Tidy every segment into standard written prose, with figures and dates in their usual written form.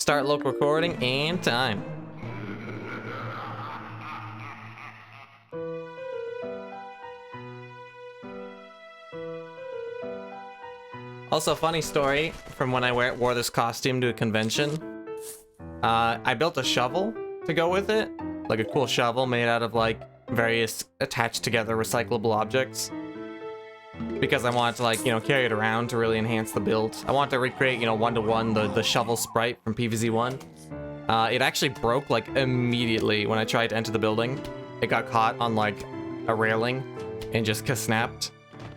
Start local recording and time. Also, funny story from when I wore this costume to a convention. I built a shovel to go with it. Like a cool shovel made out of like various attached together recyclable objects. Because I wanted to like, you know, carry it around to really enhance the build. I wanted to recreate, you know, one-to-one the shovel sprite from PvZ 1. It actually broke like immediately when I tried to enter the building. It got caught on like a railing and just snapped.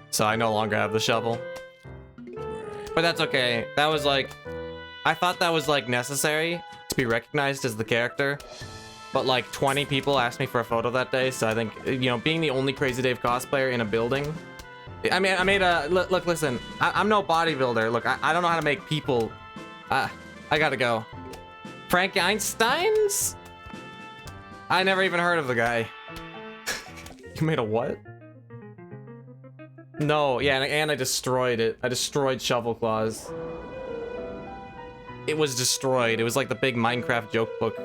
So I no longer have the shovel. But that's okay. That was like, I thought that was like necessary to be recognized as the character. But like 20 people asked me for a photo that day. So I think, you know, being the only Crazy Dave cosplayer in a building. I mean, I made a, look, listen, I'm no bodybuilder. Look, I don't know how to make people, I gotta go. Frank Einstein's? I never even heard of the guy. You made a what? No, yeah, and I destroyed it. I destroyed Shovel Claws. It was destroyed. It was like the big Minecraft joke book.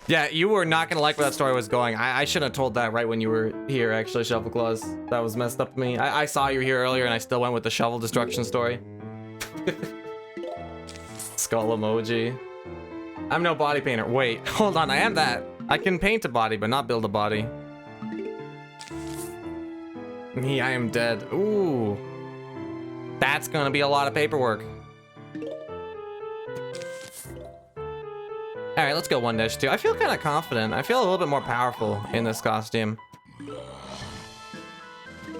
Yeah, you were not gonna like where that story was going. I shouldn't have told that right when you were here, actually, Shovel Claws. That was messed up to me. I saw you here earlier and I still went with the shovel destruction story. Skull emoji. I'm no body painter. Wait, hold on, I am that. I can paint a body, but not build a body. Me, I am dead. Ooh. That's gonna be a lot of paperwork. Alright, let's go 1-2. I feel kind of confident. I feel a little bit more powerful in this costume.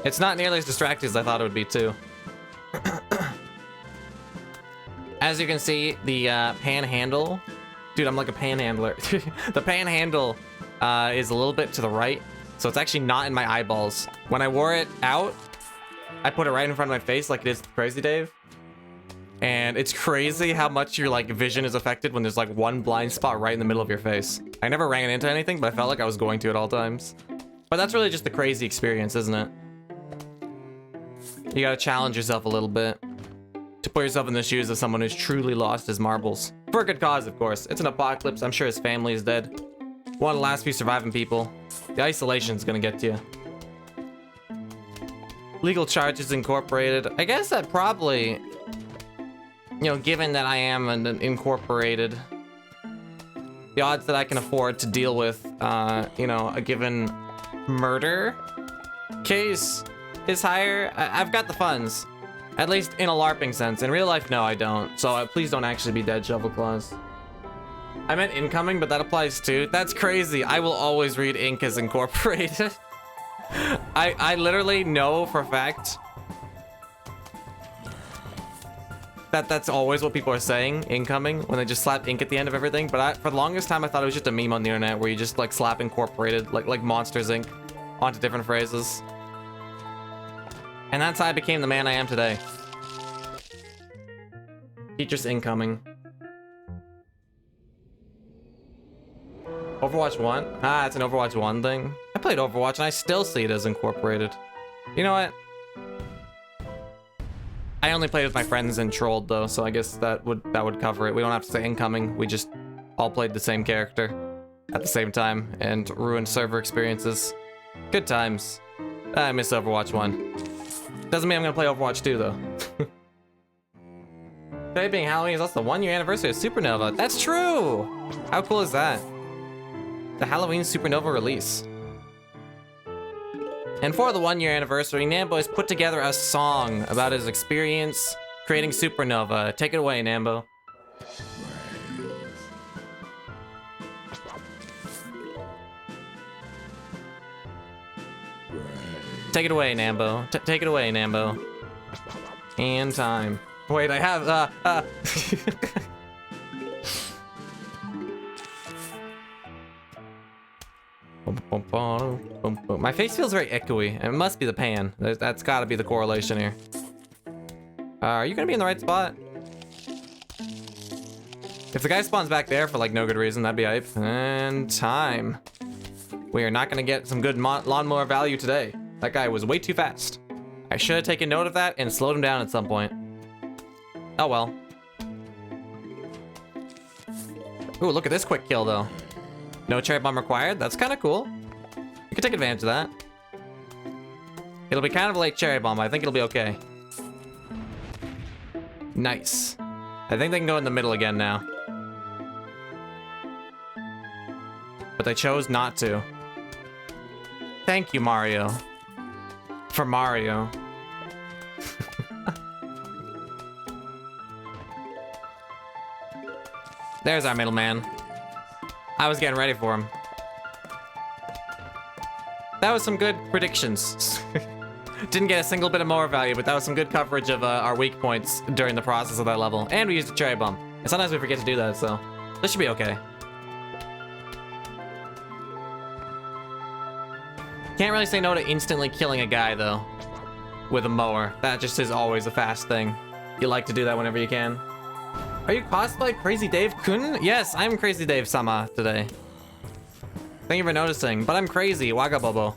It's not nearly as distracting as I thought it would be, too. As you can see, the panhandle... Dude, I'm like a panhandler. The panhandle is a little bit to the right. So it's actually not in my eyeballs. When I wore it out, I put it right in front of my face like it is with Crazy Dave. And it's crazy how much your like vision is affected when there's like one blind spot right in the middle of your face. I never ran into anything, but I felt like I was going to at all times. But that's really just the crazy experience, isn't it? You gotta challenge yourself a little bit to put yourself in the shoes of someone who's truly lost his marbles. For a good cause, of course. It's an apocalypse. I'm sure his family is dead. One of the last few surviving people. The isolation's gonna get to you. Legal charges incorporated. I guess that probably... You know, given that I am an incorporated, the odds that I can afford to deal with, you know, a given murder case is higher. I've got the funds, at least in a LARPing sense. In real life, no, I don't. So please don't actually be dead, Shovel Claws. I meant incoming, but that applies too. That's crazy. I will always read ink as incorporated. I literally know for a fact that's always what people are saying, incoming, when they just slap ink at the end of everything. But for the longest time, I thought it was just a meme on the internet where you just like slap incorporated, like Monsters Inc. onto different phrases. And that's how I became the man I am today. Features incoming. Overwatch 1? Ah, it's an Overwatch 1 thing. I played Overwatch and I still see it as incorporated. You know what? I only played with my friends and trolled though, so I guess that would cover it. We don't have to say incoming. We just all played the same character at the same time and ruined server experiences. Good times. I miss Overwatch 1. Doesn't mean I'm gonna play Overwatch 2 though. Today being Halloween is also the 1-year anniversary of Supernova. That's true! How cool is that? The Halloween Supernova release. And for the 1-year anniversary, Nambo has put together a song about his experience creating Supernova. Take it away, Nambo. Take it away, Nambo. Take it away, Nambo. And time. Wait, I have, My face feels very echoey. It must be the pan. That's gotta be the correlation here. Are you gonna be in the right spot? If the guy spawns back there for like no good reason, that'd be hype. And time. We are not gonna get some good lawnmower value today. That guy was way too fast. I should have taken note of that and slowed him down at some point. Oh well. Ooh, look at this quick kill, though. No cherry bomb required. That's kind of cool. You can take advantage of that. It'll be kind of a late cherry bomb, but I think it'll be okay. Nice. I think they can go in the middle again now. But they chose not to. Thank you, Mario. For Mario. There's our middleman. I was getting ready for him. That was some good predictions. Didn't get a single bit of more value, but that was some good coverage of our weak points during the process of that level. And we used a cherry bomb. And sometimes we forget to do that, so this should be okay. Can't really say no to instantly killing a guy, though, with a mower. That just is always a fast thing. You like to do that whenever you can. Are you cosplay Crazy Dave Kun? Yes, I'm Crazy Dave Sama today. Thank you for noticing, but I'm crazy, Waga Bobo.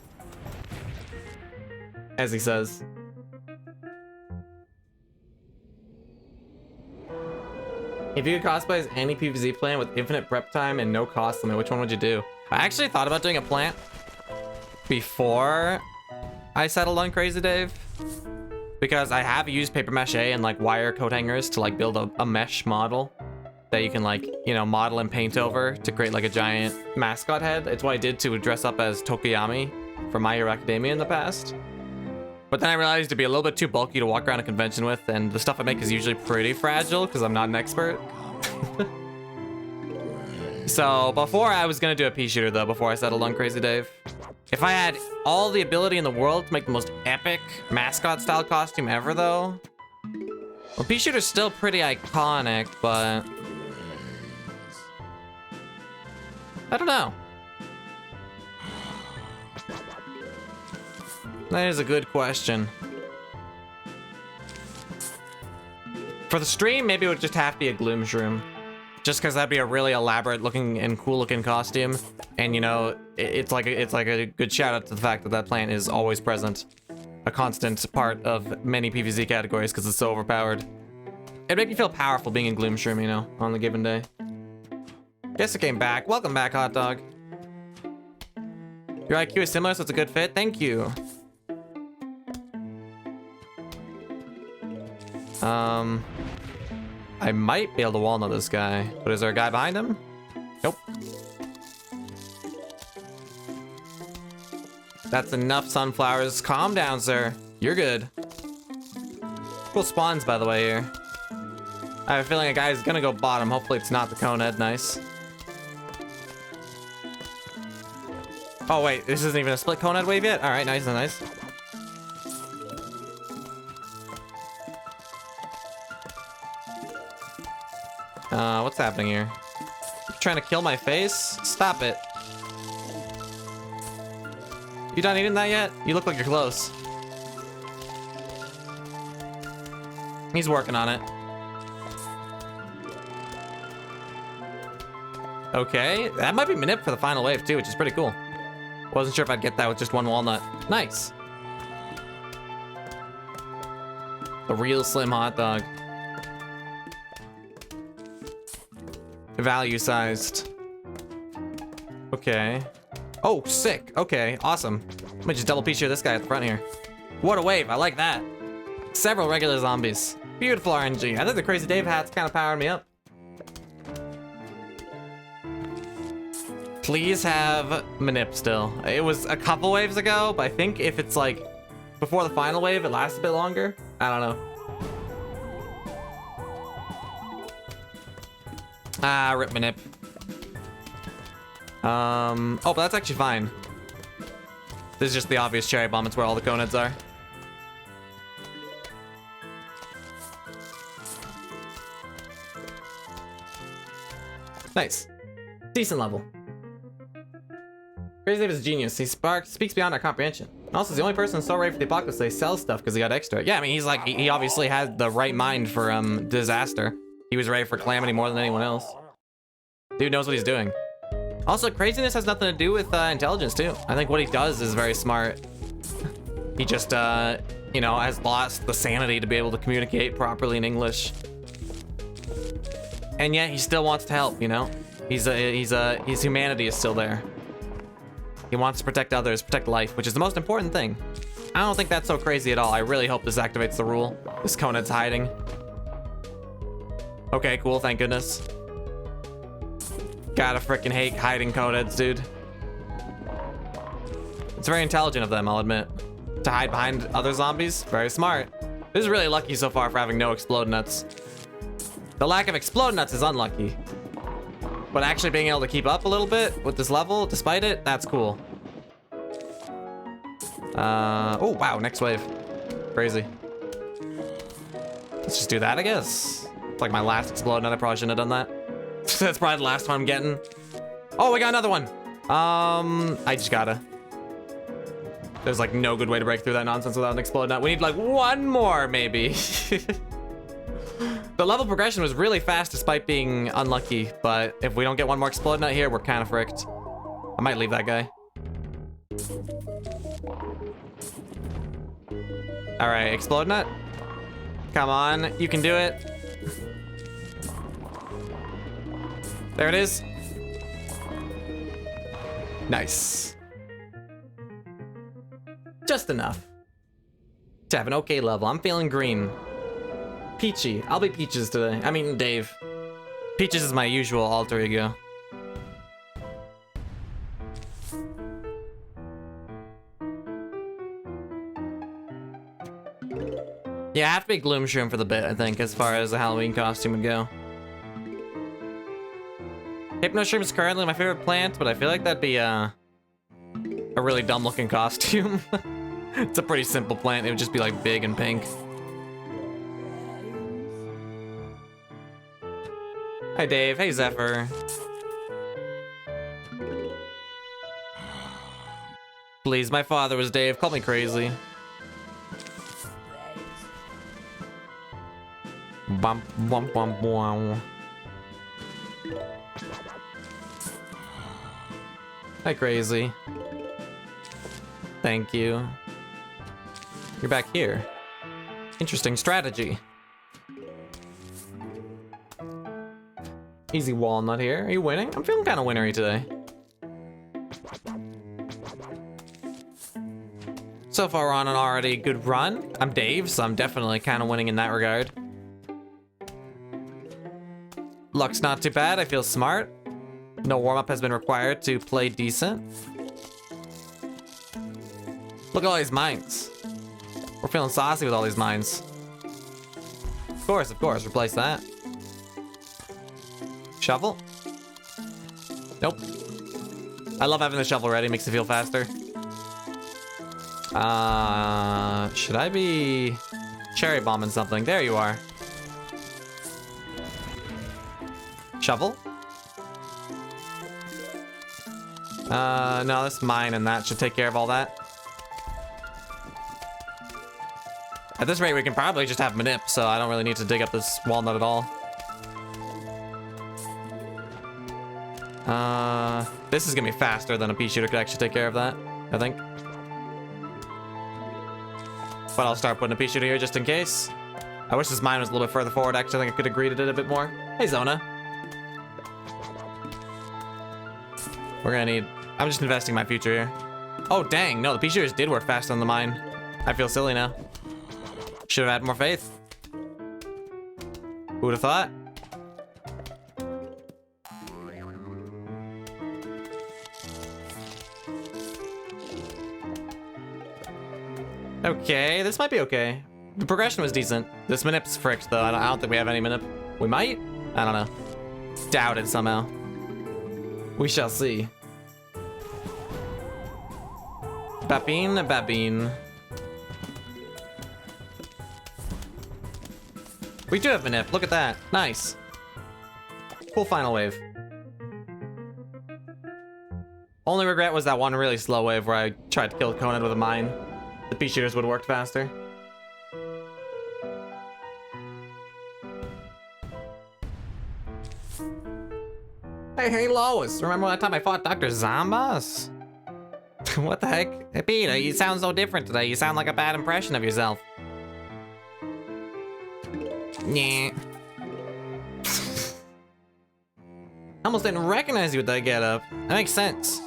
As he says. If you could cosplay as any PvZ plant with infinite prep time and no cost limit, which one would you do? I actually thought about doing a plant before I settled on Crazy Dave, because I have used paper mache and like wire coat hangers to like build a mesh model that you can like, you know, model and paint over to create like a giant mascot head. It's what I did to dress up as Tokoyami from My Hero Academia in the past. But then I realized it'd be a little bit too bulky to walk around a convention with, and the stuff I make is usually pretty fragile because I'm not an expert. So before I was gonna do a pea shooter though, before I settled on Crazy Dave. If I had all the ability in the world to make the most epic mascot style costume ever though, well, pea shooter's still pretty iconic, but I don't know. That is a good question. For the stream, maybe it would just have to be a Gloom Shroom. Just because that'd be a really elaborate looking and cool looking costume. And you know, it's like a good shout out to the fact that that plant is always present. A constant part of many PvZ categories because it's so overpowered. It'd make you feel powerful being in Gloom Shroom, you know, on the given day. Guess it came back. Welcome back, Hot Dog. Your IQ is similar, so it's a good fit. Thank you. I might be able to walnut this guy, but is there a guy behind him? Nope. That's enough sunflowers. Calm down, sir. You're good. Cool spawns, by the way, here. I have a feeling a guy's gonna go bottom. Hopefully it's not the cone head. Nice. Oh, wait. This isn't even a split cone head wave yet? All right, nice and nice. What's happening here? You're trying to kill my face? Stop it. You done eating that yet? You look like you're close. He's working on it. Okay, that might be manip for the final wave too, which is pretty cool. Wasn't sure if I'd get that with just one walnut. Nice. The real slim hot dog. Value sized. Okay. Oh, sick. Okay, awesome. Let me just double picture this guy at the front here. What a wave. I like that. Several regular zombies. Beautiful RNG. I think the Crazy Dave hat's kind of powering me up. Please have manip still. It was a couple waves ago, but I think if it's like before the final wave, it lasts a bit longer. I don't know. Ah, rip manip. Oh, but that's actually fine. This is just the obvious cherry bomb. It's where all the cone heads are. Nice. Decent level. Crazy Dave is a genius. He speaks beyond our comprehension. And also, he's the only person so ready for the apocalypse they sell stuff because he got extra. Yeah, I mean, he's like, he obviously had the right mind for disaster. He was ready for calamity more than anyone else. Dude knows what he's doing. Also, craziness has nothing to do with intelligence, too. I think what he does is very smart. He just, you know, has lost the sanity to be able to communicate properly in English. And yet, he still wants to help, you know? His humanity is still there. He wants to protect others, protect life, which is the most important thing. I don't think that's so crazy at all. I really hope this activates the rule. This Conan's hiding. Okay, cool, thank goodness. Gotta freaking hate hiding Coneheads, dude. It's very intelligent of them, I'll admit. To hide behind other zombies, very smart. This is really lucky so far for having no explode nuts. The lack of explode nuts is unlucky. But actually being able to keep up a little bit with this level, despite it, that's cool. Oh, wow, next wave. Crazy. Let's just do that, I guess. It's like my last explode nut, I probably shouldn't have done that. That's probably the last one I'm getting. Oh, we got another one. I just gotta. There's like no good way to break through that nonsense without an explode nut. We need like one more, maybe. The level progression was really fast despite being unlucky, but if we don't get one more explode nut here, we're kind of fricked. I might leave that guy. All right, explode nut. Come on, you can do it. There it is. Nice. Just enough to have an okay level. I'm feeling green. Peachy. I'll be Peaches today. I mean, Dave. Peaches is my usual alter ego. Yeah, I have to be Gloom Shroom for the bit, I think, as far as a Halloween costume would go. Hypno Shroom is currently my favorite plant, but I feel like that'd be a really dumb looking costume. It's a pretty simple plant. It would just be like big and pink. Hi Dave, hey Zephyr. Please, my father was Dave, call me crazy. Bump, bump, bump, wow. Hi crazy. Thank you. You're back here. Interesting strategy. Easy walnut here. Are you winning? I'm feeling kind of winnery today. So far on an already good run. I'm Dave, so I'm definitely kind of winning in that regard. Luck's not too bad. I feel smart. No warm-up has been required to play decent. Look at all these mines. We're feeling saucy with all these mines. Of course, replace that. Shovel? Nope. I love having the shovel ready, makes it feel faster. Should I be cherry bombing something? There you are. Shovel? No, that's mine and that should take care of all that. At this rate, we can probably just have manip, so I don't really need to dig up this walnut at all. This is gonna be faster than a pea shooter could actually take care of that, I think. But I'll start putting a pea shooter here just in case. I wish this mine was a little bit further forward, actually. I think I could have greeted it a bit more. Hey, Zona. We're gonna need... I'm just investing my future here. Oh, dang. No, the pea shooters did work faster than the mine. I feel silly now. Should have had more faith. Who would have thought? Okay, this might be okay. The progression was decent. This manip's fricked, though. I don't think we have any manip. We might? I don't know. Doubt it somehow. We shall see. Babine, Babine. We do have manip. Look at that. Nice. Cool final wave. Only regret was that one really slow wave where I tried to kill Conan with a mine. The pea shooters would have worked faster. Hey, Lois. Remember that time I fought Dr. Zambas? What the heck? Hey, Peter, you sound so different today. You sound like a bad impression of yourself. Yeah. almost didn't recognize you with that getup. That makes sense.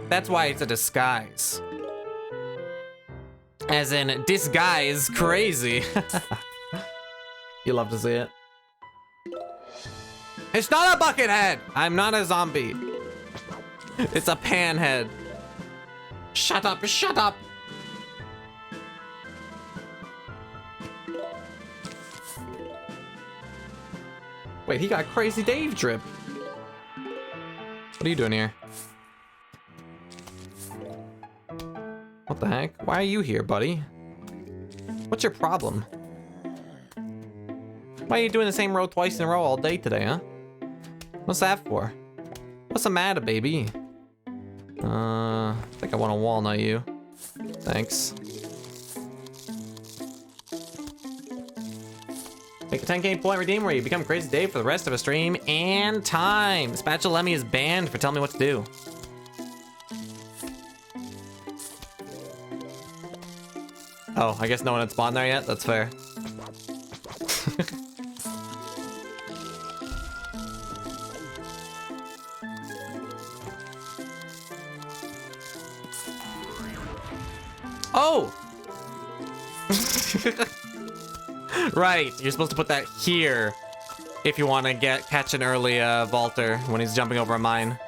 That's why it's a disguise. As in, disguise crazy. You love to see it. It's not a bucket head! I'm not a zombie. It's a pan head. Shut up, shut up! Wait, he got Crazy Dave drip. What are you doing here? What the heck? Why are you here, buddy? What's your problem? Why are you doing the same row twice in a row all day today, huh? What's that for? What's the matter, baby? I think I want to walnut you. Thanks. Make a 10k point redeem where you become Crazy Dave for the rest of a stream and time. Spatula Lemmy is banned for telling me what to do. Oh, I guess no one had spawned there yet? That's fair. Oh! Right, you're supposed to put that here if you want to catch an early vaulter when he's jumping over a mine.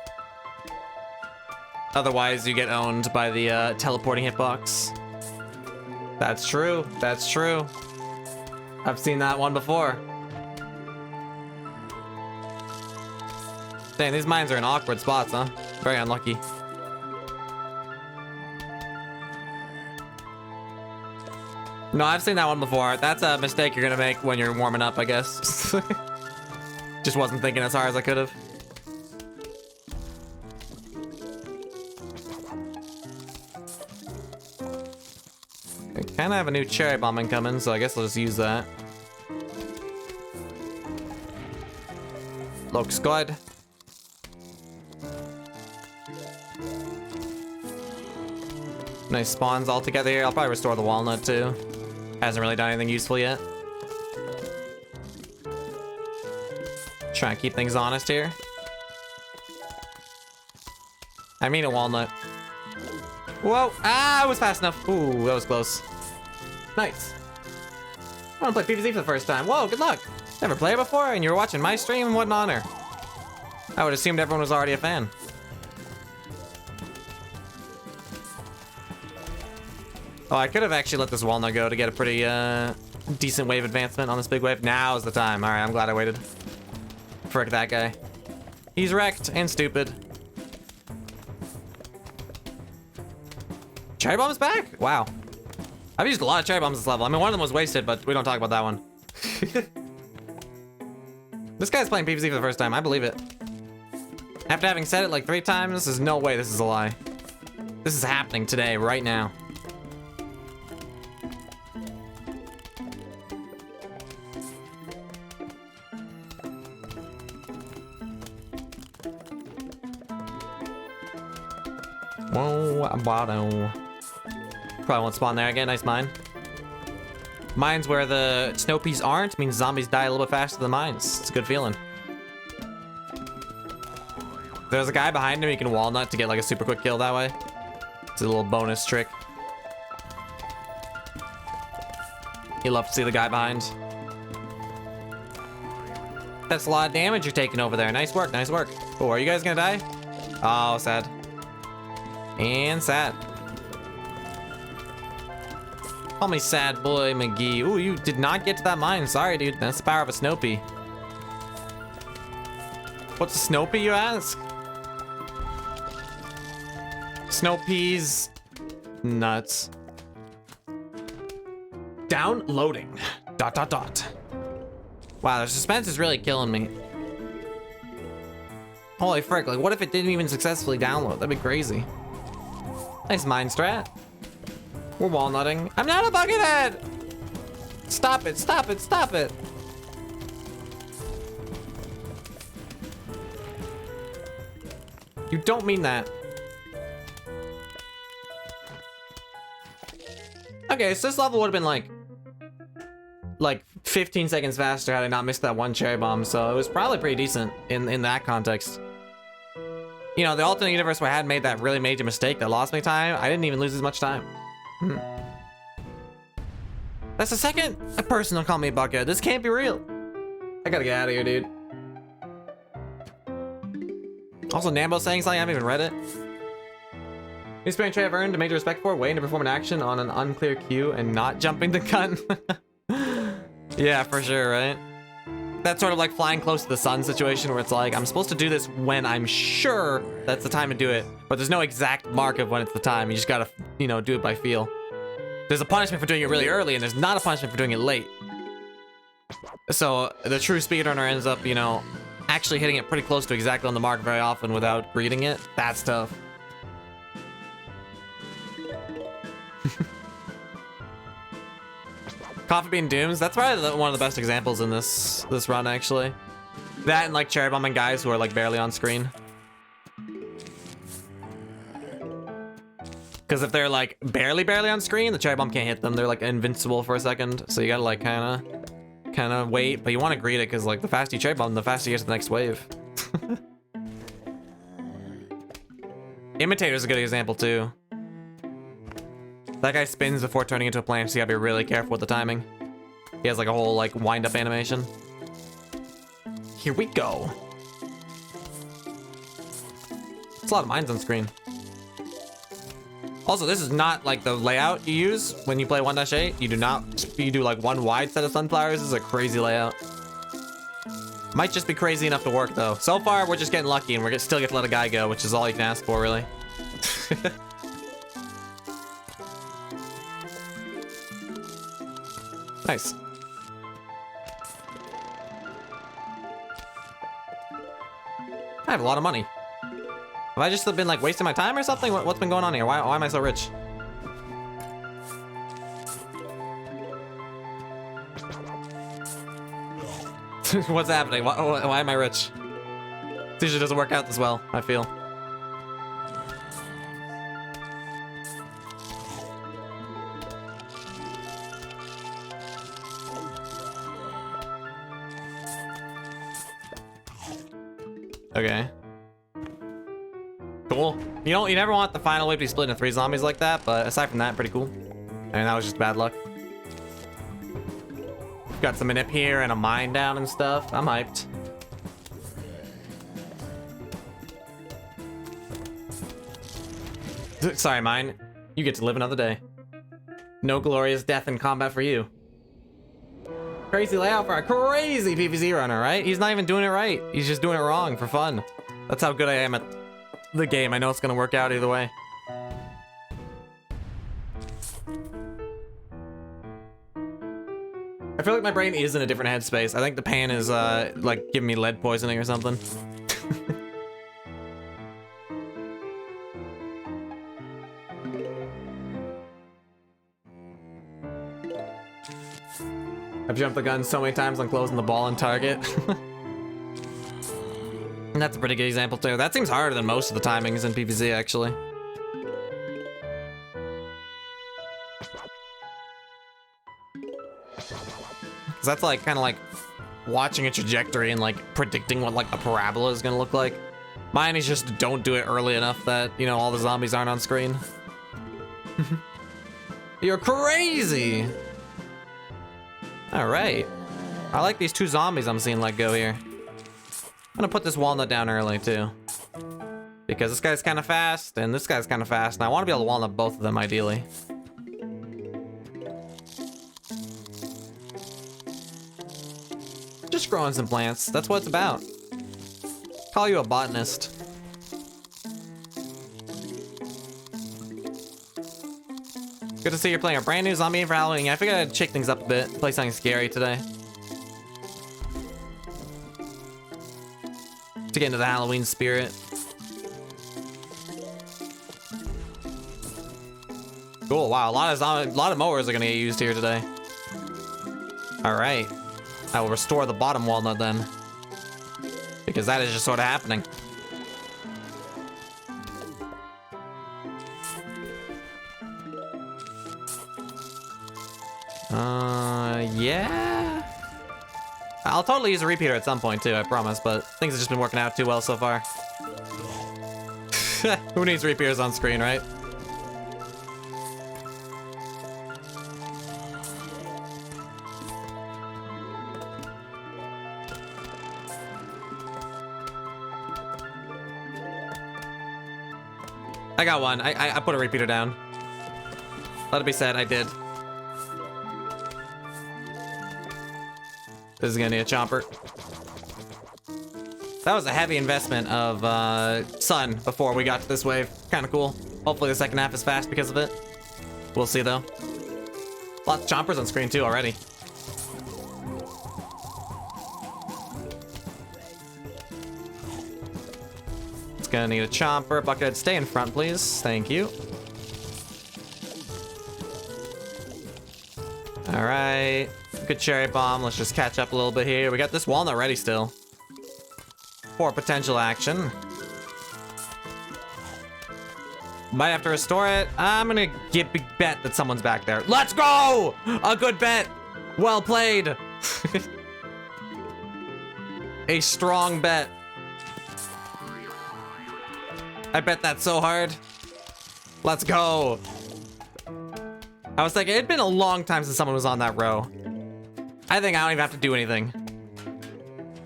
Otherwise, you get owned by the teleporting hitbox. That's true. That's true. I've seen that one before. Dang, these mines are in awkward spots, huh? Very unlucky. No, I've seen that one before. That's a mistake you're gonna make when you're warming up, I guess. Just wasn't thinking as hard as I could have. I kinda have a new cherry bomb incoming, so I guess I'll just use that. Looks good. Nice spawns all together here. I'll probably restore the walnut too. Hasn't really done anything useful yet. Try and keep things honest here. I mean a walnut. Whoa! Ah, I was fast enough. Ooh, that was close. Nice. I want to play PvZ for the first time. Whoa, good luck. Never played before, and you were watching my stream? What an honor. I would assumed everyone was already a fan. Oh, I could have actually let this walnut go to get a pretty decent wave advancement on this big wave. Now is the time. All right, I'm glad I waited. Frick that guy. He's wrecked and stupid. Cherry bomb's back? Wow. I've used a lot of cherry bombs this level. I mean, one of them was wasted, but we don't talk about that one. This guy's playing PvZ for the first time. I believe it. After having said it like 3 times, there's no way this is a lie. This is happening today, right now. Whoa, bottom. Probably won't spawn there again. Nice mine. Mines where the snow peas aren't means zombies die a little bit faster than mines. It's a good feeling. There's a guy behind him. You can walnut to get like a super quick kill that way. It's a little bonus trick. You love to see the guy behind. That's a lot of damage you're taking over there. Nice work, nice work. Oh, are you guys gonna die? Oh, sad. And sad. Call me sad boy McGee. Ooh, you did not get to that mine. Sorry, dude. That's the power of a snow pea. What's a snow pea, you ask? Snow peas. Nuts. Downloading. ... Wow, the suspense is really killing me. Holy frick, like what if it didn't even successfully download? That'd be crazy. Nice mine strat. We're walnutting. I'm not a buckethead! Stop it, stop it, stop it! You don't mean that. Okay, so this level would have been like like 15 seconds faster had I not missed that one cherry bomb, so it was probably pretty decent in that context. You know, the alternate universe where I had made that really major mistake that lost me time, I didn't even lose as much time. That's the second person to call me Bucket. This can't be real. I gotta get out of here, dude. Also, Nambo saying something, I haven't even read it. New experience trait I've earned a major respect for, waiting to perform an action on an unclear cue and not jumping the gun. Yeah, for sure, right? That's sort of like flying close to the sun situation where it's like, I'm supposed to do this when I'm sure that's the time to do it, but there's no exact mark of when it's the time. You just gotta, you know, do it by feel. There's a punishment for doing it really early, and there's not a punishment for doing it late. So the true speedrunner ends up, you know, actually hitting it pretty close to exactly on the mark very often without reading it. That's tough. Coffee Bean Dooms, that's probably one of the best examples in this run, actually. That and like cherry bombing guys who are like barely on screen. Because if they're like barely on screen, the cherry bomb can't hit them. They're like invincible for a second. So you gotta like kind of wait, but you want to greet it because like the faster you cherry bomb, the faster you get to the next wave. Imitator's a good example too. That guy spins before turning into a plant, so you gotta be really careful with the timing. He has like a whole like wind-up animation. Here we go. It's a lot of mines on screen. Also, this is not like the layout you use when you play 1-8. You do like one wide set of sunflowers. This is a crazy layout. Might just be crazy enough to work though. So far, we're just getting lucky and we're still get to let a guy go, which is all you can ask for, really. Nice. I have a lot of money. Have I just been like wasting my time or something? What's been going on here? Why am I so rich? What's happening? Why am I rich? This usually doesn't work out this well, I feel. Okay. Cool. You know, you never want the final wave to be split into 3 zombies like that, but aside from that, pretty cool. I mean, that was just bad luck. Got some manip here and a mine down and stuff. I'm hyped. Sorry, mine. You get to live another day. No glorious death in combat for you. Crazy layout for a crazy PvZ runner, right? He's not even doing it right. He's just doing it wrong for fun. That's how good I am at the game. I know it's gonna work out either way. I feel like my brain is in a different headspace. I think the pan is like giving me lead poisoning or something. I've jumped the gun so many times on closing the ball on target. And that's a pretty good example too. That seems harder than most of the timings in PvZ, actually. Cause that's like kind of like watching a trajectory and like predicting what like a parabola is gonna look like. Mine is just don't do it early enough that, you know, all the zombies aren't on screen. You're crazy! Alright. I like these 2 zombies I'm seeing let go here. I'm gonna put this walnut down early too. Because this guy's kind of fast and this guy's kind of fast. And I want to be able to walnut both of them ideally. Just growing some plants. That's what it's about. Call you a botanist. Good to see you're playing a brand new zombie for Halloween. I figured I'd shake things up a bit. Play something scary today. To get into the Halloween spirit. Cool, wow, a lot of mowers are gonna get used here today. Alright. I will restore the bottom walnut then. Because that is just sort of happening. Yeah. I'll totally use a repeater at some point too, I promise, but things have just been working out too well so far. Who needs repeaters on screen, right? I got one. I put a repeater down. Let it be said, I did. This is gonna need a chomper. That was a heavy investment of sun before we got to this wave. Kind of cool. Hopefully the second half is fast because of it. We'll see though. Lots of chompers on screen too already. It's gonna need a chomper. Buckethead, stay in front, please. Thank you. All right. Good cherry bomb. Let's just catch up a little bit here. We got this walnut ready still for potential action. Might have to restore it. I'm gonna bet that someone's back there. Let's go! A good bet. Well played. A strong bet. I bet that so hard. Let's go. I was thinking it'd been a long time since someone was on that row. I think I don't even have to do anything.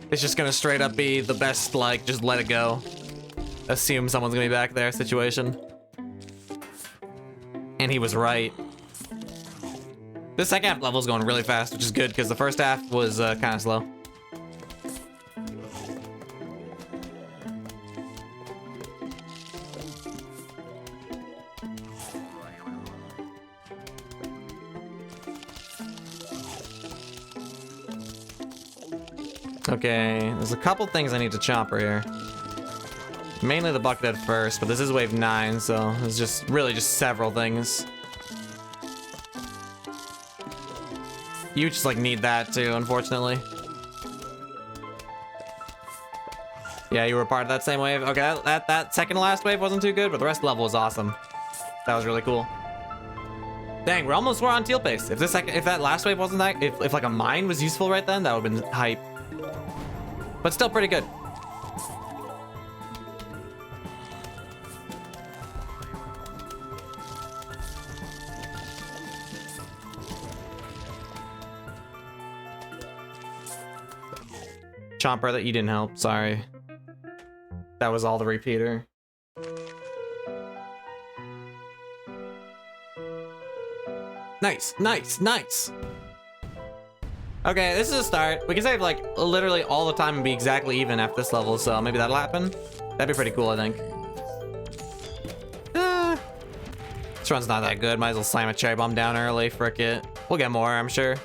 It's just gonna straight up be the best, like, just let it go. Assume someone's gonna be back there situation. And he was right. This second half level is going really fast, which is good because the first half was kind of slow. Okay, there's a couple things I need to chomper here. Mainly the buckethead first, but this is wave 9, so there's just really just several things. You just like need that too, unfortunately. Yeah, you were part of that same wave. Okay, that second to last wave wasn't too good, but the rest of the level was awesome. That was really cool. Dang, we're on teal pace. If that last wave wasn't that, if like a mine was useful right then, that would have been hype. But still pretty good. Chomper, that you didn't help, sorry. That was all the repeater. Nice, nice, nice. Okay, this is a start. We can save like literally all the time and be exactly even after this level, so maybe that'll happen. That'd be pretty cool, I think. This run's not that good. Might as well slam a cherry bomb down early, frick it. We'll get more, I'm sure.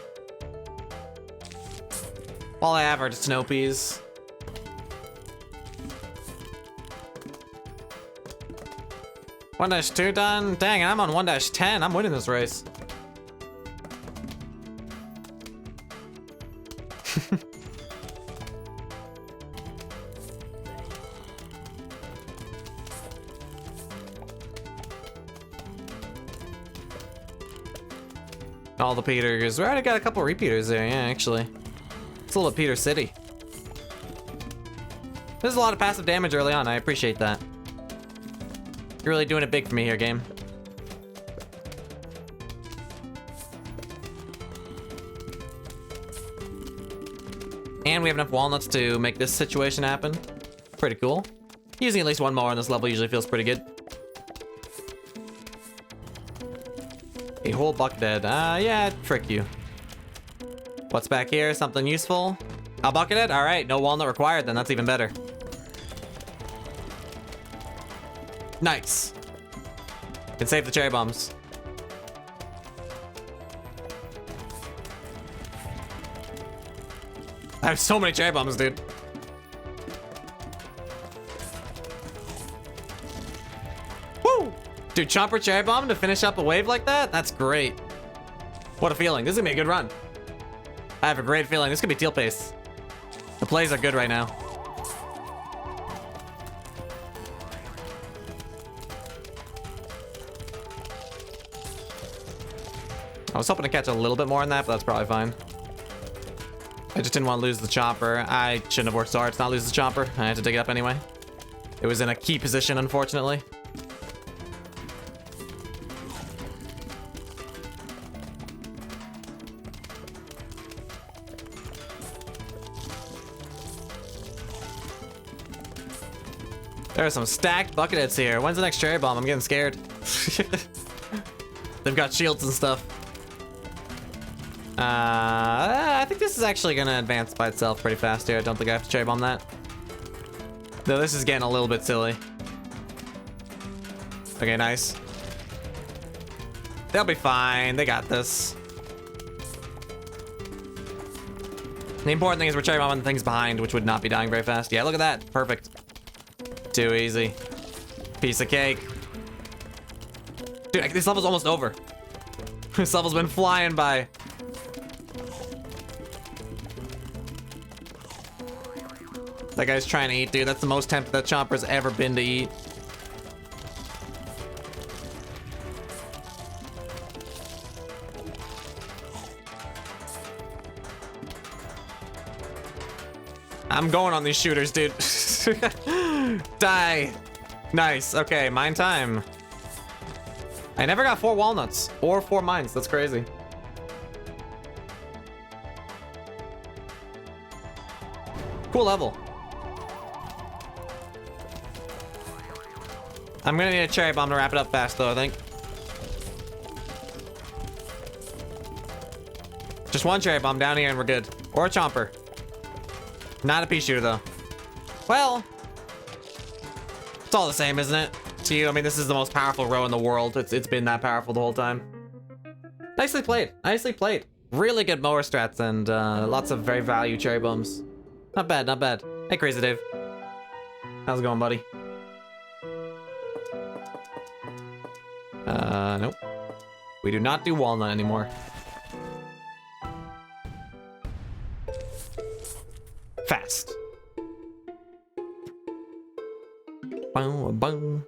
All I have are just snow peas. One dash 2 done. Dang, I'm on 1-10. I'm winning this race. All the Peters. We already got a couple repeaters there, yeah, actually. It's a little Peter City. There's a lot of passive damage early on. I appreciate that. You're really doing it big for me here, game. And we have enough walnuts to make this situation happen. Pretty cool. Using at least one more on this level usually feels pretty good. A whole buckethead. Yeah, trick you. What's back here? Something useful? A buckethead? Alright, no walnut required then. That's even better. Nice. Can save the cherry bombs. I have so many cherry bombs, dude. Woo! Dude, chomper cherry bomb to finish up a wave like that? That's great. What a feeling. This is gonna be a good run. I have a great feeling. This could be teal pace. The plays are good right now. was hoping to catch a little bit more on that, but that's probably fine. I just didn't want to lose the chopper. I shouldn't have worked so hard to not lose the chopper. I had to dig it up anyway. It was in a key position, unfortunately. There are some stacked bucketheads here. When's the next cherry bomb? I'm getting scared. They've got shields and stuff. I think this is actually gonna advance by itself pretty fast here. I don't think I have to cherry bomb that. Though this is getting a little bit silly. Okay, nice. They'll be fine. They got this. The important thing is we're cherry bombing the things behind, which would not be dying very fast. Yeah, look at that. Perfect. Too easy. Piece of cake. Dude, this level's almost over. This level's been flying by. That guy's trying to eat, dude. That's the most tempted that chopper's ever been to eat. I'm going on these shooters, dude. Die. Nice. Okay, mine time. I never got 4 walnuts or 4 mines. That's crazy. Cool level. I'm gonna need a cherry bomb to wrap it up fast, though, I think. Just one cherry bomb down here and we're good. Or a chomper. Not a pea shooter, though. Well, it's all the same, isn't it? To you, I mean, this is the most powerful row in the world. It's been that powerful the whole time. Nicely played. Nicely played. Really good mower strats and lots of very value cherry bombs. Not bad, not bad. Hey, Crazy Dave. How's it going, buddy? Nope. We do not do walnut anymore. Fast. Boom, boom.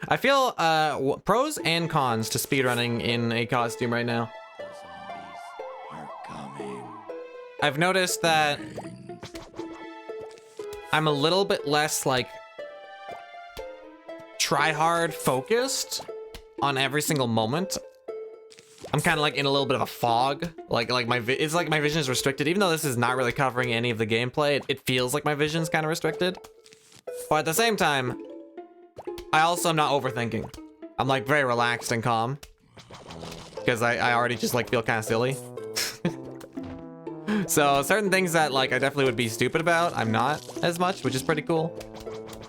I feel pros and cons to speedrunning in a costume right now. I've noticed that I'm a little bit less like try hard focused on every single moment. I'm kind of like in a little bit of a fog. It's like my vision is restricted. Even though this is not really covering any of the gameplay, it feels like my vision's kind of restricted. But at the same time, I also am not overthinking. I'm like very relaxed and calm. Because I already just like feel kind of silly. So certain things that like I definitely would be stupid about, I'm not as much, which is pretty cool.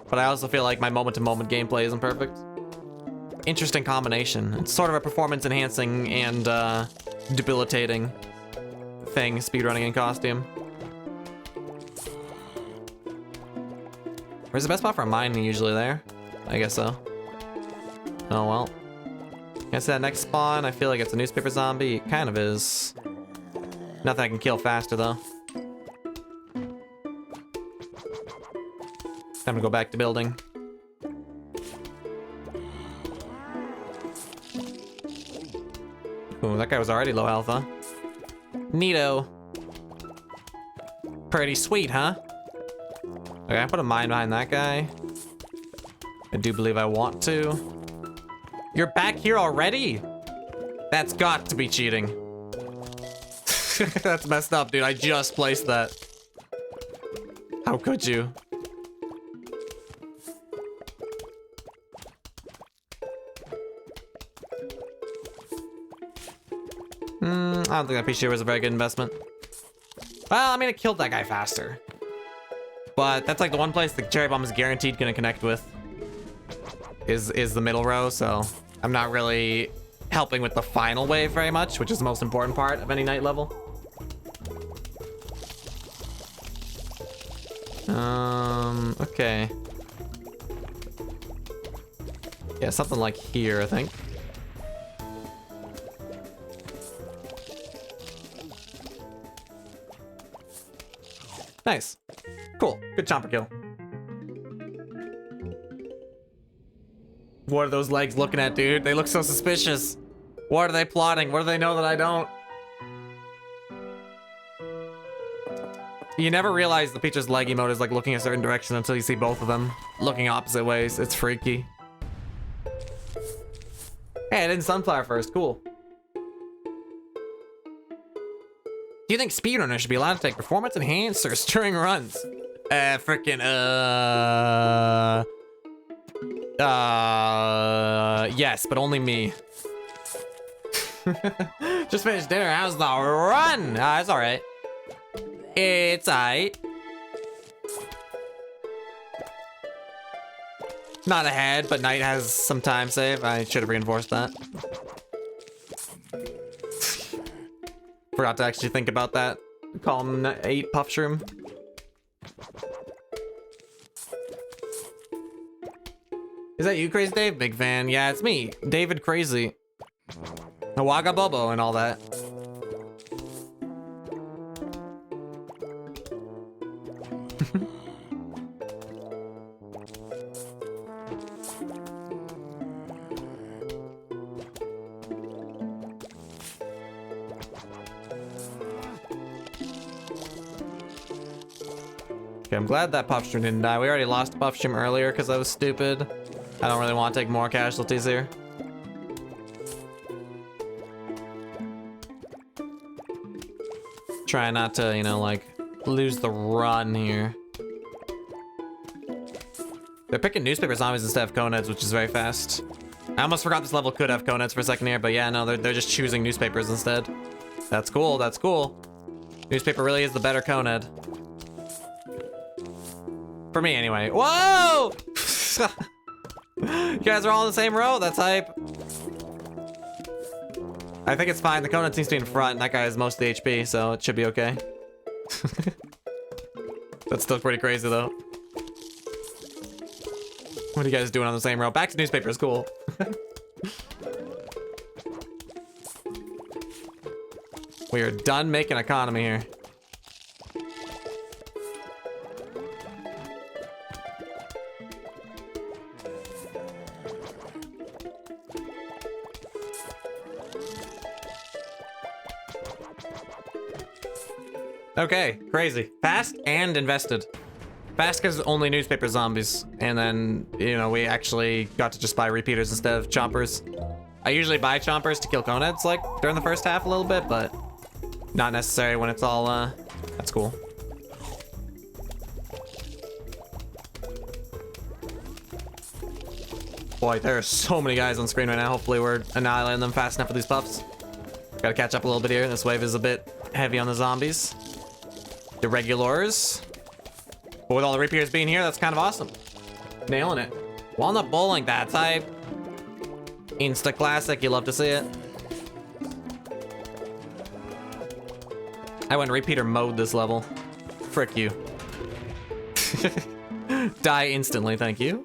But I also feel like my moment-to-moment gameplay isn't perfect. Interesting combination. It's sort of a performance enhancing and debilitating thing, speedrunning in costume. Where's the best spot for a mine? Usually there? I guess so. Oh well. Guess that next spawn, I feel like it's a newspaper zombie. It kind of is. Nothing I can kill faster though. Time to go back to building. Ooh, that guy was already low health, huh? Neato. Pretty sweet, huh? Okay, I put a mine behind that guy. I do believe I want to. You're back here already? That's got to be cheating. That's messed up, dude. I just placed that. How could you? I don't think that PC was a very good investment. Well, I mean, it killed that guy faster. But that's like the one place the cherry bomb is guaranteed gonna connect with. Is the middle row, so I'm not really helping with the final wave very much, which is the most important part of any night level. Okay. Yeah, something like here, I think. Nice. Cool. Good chomper kill. What are those legs looking at, dude? They look so suspicious. What are they plotting? What do they know that I don't? You never realize the Peach's leg emote is like looking a certain direction until you see both of them looking opposite ways. It's freaky. Hey, I didn't sunflower first. Cool. Do you think speedrunners should be allowed to take performance enhancers during runs? Yes, but only me. Just finished dinner. How's the run? It's all right. It's aight. Not ahead, but Knight has some time save. I should have reinforced that. Forgot to actually think about that. Call him 8 Puffshroom. Is that you, Crazy Dave? Big fan. Yeah, it's me, David Crazy. Nawaga Bobo and all that. Okay, I'm glad that Puffshroom didn't die. We already lost Puffshroom earlier because I was stupid. I don't really want to take more casualties here. Try not to, you know, like, lose the run here. They're picking newspaper zombies instead of coneheads, which is very fast. I almost forgot this level could have coneheads for a second here, but yeah, no, they're just choosing newspapers instead. That's cool, that's cool. Newspaper really is the better conehead. For me, anyway. Whoa! You guys are all in the same row? That's hype. I think it's fine. The conehead seems to be in front, and that guy has most of the HP, so it should be okay. That's still pretty crazy, though. What are you guys doing on the same row? Back to newspapers, cool. We are done making economy here. Okay, crazy. Fast and invested. Fast because only newspaper zombies. And then, you know, we actually got to just buy repeaters instead of chompers. I usually buy chompers to kill coneheads, like, during the first half a little bit, but not necessary when it's all, that's cool. Boy, there are so many guys on screen right now. Hopefully we're annihilating them fast enough for these puffs. Gotta catch up a little bit here. This wave is a bit heavy on the zombies. The regulars. But with all the repeaters being here, that's kind of awesome. Nailing it. Walnut bowling, that type. Insta classic, you love to see it. I went repeater mode this level. Frick you. Die instantly, thank you.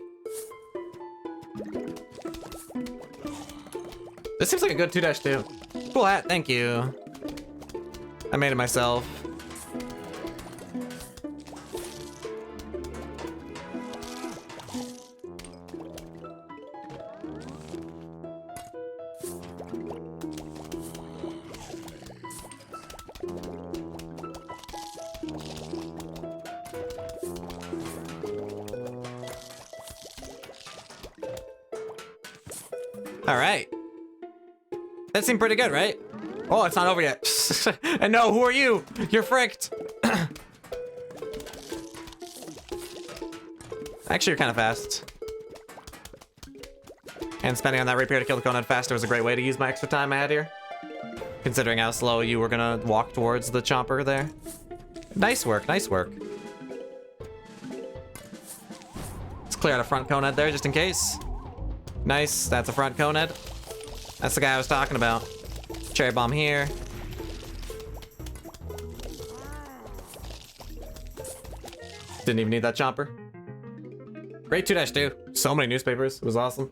This seems like a good 2-2. Cool hat, thank you. I made it myself. All right. That seemed pretty good, right? Oh, it's not over yet. And no, who are you? You're fricked. Actually, you're kind of fast. And spending on that rapier to kill the conehead faster was a great way to use my extra time I had here. Considering how slow you were gonna walk towards the chomper there. Nice work, nice work. Let's clear out a front conehead there just in case. Nice, that's a front conehead. That's the guy I was talking about. Cherry bomb here. Didn't even need that chomper. Great 2-2. So many newspapers. It was awesome.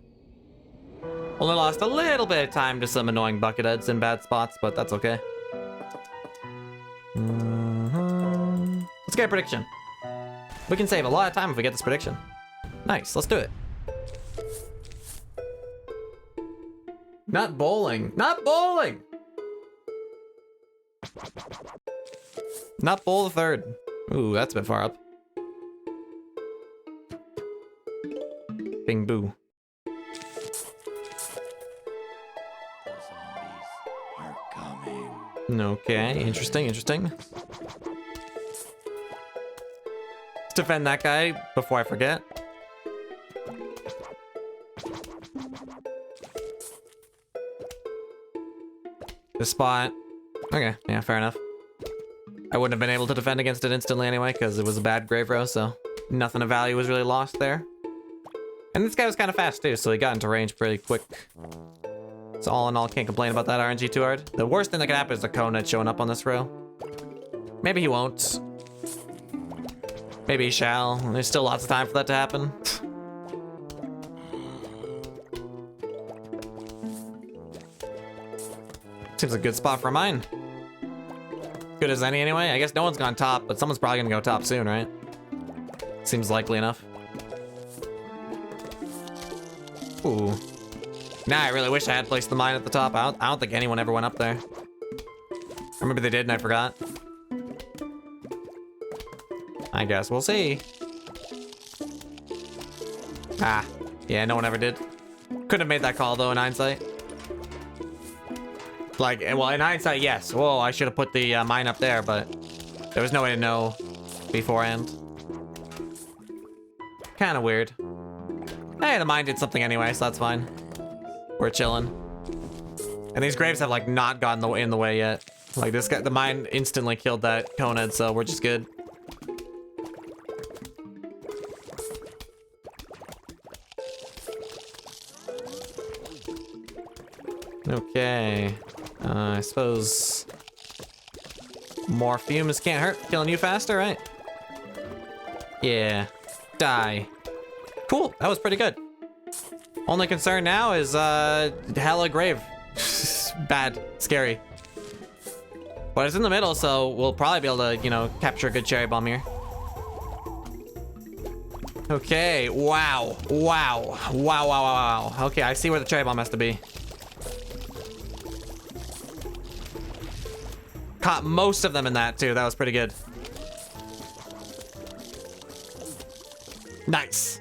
Only lost a little bit of time to some annoying bucketheads in bad spots, but that's okay. Let's get a prediction. We can save a lot of time if we get this prediction. Nice, let's do it. Not bowling. Not bowling! Not bowl the third. Ooh, that's a bit far up. Bing boo. Okay, interesting, interesting. Let's defend that guy before I forget. This spot. Okay, yeah, fair enough. I wouldn't have been able to defend against it instantly anyway, because it was a bad grave row, so nothing of value was really lost there. And this guy was kind of fast too, so he got into range pretty quick. So all in all, can't complain about that RNG too hard. The worst thing that could happen is a Coned showing up on this row. Maybe he won't. Maybe he shall. There's still lots of time for that to happen. Seems a good spot for mine. Good as any anyway. I guess no one's gone top, but someone's probably gonna go top soon, right? Seems likely enough. Ooh. Now I really wish I had placed the mine at the top. I don't think anyone ever went up there. Or maybe they did and I forgot. I guess we'll see. Ah, yeah, no one ever did. Couldn't have made that call though in hindsight. Like, well, in hindsight, yes. Whoa, I should have put the mine up there, but there was no way to know beforehand. Kind of weird. Hey, the mine did something anyway, so that's fine. We're chilling. And these graves have like not gotten in the way yet. Like this guy, the mine instantly killed that Coned, so we're just good. Okay. I suppose more fumes can't hurt. Killing you faster, right? Yeah. Die. Cool. That was pretty good. Only concern now is hella grave. Bad. Scary. But it's in the middle, so we'll probably be able to, you know, capture a good cherry bomb here. Okay. Wow. Wow. Wow, wow, wow, wow. Okay, I see where the cherry bomb has to be. Caught most of them in that, too. That was pretty good. Nice.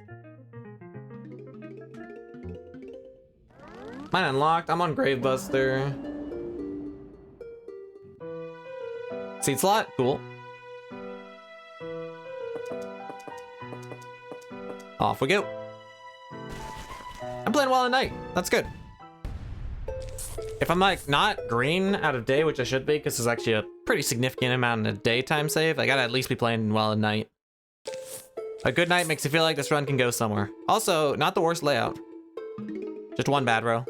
Mine unlocked. I'm on Gravebuster. Seed slot. Cool. Off we go. I'm playing well at night. That's good. If I'm like not green out of day, which I should be, because there's actually a pretty significant amount of daytime save, I gotta at least be playing well at night. A good night makes you feel like this run can go somewhere. Also, not the worst layout. Just one bad row.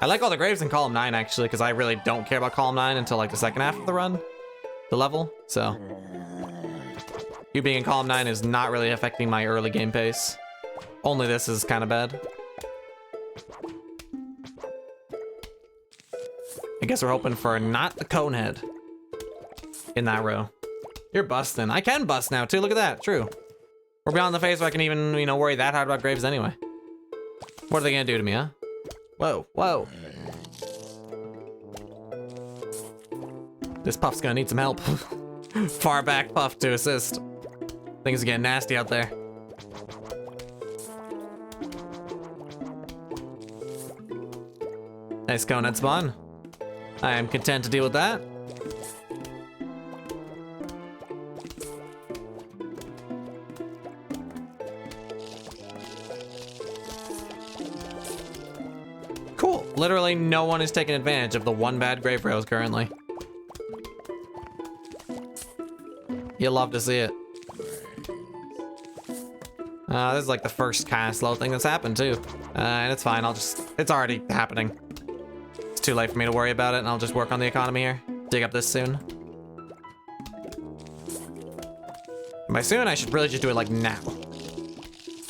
I like all the graves in column 9 actually, because I really don't care about column 9 until like the second half of the run, the level. So you being in column 9 is not really affecting my early game pace. Only this is kind of bad. I guess we're hoping for not the Conehead in that row. You're busting. I can bust now too. Look at that. True. We're beyond the phase where I can even, you know, worry that hard about graves anyway. What are they gonna do to me, huh? Whoa, whoa. This Puff's gonna need some help. Far back Puff to assist. Things are getting nasty out there. Nice Conehead spawn. I am content to deal with that. Cool. Literally no one is taking advantage of the one bad grave rails currently. You love to see it. This is like the first kind of slow thing that's happened too. And it's fine, it's already happening. It's too late for me to worry about it and I'll just work on the economy here. Dig up this soon. By soon, I should really just do it like now.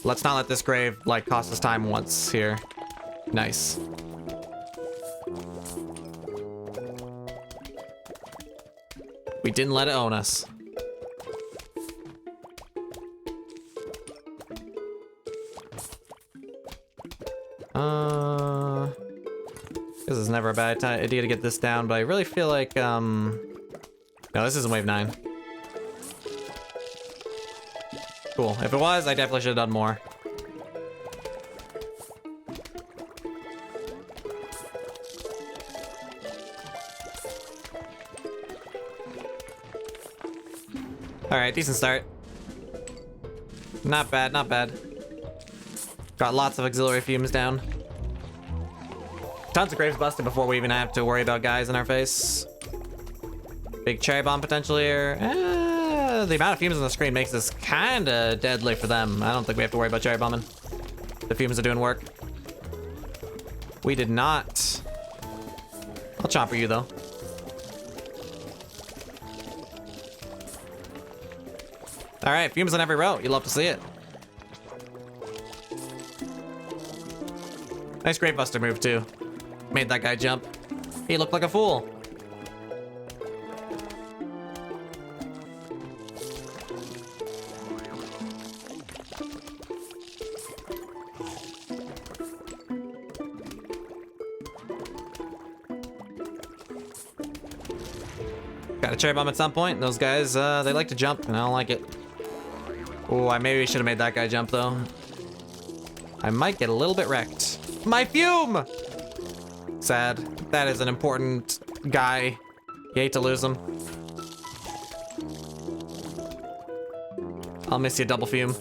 Let's not let this grave like cost us time once here. Nice. We didn't let it own us. This is never a bad idea to get this down, but I really feel like, no, this isn't wave 9. Cool. If it was, I definitely should have done more. Alright, decent start. Not bad, not bad. Got lots of auxiliary fumes down. Tons of graves busted before we even have to worry about guys in our face. Big cherry bomb potential here. The amount of fumes on the screen makes this kind of deadly for them. I don't think we have to worry about cherry bombing. The fumes are doing work. We did not. I'll chomper you though. All right, fumes on every row. You'd love to see it. Nice grave buster move too. Made that guy jump. He looked like a fool. Got a cherry bomb at some point. Those guys, they like to jump, and I don't like it. Oh, I maybe should have made that guy jump though. I might get a little bit wrecked. My fume! Sad. That is an important guy. You hate to lose him. I'll miss you, double fume.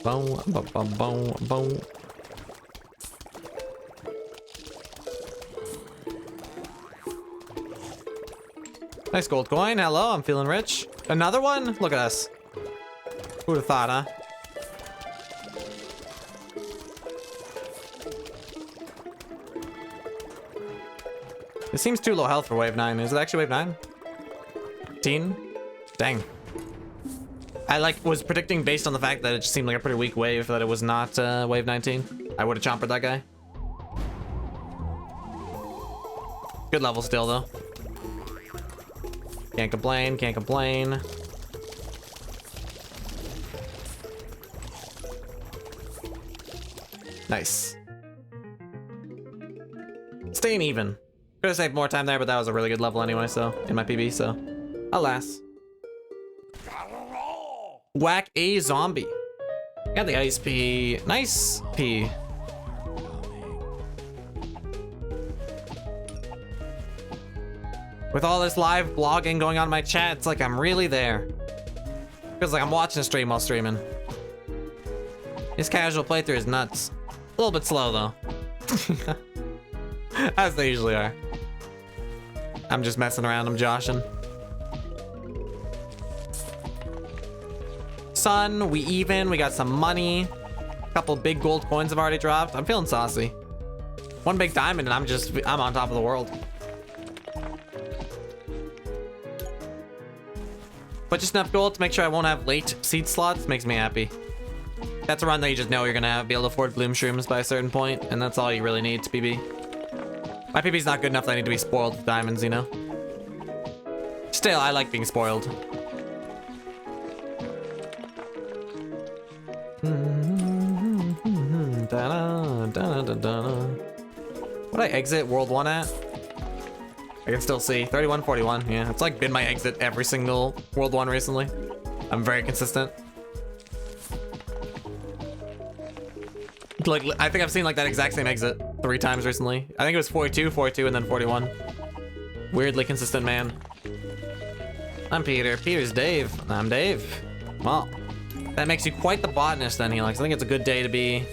Boom, boom, boom, boom, boom. Nice gold coin. Hello, I'm feeling rich. Another one? Look at us. Who'd have thought, huh? It seems too low health for wave 9. Is it actually wave 9? 15? Dang. I was predicting based on the fact that it just seemed like a pretty weak wave that it was not wave 19. I would have chompered that guy. Good level still though. Can't complain, can't complain. Nice. Staying even. Could have saved more time there, but that was a really good level anyway, so, in my PB, so. Alas. Whack a zombie. Got the ice P. Nice P. With all this live blogging going on in my chat, it's like I'm really there. Feels like I'm watching a stream while streaming. This casual playthrough is nuts. A little bit slow though. As they usually are. I'm just messing around, I'm joshing. Sun, we even, we got some money. A couple big gold coins have already dropped. I'm feeling saucy. One big diamond and I'm on top of the world. But just enough gold to make sure I won't have late seed slots makes me happy. That's a run that you just know you're gonna be able to afford bloom shrooms by a certain point, and that's all you really need to PB. My PB's not good enough that I need to be spoiled with diamonds, you know? Still, I like being spoiled. What I exit World 1 at? I can still see 31:41. Yeah, it's like been my exit every single World 1 recently. I'm very consistent. Like, I think I've seen like that exact same exit 3 times recently. I think it was 42, 42, and then 41. Weirdly consistent man. I'm Peter. Peter's Dave. I'm Dave. Well, that makes you quite the botanist then, Helix. I think it's a good day to be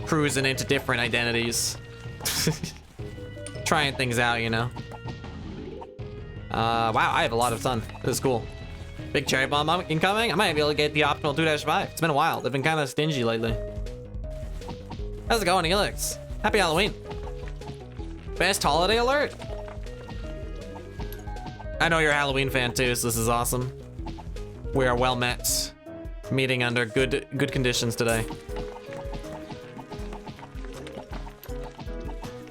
cruising into different identities. Trying things out, you know. Wow, I have a lot of sun. This is cool. Big cherry bomb incoming. I might be able to get the optimal 2-5. It's been a while. They've been kind of stingy lately. How's it going, Helix? Happy Halloween. Best holiday alert. I know you're a Halloween fan too, so this is awesome. We are well met. Meeting under good conditions today.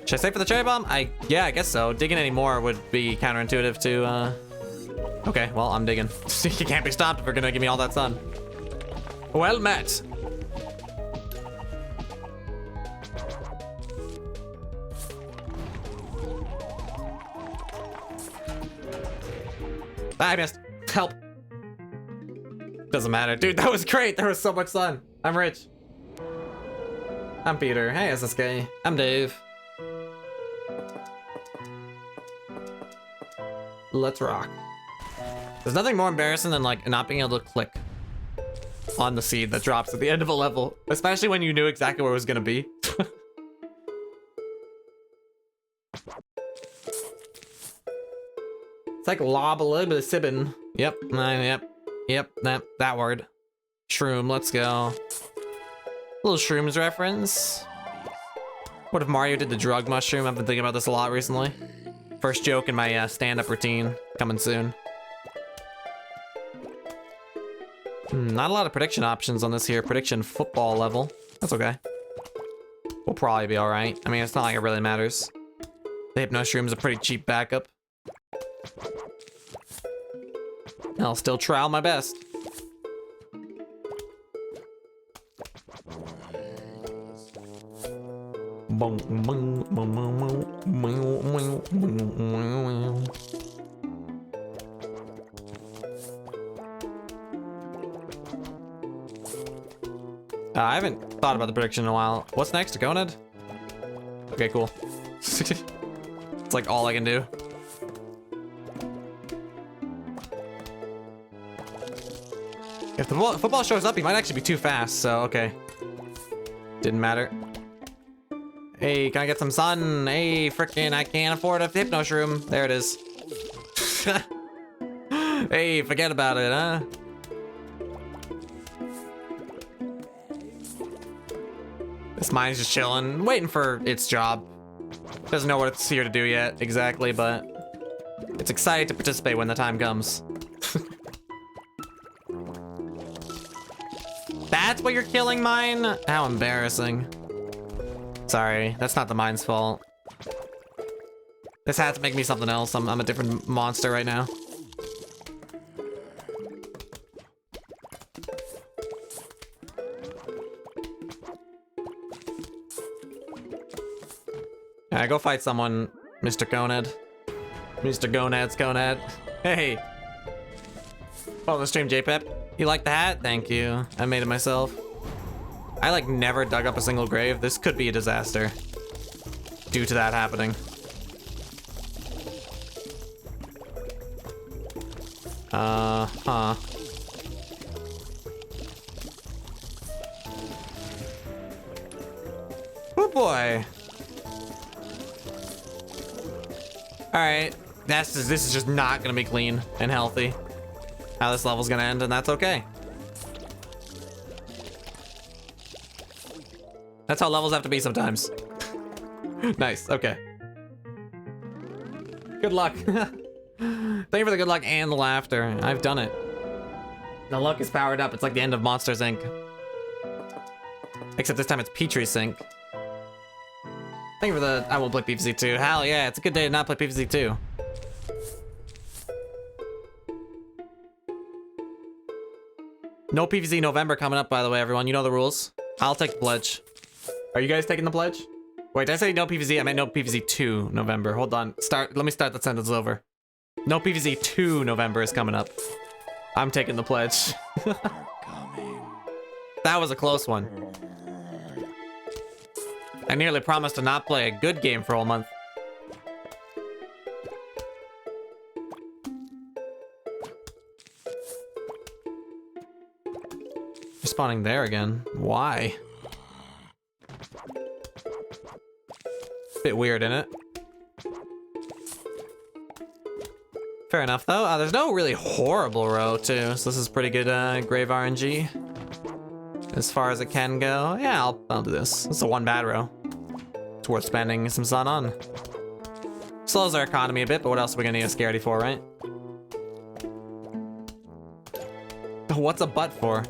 Should I save for the cherry bomb? Yeah, I guess so. Digging any more would be counterintuitive Okay, well, I'm digging. You can't be stopped if you're gonna give me all that sun. Well met. I missed. Help. Doesn't matter. Dude, that was great. There was so much sun. I'm rich. I'm Peter. Hey, SSK. I'm Dave. Let's rock. There's nothing more embarrassing than like not being able to click on the seed that drops at the end of a level, especially when you knew exactly where it was gonna be. It's like lobalibasibin. Yep, yep, that word. Shroom, let's go. Little shrooms reference. What if Mario did the drug mushroom? I've been thinking about this a lot recently. First joke in my stand-up routine, coming soon. Not a lot of prediction options on this here prediction football level. That's okay. We'll probably be alright. I mean, it's not like it really matters. The Hypno Shroom's a pretty cheap backup. I'll still try my best. I haven't thought about the prediction in a while. What's next? Gonad? Okay, cool. It's like all I can do. If the football shows up, he might actually be too fast, so okay. Didn't matter. Hey, can I get some sun? Hey, frickin', I can't afford a Hypno Shroom. There it is. Hey, forget about it, huh? This mine's just chilling, waiting for its job. Doesn't know what it's here to do yet, exactly, but it's excited to participate when the time comes. That's what you're killing mine? How embarrassing. Sorry, that's not the mine's fault. This had to make me something else. I'm a different monster right now. Alright, go fight someone, Mr. Gonad. Mr. Gonad's Gonad. Hey! Oh, the stream, JPEP. You like the hat? Thank you. I made it myself. I like never dug up a single grave. This could be a disaster due to that happening. Huh. Oh boy. Alright. This is just not gonna be clean and healthy. How this level's gonna end, and that's okay. That's how levels have to be sometimes. Nice, okay. Good luck. Thank you for the good luck and the laughter. I've done it. The luck is powered up. It's like the end of Monsters, Inc. Except this time it's Petri Sink. Thank you for the I will play PvZ 2. Hell yeah, it's a good day to not play PvZ 2. No PvZ November coming up, by the way, everyone. You know the rules. I'll take the pledge. Are you guys taking the pledge? Wait, did I say no PvZ? I meant no PvZ 2 November. Hold on. Let me start that sentence over. No PvZ 2 November is coming up. I'm taking the pledge. That was a close one. I nearly promised to not play a good game for a whole month. You're spawning there again. Why? Bit weird, isn't it? Fair enough, though. There's no really horrible row, too, so this is pretty good grave RNG. As far as it can go. Yeah, I'll do this. It's a one bad row. It's worth spending some sun on. Slows our economy a bit, but what else are we gonna need a scaredy for, right? What's a butt for?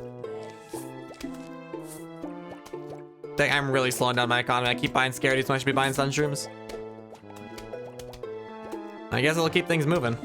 Dang, I'm really slowing down my economy. I keep buying scaredies when I should be buying sunshrooms. I guess it'll keep things moving.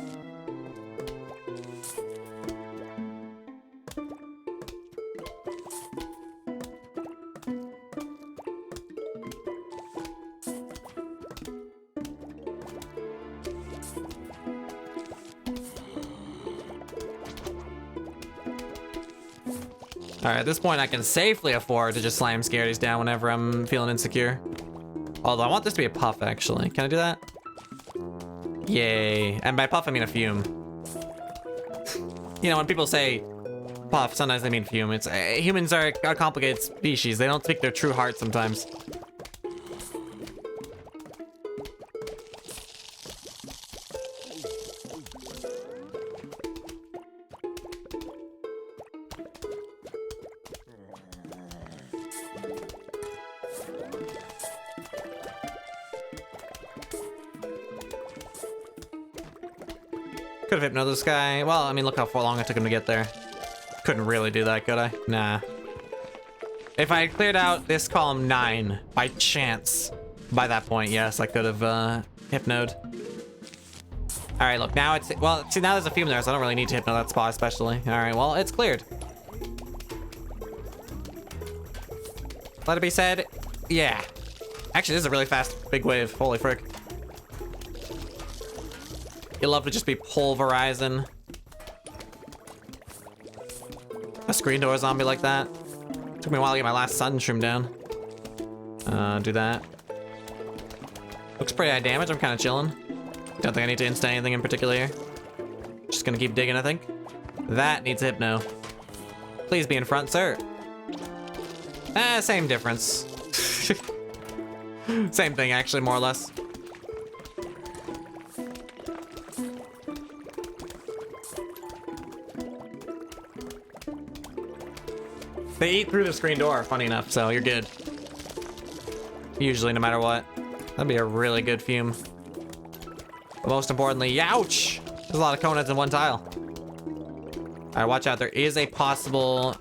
Alright, at this point I can safely afford to just slam scaries down whenever I'm feeling insecure. Although I want this to be a puff, actually. Can I do that? Yay. And by puff, I mean a fume. You know, when people say puff, sometimes they mean fume. It's humans are a complicated species. They don't speak their true heart sometimes. Could have hypnotized this guy. Well, I mean, look how far long it took him to get there. Couldn't really do that, could I? Nah. If I had cleared out this column 9 by chance, by that point, yes, I could have hypnoed. All right, look, now it's, well, see, now there's a fume there, so I don't really need to hypno that spot especially. All right, well, it's cleared. Let it be said, yeah. Actually, this is a really fast big wave. Holy frick. You love to just be pulverizing a screen door zombie like that. Took me a while to get my last sun shroom down. Do that. Looks pretty high damage. I'm kind of chilling. Don't think I need to insta anything in particular here. Just gonna keep digging, I think. That needs a hypno. Please be in front, sir. Same difference. Same thing, actually, more or less. They eat through the screen door, funny enough, so you're good. Usually, no matter what. That'd be a really good fume. But most importantly, ouch! There's a lot of coneheads in one tile. Alright, watch out. There is a possible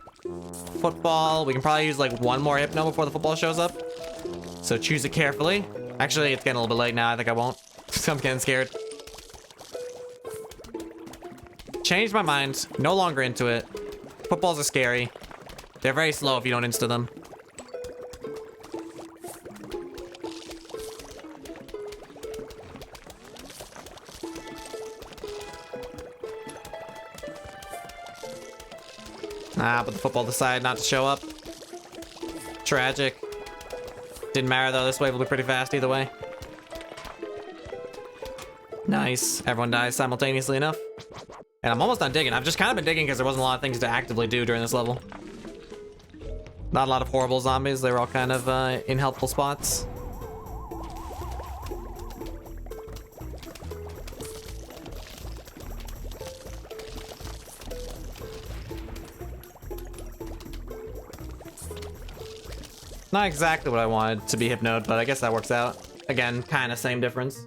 football. We can probably use like one more hypno before the football shows up. So choose it carefully. Actually, it's getting a little bit late now. I think I won't. I'm getting scared. Changed my mind. No longer into it. Footballs are scary. They're very slow if you don't insta them. Ah, but the football decided not to show up. Tragic. Didn't matter though, this wave will be pretty fast either way. Nice. Everyone dies simultaneously enough. And I'm almost done digging. I've just kind of been digging because there wasn't a lot of things to actively do during this level. Not a lot of horrible zombies. They were all kind of in helpful spots. Not exactly what I wanted to be hypnoed, but I guess that works out. Again, kind of same difference.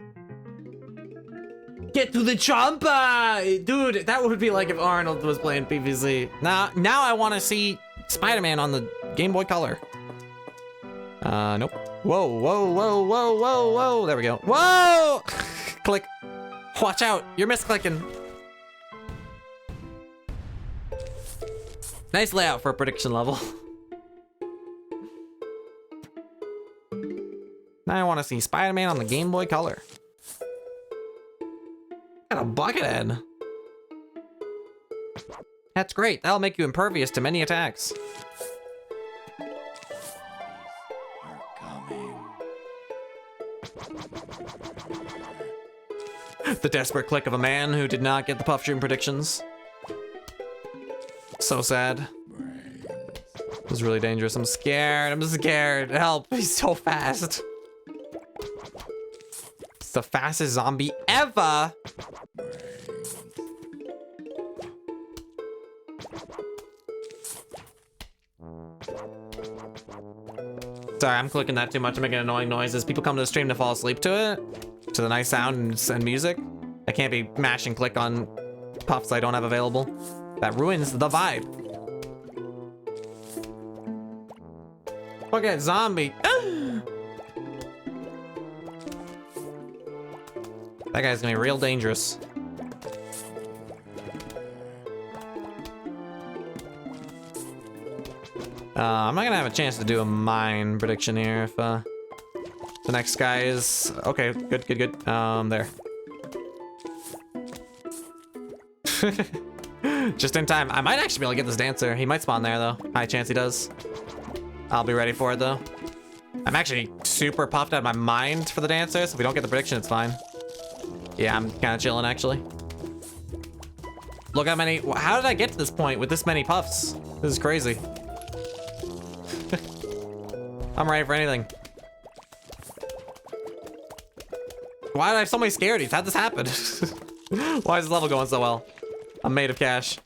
Get to the chompa! Dude, that would be like if Arnold was playing PvZ. Now I want to see Spider-Man on the Game Boy Color. Nope. Whoa, whoa, whoa, whoa, whoa, whoa. There we go. Whoa! Click. Watch out. You're misclicking. Nice layout for a prediction level. Now I want to see Spider-Man on the Game Boy Color. Got a bucket head. That's great. That'll make you impervious to many attacks. The desperate click of a man who did not get the puff shroom predictions. So sad. This is really dangerous. I'm scared. I'm scared. Help. He's so fast. It's the fastest zombie ever. Sorry, I'm clicking that too much. I'm making annoying noises. People come to the stream to fall asleep to it. To the nice sound and music. I can't be mash and click on puffs I don't have available. That ruins the vibe. Look at zombie. That guy's gonna be real dangerous. I'm not gonna have a chance to do a mine prediction here if the next guy is okay. Good, good, good. There. Just in time. I might actually be able to get this dancer. He might spawn there, though. High chance he does. I'll be ready for it, though. I'm actually super puffed out of my mind for the dancer, so if we don't get the prediction, it's fine. Yeah, I'm kind of chilling, actually. Look how many... How did I get to this point with this many puffs? This is crazy. I'm ready for anything. Why do I have so many scarities? How'd this happen? Why is this level going so well? I'm made of cash.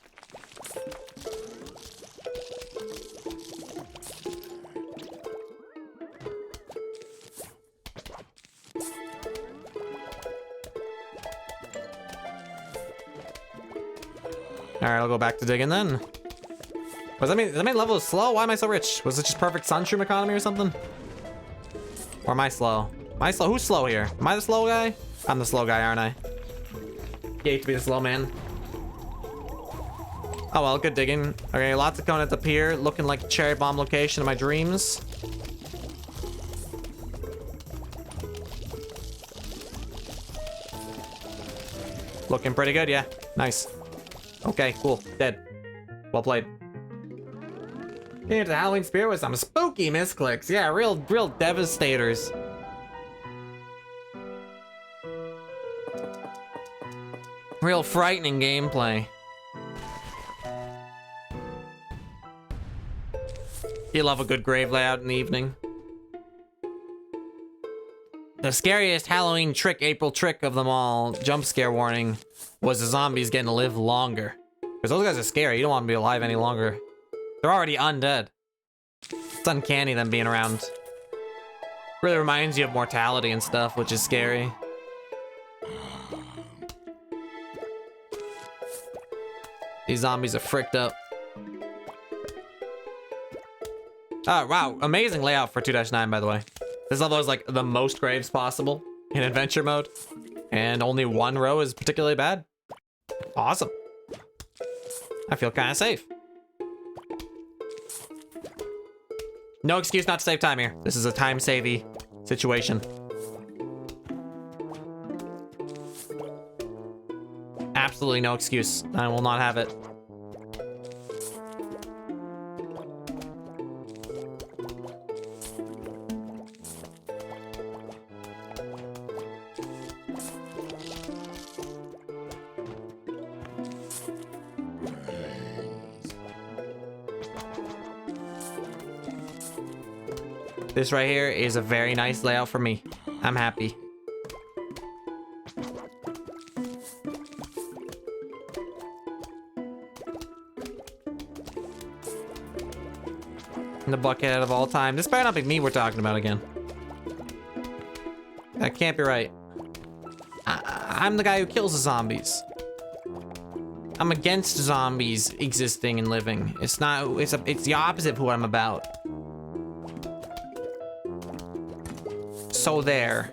Alright, I'll go back to digging then. Does that mean level is slow? Why am I so rich? Was it just perfect sunshroom economy or something? Or am I slow? Am I slow? Who's slow here? Am I the slow guy? I'm the slow guy, aren't I? You hate to be the slow man. Oh well, good digging. Okay, lots of coneheads up here, looking like a cherry bomb location in my dreams. Looking pretty good, yeah. Nice. Okay, cool. Dead. Well played. Into the Halloween spirit with some spooky misclicks. Yeah, real devastators. Real frightening gameplay. You love a good grave layout in the evening. The scariest Halloween trick, April trick of them all, jump scare warning, was the zombies getting to live longer. Because those guys are scary. You don't want to be alive any longer. They're already undead. It's uncanny them being around. Really reminds you of mortality and stuff, which is scary. These zombies are fricked up. Oh, wow. Amazing layout for 2-9, by the way. This level is like the most graves possible in adventure mode. And only one row is particularly bad. Awesome. I feel kind of safe. No excuse not to save time here. This is a time-savey situation. Absolutely no excuse. I will not have it. This right here is a very nice layout for me. I'm happy. The bucket of all time. This better not be me we're talking about again. That can't be right. I'm the guy who kills the zombies. I'm against zombies existing and living. It's not. It's the opposite of who I'm about. So there.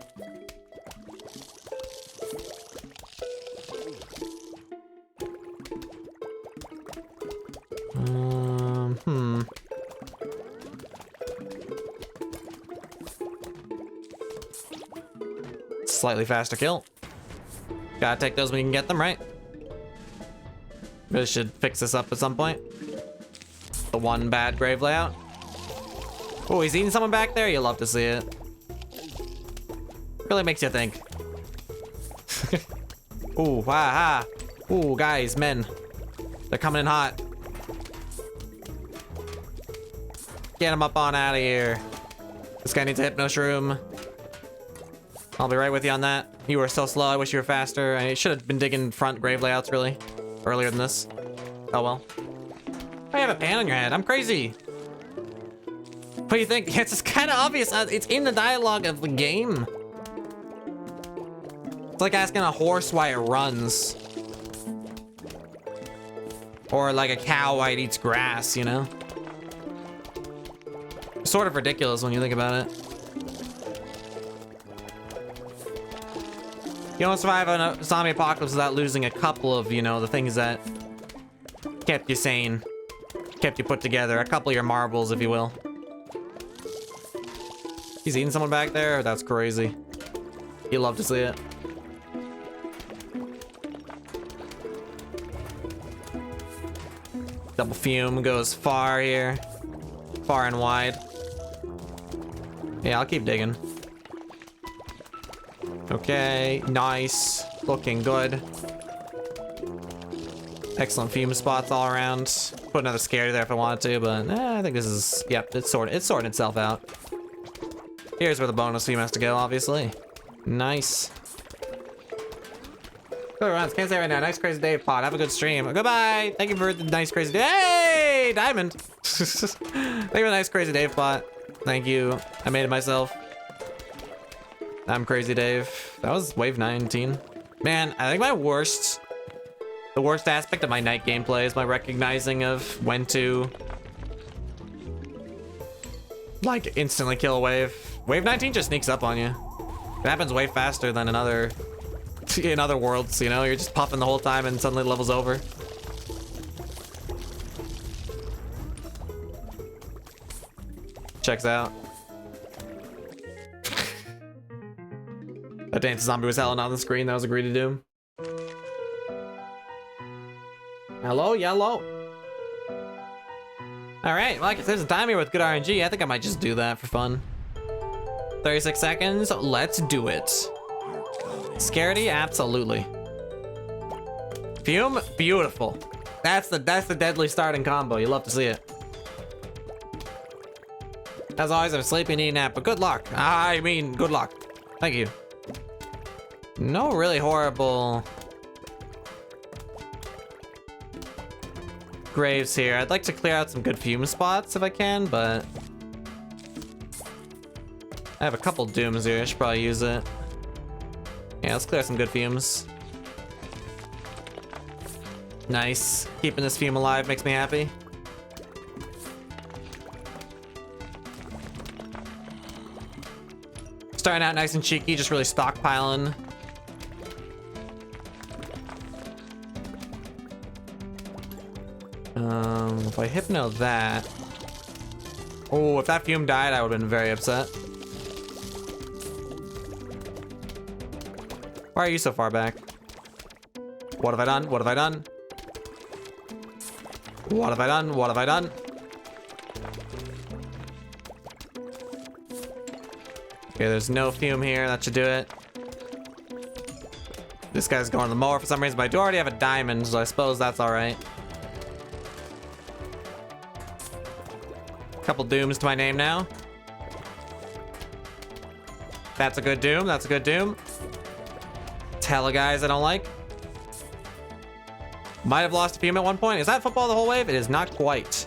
Slightly faster kill. Gotta take those when you can get them, right? Really should fix this up at some point. The one bad grave layout. Oh, he's eating someone back there? You love to see it. Really makes you think. Ooh, ha. Ooh, guys, men. They're coming in hot. Get him up on out of here. This guy needs a hypno shroom. I'll be right with you on that. You were so slow. I wish you were faster. I should have been digging front grave layouts, really. Earlier than this. Oh, well. I have a pan on your head. I'm crazy. What do you think? It's kind of obvious. It's in the dialogue of the game. It's like asking a horse why it runs. Or like a cow why it eats grass, you know? Sort of ridiculous when you think about it. You don't survive a zombie apocalypse without losing a couple of, you know, the things that kept you sane. Kept you put together. A couple of your marbles, if you will. He's eating someone back there? That's crazy. You love to see it. Double fume goes far here. Far and wide. Yeah, I'll keep digging. Okay, nice. Looking good. Excellent fume spots all around. Put another scary there if I wanted to, but I think this is, yep, it's sorting itself out. Here's where the bonus fume has to go, obviously. Nice. Good runs. Can't say right now. Nice crazy Dave pod. Have a good stream. Goodbye. Thank you for the nice crazy day. Hey, diamond. Thank you for the nice crazy Dave pod. Thank you. I made it myself. I'm crazy Dave. That was wave 19. Man, I think the worst aspect of my night gameplay is my recognizing of when to like instantly kill a wave. Wave 19 just sneaks up on you. It happens way faster than in other worlds, you know? You're just puffing the whole time and suddenly the level's over. Checks out. That dance zombie was howling on the screen. That was agreed to do. Hello, yellow. Alright, well, if there's a time here with good RNG, I think I might just do that for fun. 36 seconds, let's do it. Scaredy, absolutely. Fume, beautiful. That's the deadly starting combo. You love to see it. As always, I'm sleepy and need a nap, but good luck. I mean, good luck. Thank you. No really horrible graves here. I'd like to clear out some good fume spots if I can, but I have a couple dooms here. I should probably use it. Yeah, let's clear some good fumes. Nice. Keeping this fume alive makes me happy. Starting out nice and cheeky, just really stockpiling. If I hypno that... Oh, if that fume died, I would have been very upset. Why are you so far back? What have I done? What have I done? What have I done? What have I done? Okay, there's no fume here. That should do it. This guy's going to the mower for some reason, but I do already have a diamond, so I suppose that's alright. Couple dooms to my name now. That's a good doom. That's a good doom. Hella guys I don't like. Might have lost a fume at one point. Is that football the whole wave? It is not quite.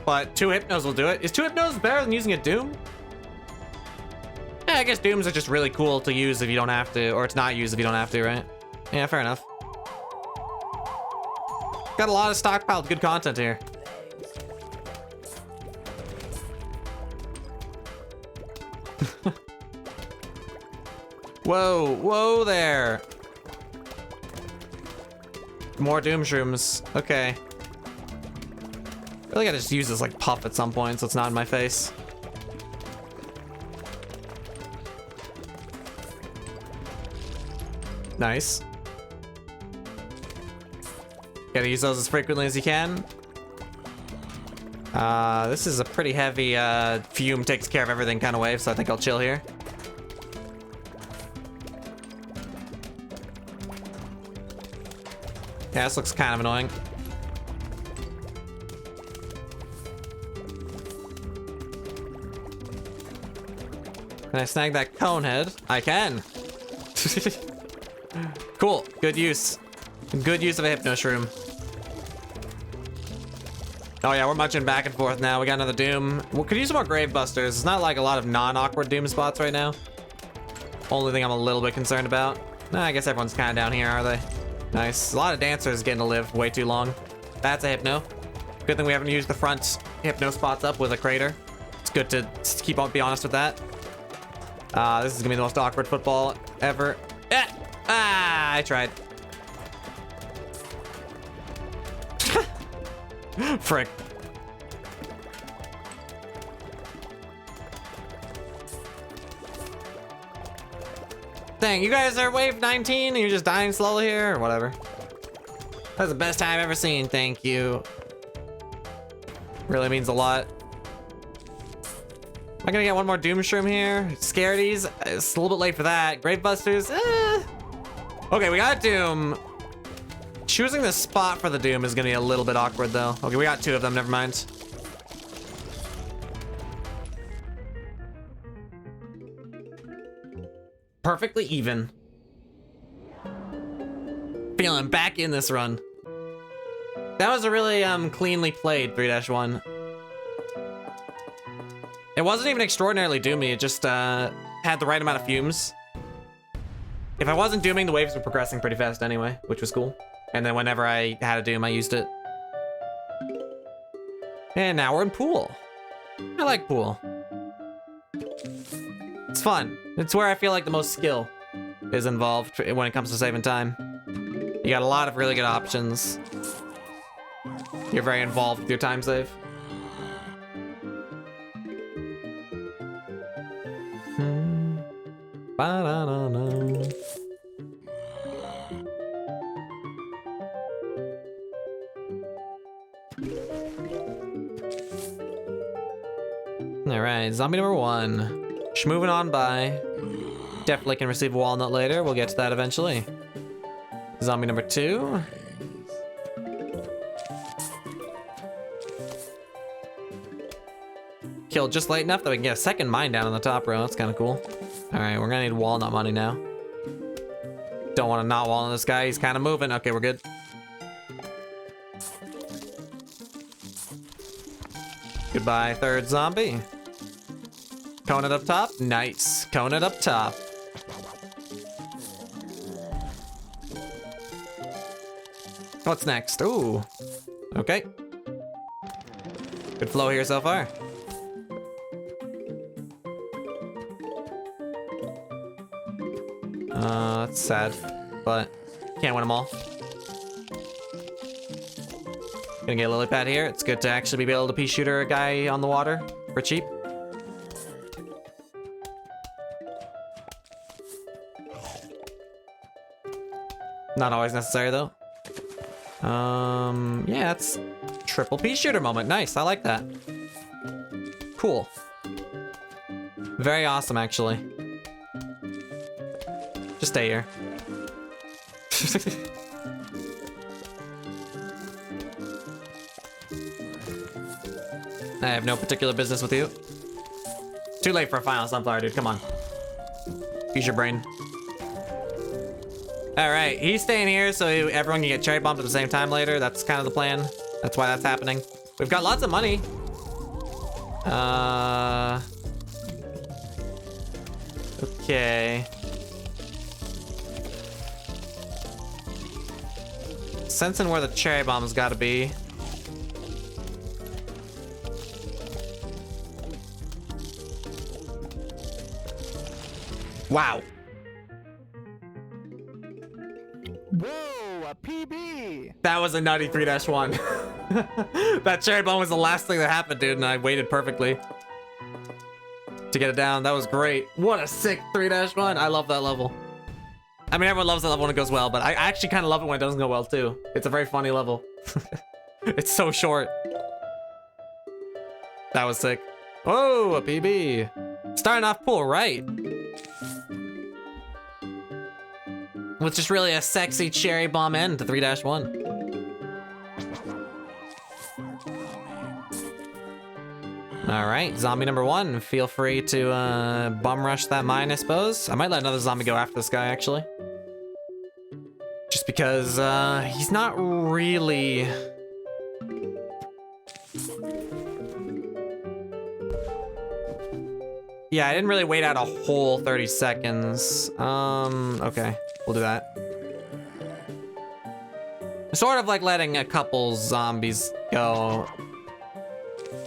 But 2 hypnos will do it. Is 2 hypnos better than using a doom? Yeah, I guess dooms are just really cool to use if you don't have to, or it's not used if you don't have to, right? Yeah, fair enough. Got a lot of stockpiled good content here. Whoa, whoa there. More doom shrooms. Okay. I feel like I just use this like puff at some point so it's not in my face. Nice. Gotta use those as frequently as you can. This is a pretty heavy fume takes care of everything kind of wave, so I think I'll chill here. Yeah, this looks kind of annoying. Can I snag that cone head? I can. Cool. Good use. Good use of a hypno shroom. Oh yeah, we're munching back and forth now. We got another doom. We could use some more grave busters. It's not like a lot of non-awkward doom spots right now. Only thing I'm a little bit concerned about. Nah, I guess everyone's kind of down here, are they? Nice. A lot of dancers getting to live way too long. That's a hypno. Good thing we haven't used the front hypno spots up with a crater. It's good to keep on, be honest with that. This is gonna be the most awkward football ever. I tried. Frick. Dang, you guys are wave 19 and you're just dying slowly here or whatever. That's the best time I've ever seen. Thank you. Really means a lot. Am I gonna get one more Doom Shroom here? Scaredies? It's a little bit late for that. Gravebusters? Okay, we got Doom. Choosing the spot for the Doom is gonna be a little bit awkward though. Okay, we got 2 of them, never mind. Perfectly even. Feeling back in this run. That was a really cleanly played 3-1. It wasn't even extraordinarily doomy, it just had the right amount of fumes. If I wasn't dooming, the waves were progressing pretty fast anyway, which was cool. And then whenever I had a doom, I used it. And now we're in pool. I like pool. It's fun. It's where I feel like the most skill is involved when it comes to saving time. You got a lot of really good options. You're very involved with your time save. Ba-da-da-da. All right, zombie number 1. Just moving on by. Definitely can receive a walnut later. We'll get to that eventually. Zombie number 2. Killed just late enough that we can get a second mine down on the top row. That's kind of cool. All right, we're gonna need walnut money now. Don't want to not walnut this guy. He's kind of moving. Okay, we're good. Goodbye, 3rd zombie. Conant up top. Nice. Conant up top. What's next? Ooh. Okay. Good flow here so far. That's sad, but can't win them all. Gonna get a lily pad here. It's good to actually be able to pea shooter a guy on the water for cheap. Not always necessary though. Yeah, it's triple pea shooter moment. Nice, I like that. Cool. Very awesome, actually. Just stay here. I have no particular business with you. Too late for a final sunflower, dude. Come on. Use your brain. All right, he's staying here so everyone can get cherry bombed at the same time later. That's kind of the plan. That's why that's happening. We've got lots of money. Okay. Sensing where the cherry bomb's got to be. Wow. Whoa, a PB! That was a nutty 3-1. That cherry bomb was the last thing that happened, dude, and I waited perfectly to get it down. That was great. What a sick 3-1. I love that level. I mean, everyone loves that level when it goes well, but I actually kind of love it when it doesn't go well, too. It's a very funny level. It's so short. That was sick. Whoa, a PB. Starting off pool, right? With just really a sexy cherry bomb end to 3-1. All right, zombie number 1. Feel free to bum rush that mine, I suppose. I might let another zombie go after this guy, actually. Just because he's not really... Yeah, I didn't really wait out a whole 30 seconds. Okay, we'll do that. Sort of like letting a couple zombies go.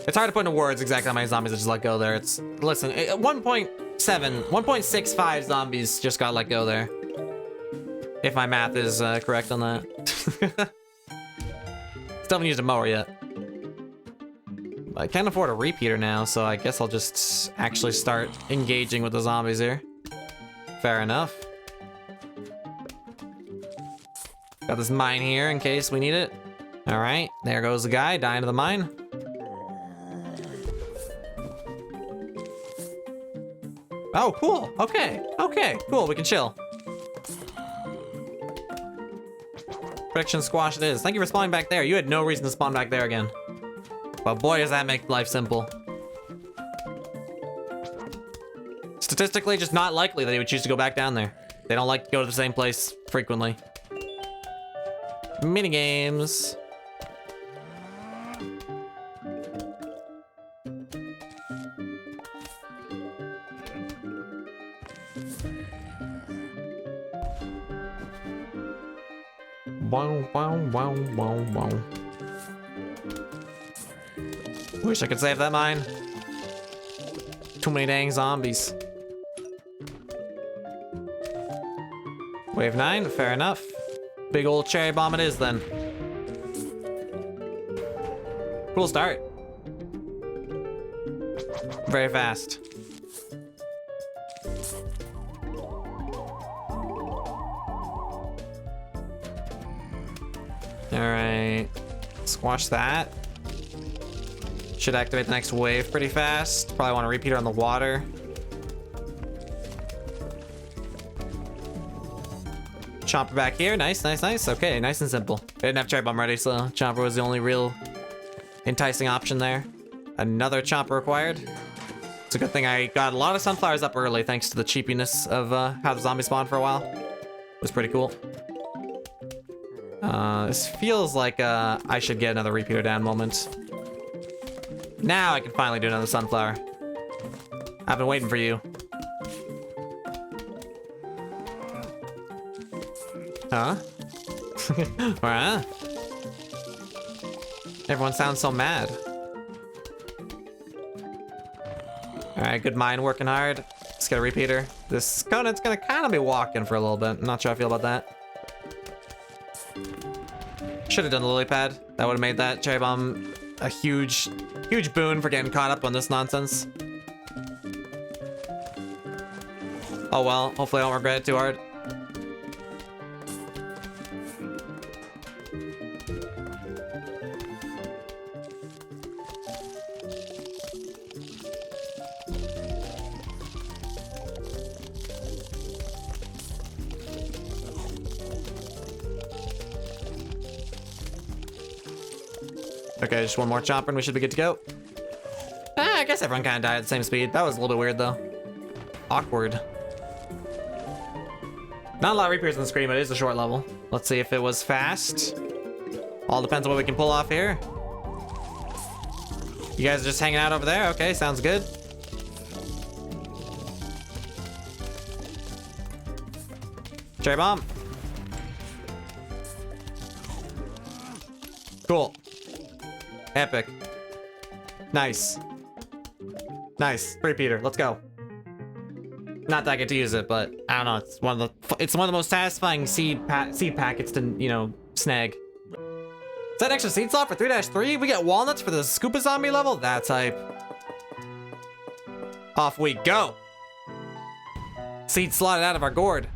It's hard to put into words exactly how many zombies I just let go there. It's, listen, 1.65 zombies just got let go there. If my math is correct on that. Still haven't used a mower yet. I can't afford a repeater now, so I guess I'll just actually start engaging with the zombies here. Fair enough. Got this mine here in case we need it. All right, there goes the guy dying to the mine. Oh, cool. Okay, cool. We can chill. Friction squash it is. Thank you for spawning back there. You had no reason to spawn back there again. But boy, does that make life simple. Statistically, just not likely that he would choose to go back down there. They don't like to go to the same place frequently. Minigames. Wow, wow, wow, wow, wow. Wish I could save that mine. Too many dang zombies. Wave 9, fair enough. Big old cherry bomb it is then. Cool start. Very fast. Alright. Squash that. Should activate the next wave pretty fast. Probably want to repeat it on the water. Chomper back here. Nice, nice, nice. Okay, nice and simple. I didn't have cherry bomb ready, so Chomper was the only real enticing option there. Another Chomper required. It's a good thing I got a lot of sunflowers up early thanks to the cheapiness of how the zombie spawned for a while. It was pretty cool. This feels like I should get another repeater down moment. Now I can finally do another sunflower. I've been waiting for you. Huh? Huh? Everyone sounds so mad. Alright, good mine working hard. Let's get a repeater. This Conant's gonna kind of be walking for a little bit. I'm not sure how I feel about that. Should have done the lily pad. That would have made that cherry bomb a huge boon for getting caught up on this nonsense. Oh well, hopefully I don't regret it too hard. Okay, just one more chomper and we should be good to go. I guess everyone kind of died at the same speed. That was a little bit weird though. Awkward. Not a lot of reapers on the screen, but it is a short level. Let's see if it was fast. All depends on what we can pull off here. You guys are just hanging out over there? Okay, sounds good. Cherry bomb. Cool. Epic. Nice. Nice. Repeater. Let's go. Not that I get to use it, but I don't know. It's one of the most satisfying seed packets to, you know, snag. Is that extra seed slot for 3-3? We get walnuts for the Scoopa Zombie level? That's hype. Off we go. Seed slotted out of our gourd.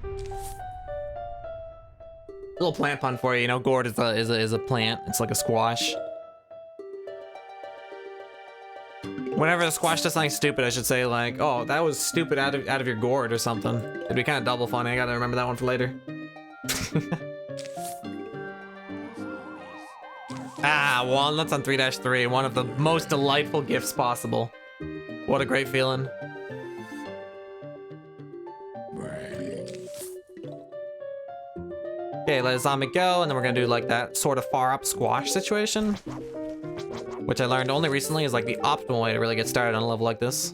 Little plant pun for you. You know, gourd is a plant. It's like a squash. Whenever the squash does something stupid, I should say like, oh, that was stupid out of your gourd or something. It'd be kind of double funny. I gotta remember that one for later. Ah, walnuts on 3-3. One of the most delightful gifts possible. What a great feeling. Okay, let a zombie go, and then we're gonna do like that sort of far up squash situation. Which I learned only recently is like the optimal way to really get started on a level like this.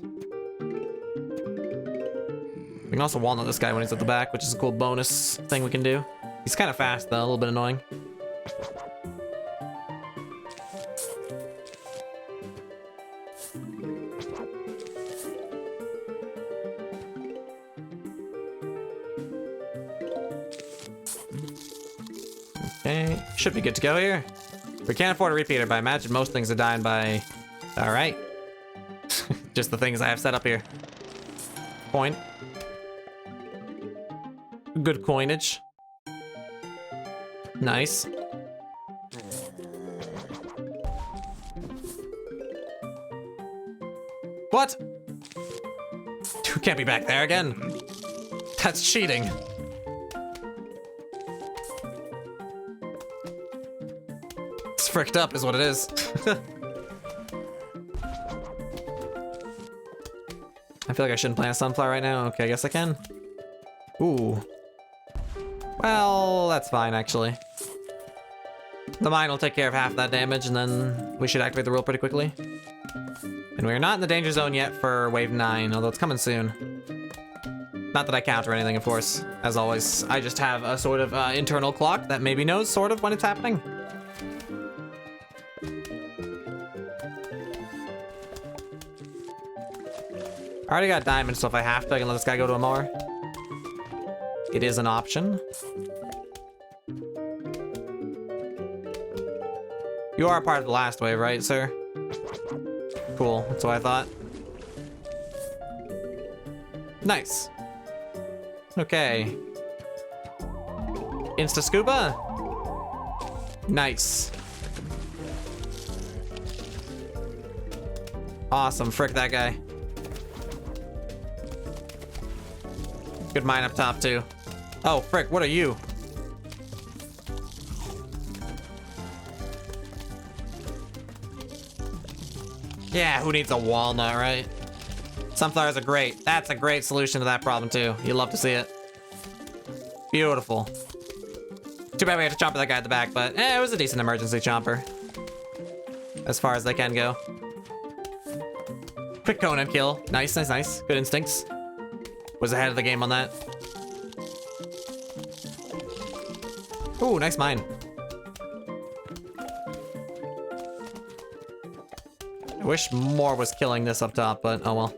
We can also walnut this guy when he's at the back, which is a cool bonus thing we can do. He's kind of fast though, a little bit annoying. Okay, should be good to go here. We can't afford a repeater, but I imagine most things are dying by... Alright. Just the things I have set up here. Coin. Good coinage. Nice. What? You can't be back there again. That's cheating. It's fricked up is what it is. I feel like I shouldn't plant a sunflower right now. Okay, I guess I can. Ooh. Well, that's fine, actually. The mine will take care of half that damage, and then we should activate the rule pretty quickly. And we're not in the danger zone yet for wave 9, although it's coming soon. Not that I count or anything, of course. As always, I just have a sort of internal clock that maybe knows sort of when it's happening. I already got diamonds, so if I have to, I can let this guy go to a mower. It is an option. You are a part of the last wave, right, sir? Cool, that's what I thought. Nice. Okay. Insta scuba? Nice. Awesome, frick that guy. Good mine up top, too. Oh, frick, what are you? Yeah, who needs a walnut, right? Sunflowers are great. That's a great solution to that problem, too. You love to see it. Beautiful. Too bad we had to chomper that guy at the back, but it was a decent emergency chomper. As far as they can go. Quick Conan kill. Nice, nice, nice. Good instincts. Was ahead of the game on that. Ooh, nice mine. I wish more was killing this up top, but oh well.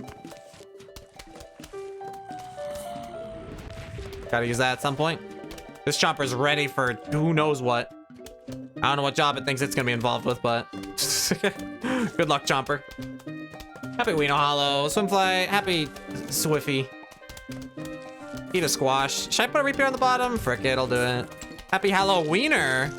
Gotta use that at some point. This chopper's ready for who knows what. I don't know what job it thinks it's gonna be involved with, but good luck, Chomper. Happy Weeno Hollow, Swimfly, happy Swiffy. Eat a squash. Should I put a repair on the bottom? Frick it, I'll do it. Happy Halloweener.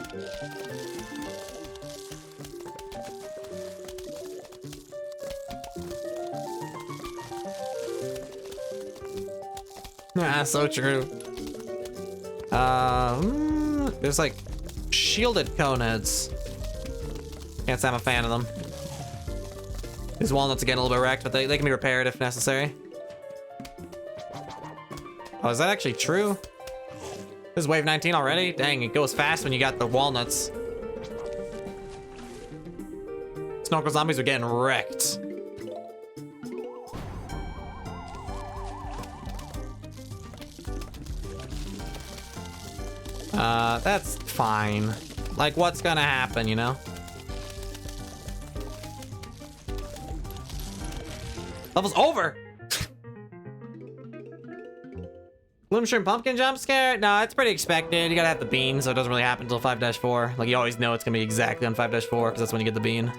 Ah, so true. There's like shielded coneheads. Can't say I'm a fan of them. These walnuts are getting a little bit wrecked, but they can be repaired if necessary. Oh, is that actually true? This is wave 19 already? Dang, it goes fast when you got the walnuts. Snorkel zombies are getting wrecked. That's fine. Like, what's gonna happen, you know? Level's over! Bloom Shrimp Pumpkin jump scare? No, it's pretty expected. You gotta have the bean, so it doesn't really happen until 5-4. Like, you always know it's gonna be exactly on 5-4, because that's when you get the bean.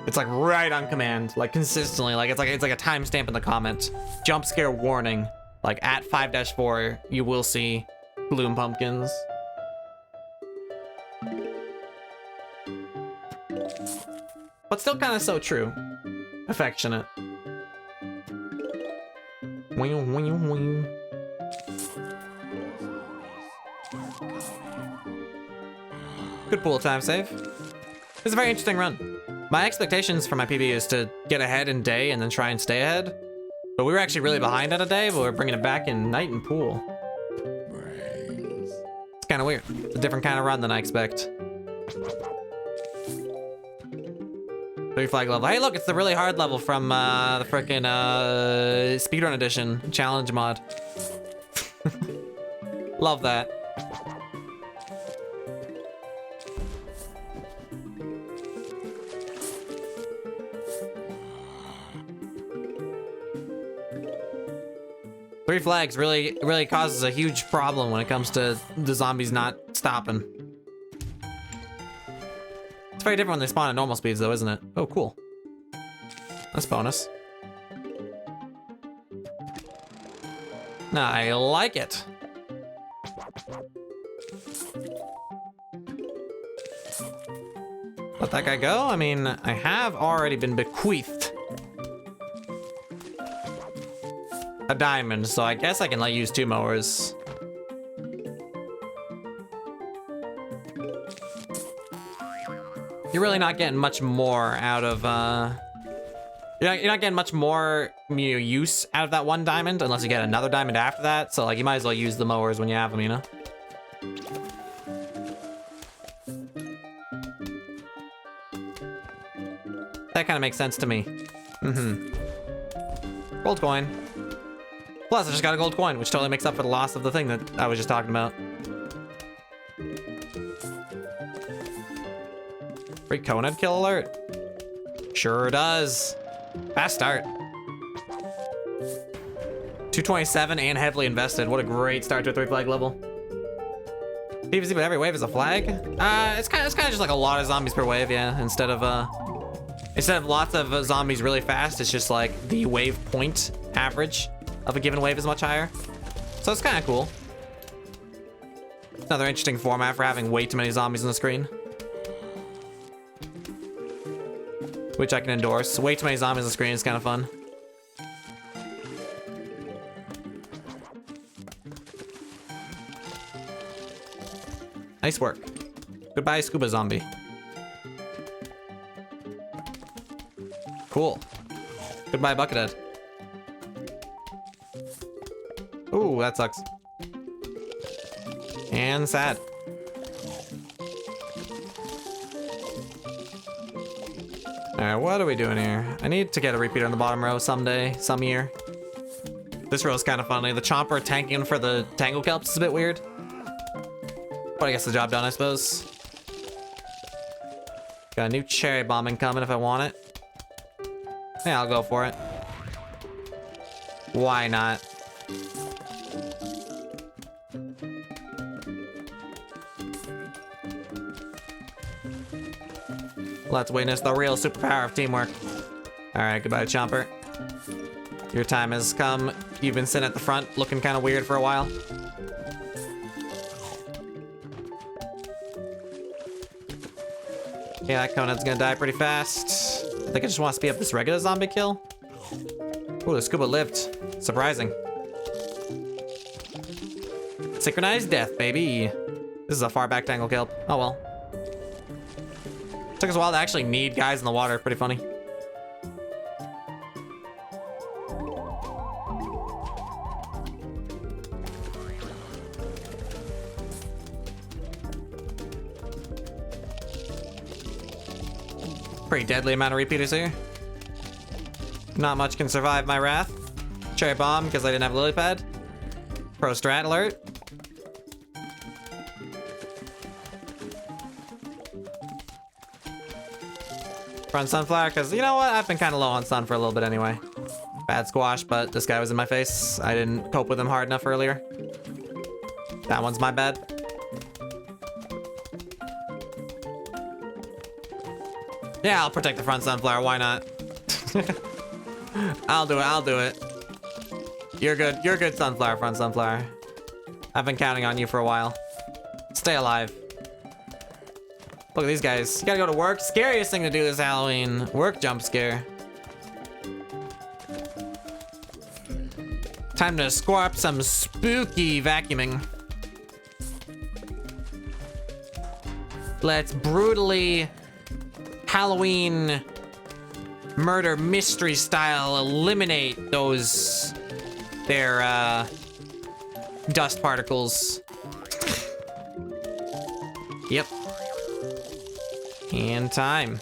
It's like right on command, like consistently. Like it's like a timestamp in the comment. Jump scare warning. Like at 5-4, you will see bloom pumpkins. But still kind of so true. Affectionate. Good pool time save. It's a very interesting run. My expectations for my PB is to get ahead in day and then try and stay ahead. But we were actually really behind on a day, but we're bringing it back in night and pool. It's kind of weird. It's a different kind of run than I expect. 3 flag level. Hey, look, it's the really hard level from the frickin' Speedrun Edition challenge mod. Love that. Three flags really causes a huge problem when it comes to the zombies not stopping. It's very different when they spawn at normal speeds though, isn't it? Oh, cool. That's bonus. I like it. Let that guy go? I mean, I have already been bequeathed a diamond, so I guess I can use 2 mowers. You're really not getting much more out of, you're not getting much more use out of that 1 diamond unless you get another diamond after that. So, like, you might as well use the mowers when you have them, you know? That kind of makes sense to me. Gold coin. Plus, I just got a gold coin, which totally makes up for the loss of the thing that I was just talking about. Free Coned kill alert. Sure does. Fast start. 227 and heavily invested. What a great start to a 3 flag level. PvZ with every wave is a flag? It's kind of just like a lot of zombies per wave, yeah. Instead of lots of zombies really fast, it's just like the wave point average of a given wave is much higher. So it's kind of cool. Another interesting format for having way too many zombies on the screen. Which I can endorse. Way too many zombies on the screen is kind of fun. Nice work. Goodbye, scuba zombie. Cool. Goodbye, Buckethead. Ooh, that sucks. And sad. Alright, what are we doing here? I need to get a repeater on the bottom row someday, some year. This row is kind of funny. The chomper tanking for the tangle kelps is a bit weird. But I guess the job done, I suppose. Got a new cherry bombing coming if I want it. Yeah, I'll go for it. Why not? Let's witness the real superpower of teamwork. Alright, goodbye, Chomper. Your time has come. You've been sitting at the front looking kind of weird for a while. Yeah, that Conan's gonna die pretty fast. I think I just want to speed up this regular zombie kill. Ooh, the scuba lived. Surprising. Synchronized death, baby. This is a far back tangle kill. Oh well. Took us a while to actually need guys in the water. Pretty funny. Pretty deadly amount of repeaters here. Not much can survive my wrath. Cherry bomb because I didn't have a lily pad. Pro strat alert. Run sunflower because you know what? I've been kind of low on sun for a little bit anyway. Bad squash, but this guy was in my face. I didn't cope with him hard enough earlier. That one's my bad. Yeah, I'll protect the front sunflower. Why not? I'll do it. I'll do it. You're good. You're good, sunflower, front sunflower. I've been counting on you for a while. Stay alive. Look at these guys. You gotta go to work. Scariest thing to do this Halloween. Work jump scare. Time to score up some spooky vacuuming. Let's brutally Halloween murder mystery style eliminate those dust particles. Yep. And time.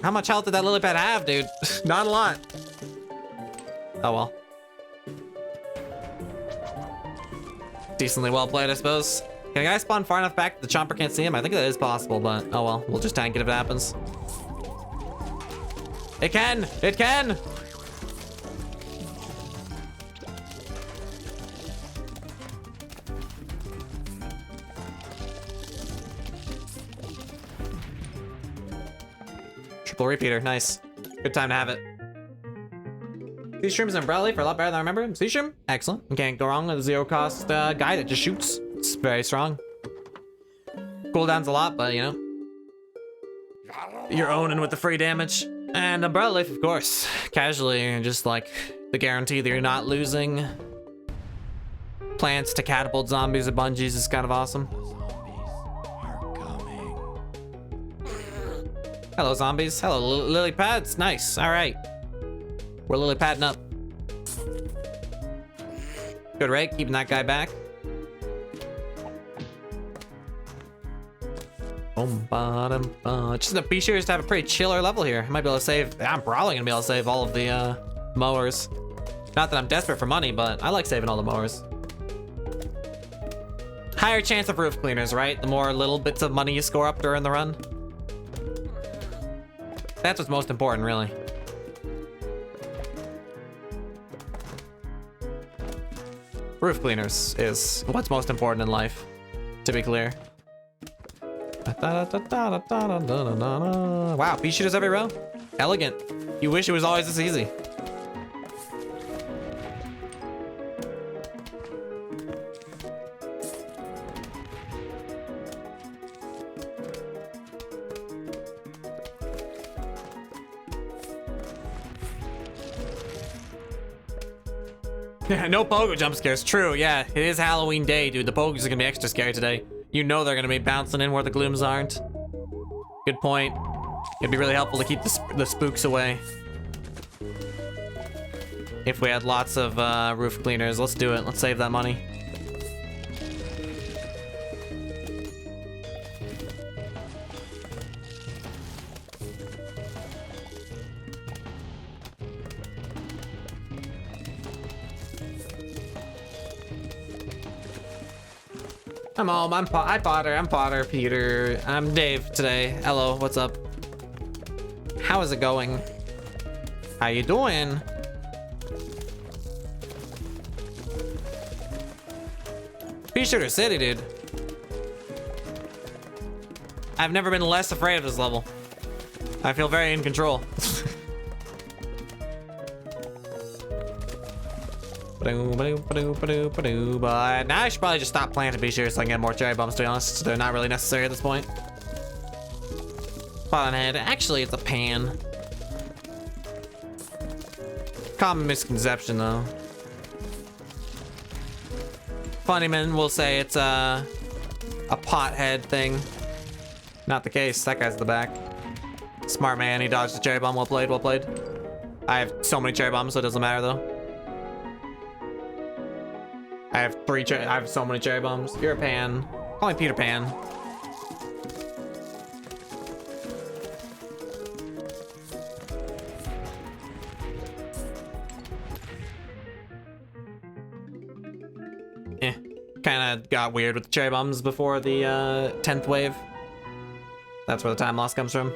How much health did that lily pad have, dude? Not a lot. Oh well. Decently well played, I suppose. Can a guy spawn far enough back that the chomper can't see him? I think that is possible, but oh well. We'll just tank it if it happens. It can! It can! Triple repeater, nice. Good time to have it. These shrooms and umbrella leaf are a lot better than I remember. Sea shroom? Excellent. You can't go wrong with a zero cost guy that just shoots. It's very strong. Cooldown's a lot, but you know. You're owning with the free damage. And umbrella leaf, of course. Casually, just like the guarantee that you're not losing. Plants to catapult zombies at bungees is kind of awesome. Hello, zombies. Hello, lily pads. Nice. All right. We're lily padding up. Good rate, keeping that guy back. Just be sure to have a pretty chiller level here. I might be able to save. I'm probably gonna be able to save all of the mowers. Not that I'm desperate for money, but I like saving all the mowers. Higher chance of roof cleaners, right? The more little bits of money you score up during the run. That's what's most important, really. Roof cleaners is what's most important in life, to be clear. Wow, pea shooters every row? Elegant. You wish it was always this easy. Yeah, no pogo jump scares. True, yeah. It is Halloween day, dude. The pogos are gonna be extra scary today. You know they're gonna be bouncing in where the glooms aren't. Good point. It'd be really helpful to keep the spooks away. If we had lots of roof cleaners, let's do it. Let's save that money. I'm home. I'm Potter. I'm Potter. Peter. I'm Dave today. Hello. What's up? How is it going? How you doing? Pea Shooter City, dude. I've never been less afraid of this level. I feel very in control. But now I should probably just stop planting pea shooters so I can get more cherry bombs, to be honest. They're not really necessary at this point. Spot on head. Actually, it's a pan. Common misconception, though. Funnyman will say it's a pothead thing. Not the case. That guy's at the back. Smart man. He dodged the cherry bomb. Well played. Well played. I have so many cherry bombs, so it doesn't matter, though. I have so many cherry bombs. You're a pan. Call me Peter Pan. Kind of got weird with the cherry bombs before the 10th wave. That's where the time loss comes from.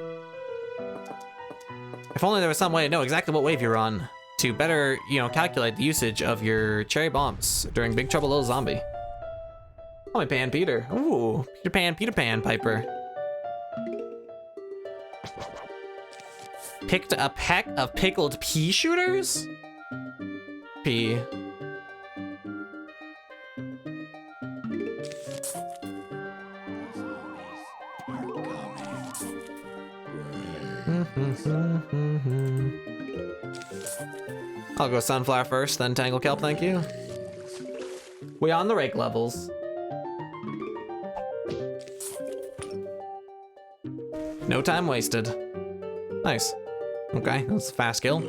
If only there was some way to know exactly what wave you're on, to better, you know, calculate the usage of your cherry bombs during Big Trouble Little Zombie. Call me Pan Peter. Ooh, Peter Pan Piper. Picked a peck of pickled pea shooters? Pea. I'll go sunflower first, then tangle kelp, thank you. We on the rake levels. No time wasted. Nice. Okay, that's a fast kill.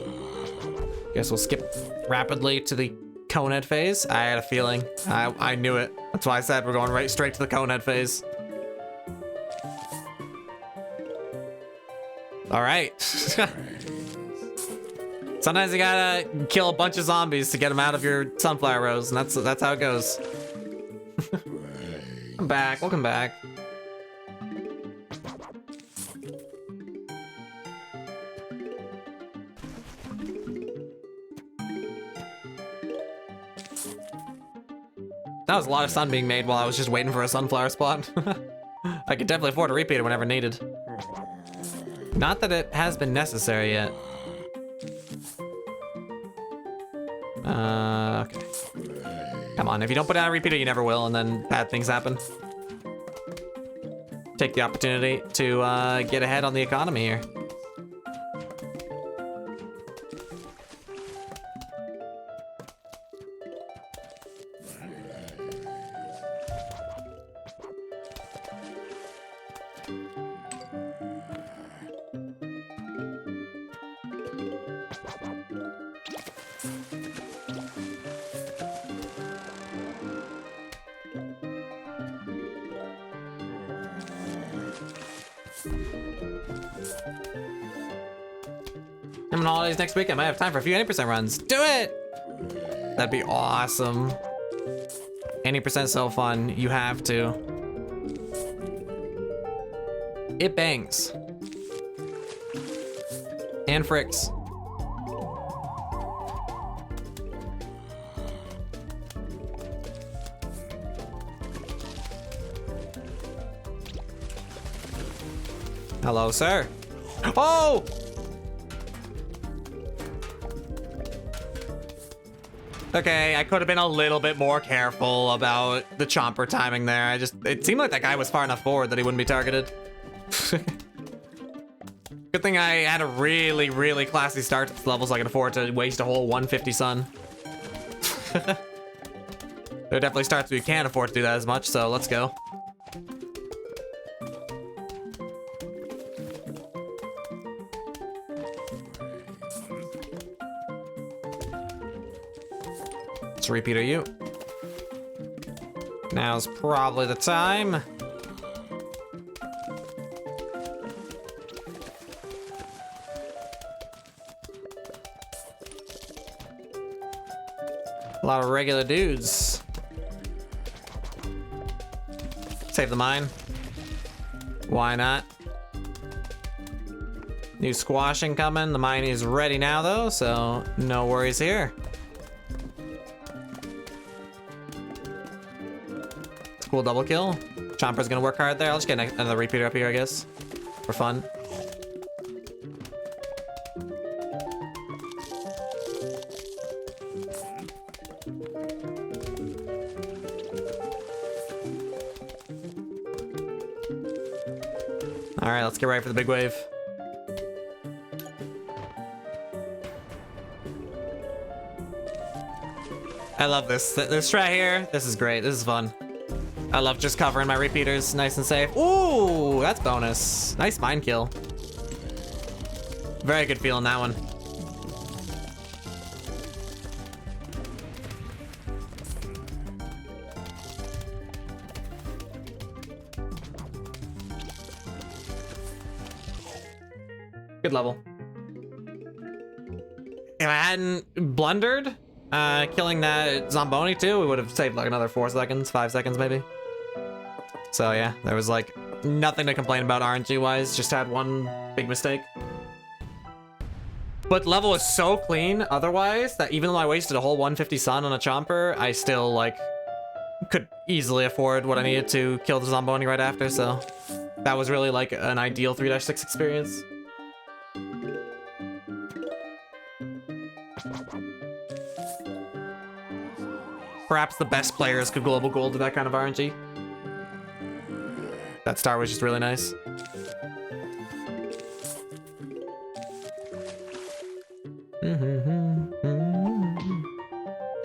Guess we'll skip rapidly to the conehead phase. I had a feeling. I knew it. That's why I said we're going right straight to the conehead phase. All right. Sometimes you gotta kill a bunch of zombies to get them out of your sunflower rows, and that's how it goes. I'm back. Welcome back. That was a lot of sun being made while I was just waiting for a sunflower spot. I could definitely afford to repeat it whenever needed. Not that it has been necessary yet. Okay. Come on, if you don't put down a repeater, you never will, and then bad things happen. Take the opportunity to get ahead on the economy here. I'm on holidays next week. I might have time for a few 80% runs. Do it! That'd be awesome. 80% so fun. You have to. It bangs. And fricks. Hello, sir. Oh! Okay, I could have been a little bit more careful about the chomper timing there. It seemed like that guy was far enough forward that he wouldn't be targeted. Good thing I had a really, really classy start to this level so I could afford to waste a whole 150 sun. There are definitely starts we can't afford to do that as much, so let's go. Let's repeater you. Now's probably the time. A lot of regular dudes. Save the mine. Why not? New squashing coming. The mine is ready now though, so no worries here. Cool double kill. Chomper's gonna work hard there. I'll just get another repeater up here, I guess, for fun. All right, let's get ready for the big wave. I love this. This strat here, this is great. This is fun. I love just covering my repeaters nice and safe. Ooh, that's bonus. Nice mine kill. Very good feeling that one. Good level. If I hadn't blundered, killing that Zamboni too, we would have saved like another 4 seconds, 5 seconds maybe. So yeah, there was like nothing to complain about RNG wise, just had one big mistake. But level was so clean otherwise that even though I wasted a whole 150 sun on a chomper, I still like could easily afford what I needed to kill the Zamboni right after, so that was really like an ideal 3-6 experience. Perhaps the best players could global gold to that kind of RNG. That star was just really nice.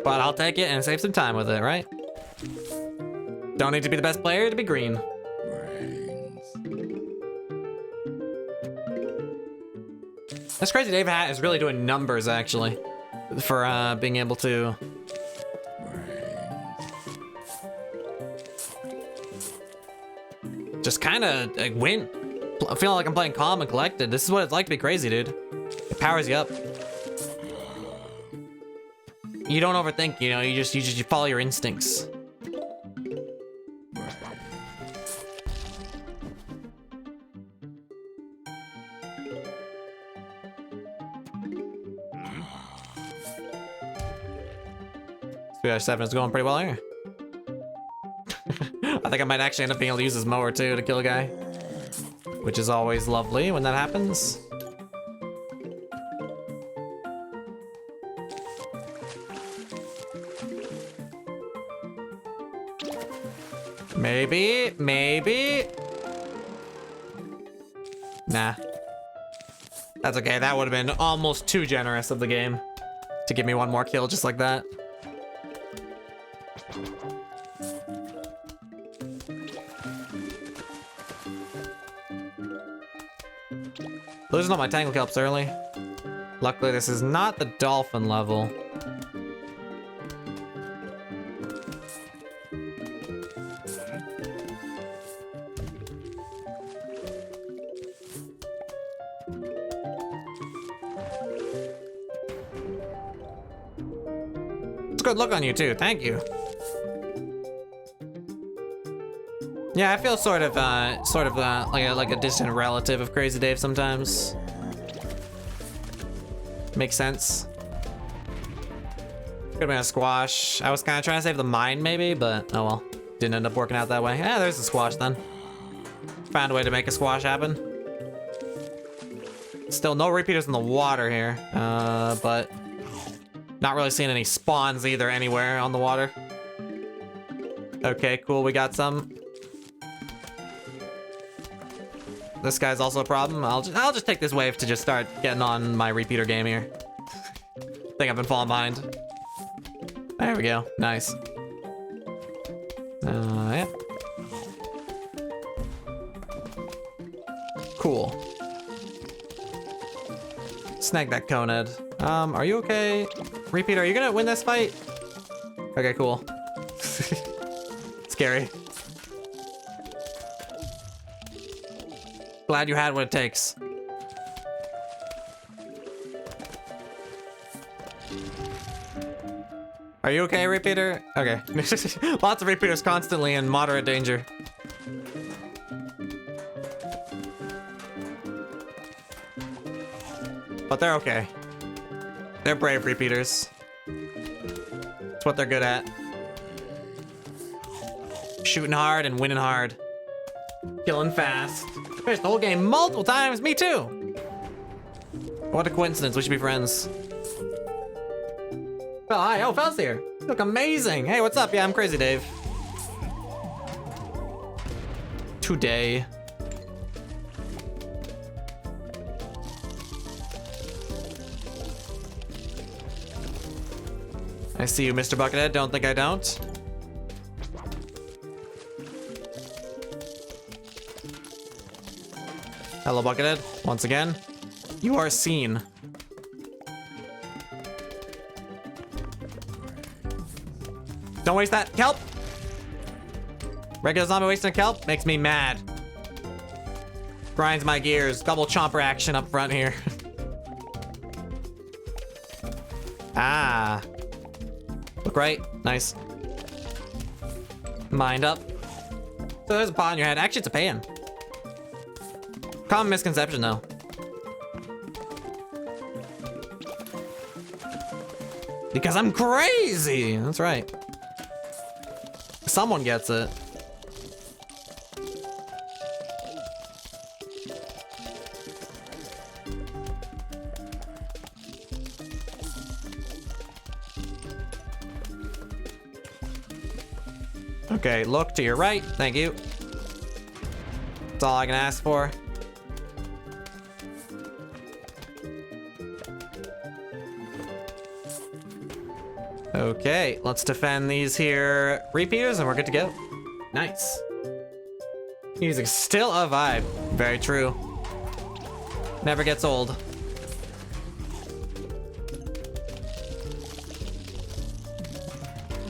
But I'll take it and save some time with it, right? Don't need to be the best player to be green. That's crazy. Dave Hat is really doing numbers actually for being able to just kind of like, win. I feel like I'm playing calm and collected. This is what it's like to be crazy, dude. It powers you up. You don't overthink, you know, you just follow your instincts. Speedruns is going pretty well here. I think I might actually end up being able to use this mower too to kill a guy, which is always lovely when that happens. Maybe, maybe. Nah. That's okay, that would have been almost too generous of the game to give me one more kill just like that. Losing all my tangle kelps early. Luckily, this is not the dolphin level. It's a good look on you too, thank you. Yeah, I feel sort of like a distant relative of Crazy Dave sometimes. Makes sense. Could've been a squash. I was kind of trying to save the mine maybe, but oh well. Didn't end up working out that way. Yeah, there's a squash then. Found a way to make a squash happen. Still no repeaters in the water here, but not really seeing any spawns either anywhere on the water. Okay, cool, we got some. This guy's also a problem. I'll just take this wave to just start getting on my repeater game here. Think I've been falling behind. There we go. Nice. Yeah. Cool. Snag that coned. Are you okay? Repeater, are you gonna win this fight? Okay, cool. Scary. Glad you had what it takes. Are you okay, repeater? Okay. Lots of repeaters constantly in moderate danger. But they're okay. They're brave repeaters. It's what they're good at. Shooting hard and winning hard. Killing fast. Finished the whole game multiple times. Me too. What a coincidence. We should be friends. Oh, hi. Oh, Fel's here. You look amazing. Hey, what's up? Yeah, I'm Crazy Dave. Today. I see you, Mr. Buckethead. Don't think I don't. Hello, Buckethead. Once again, you are seen. Don't waste that kelp. Regular zombie wasting a kelp makes me mad. Grinds my gears. Double chomper action up front here. Ah. Look right. Nice. Mind up. So there's a pot in your head. Actually, it's a pan. Common misconception, though. Because I'm crazy! That's right. Someone gets it. Okay, look to your right. Thank you. That's all I can ask for. Okay, let's defend these here repeaters and we're good to go. Nice. Music's still a vibe. Very true. Never gets old.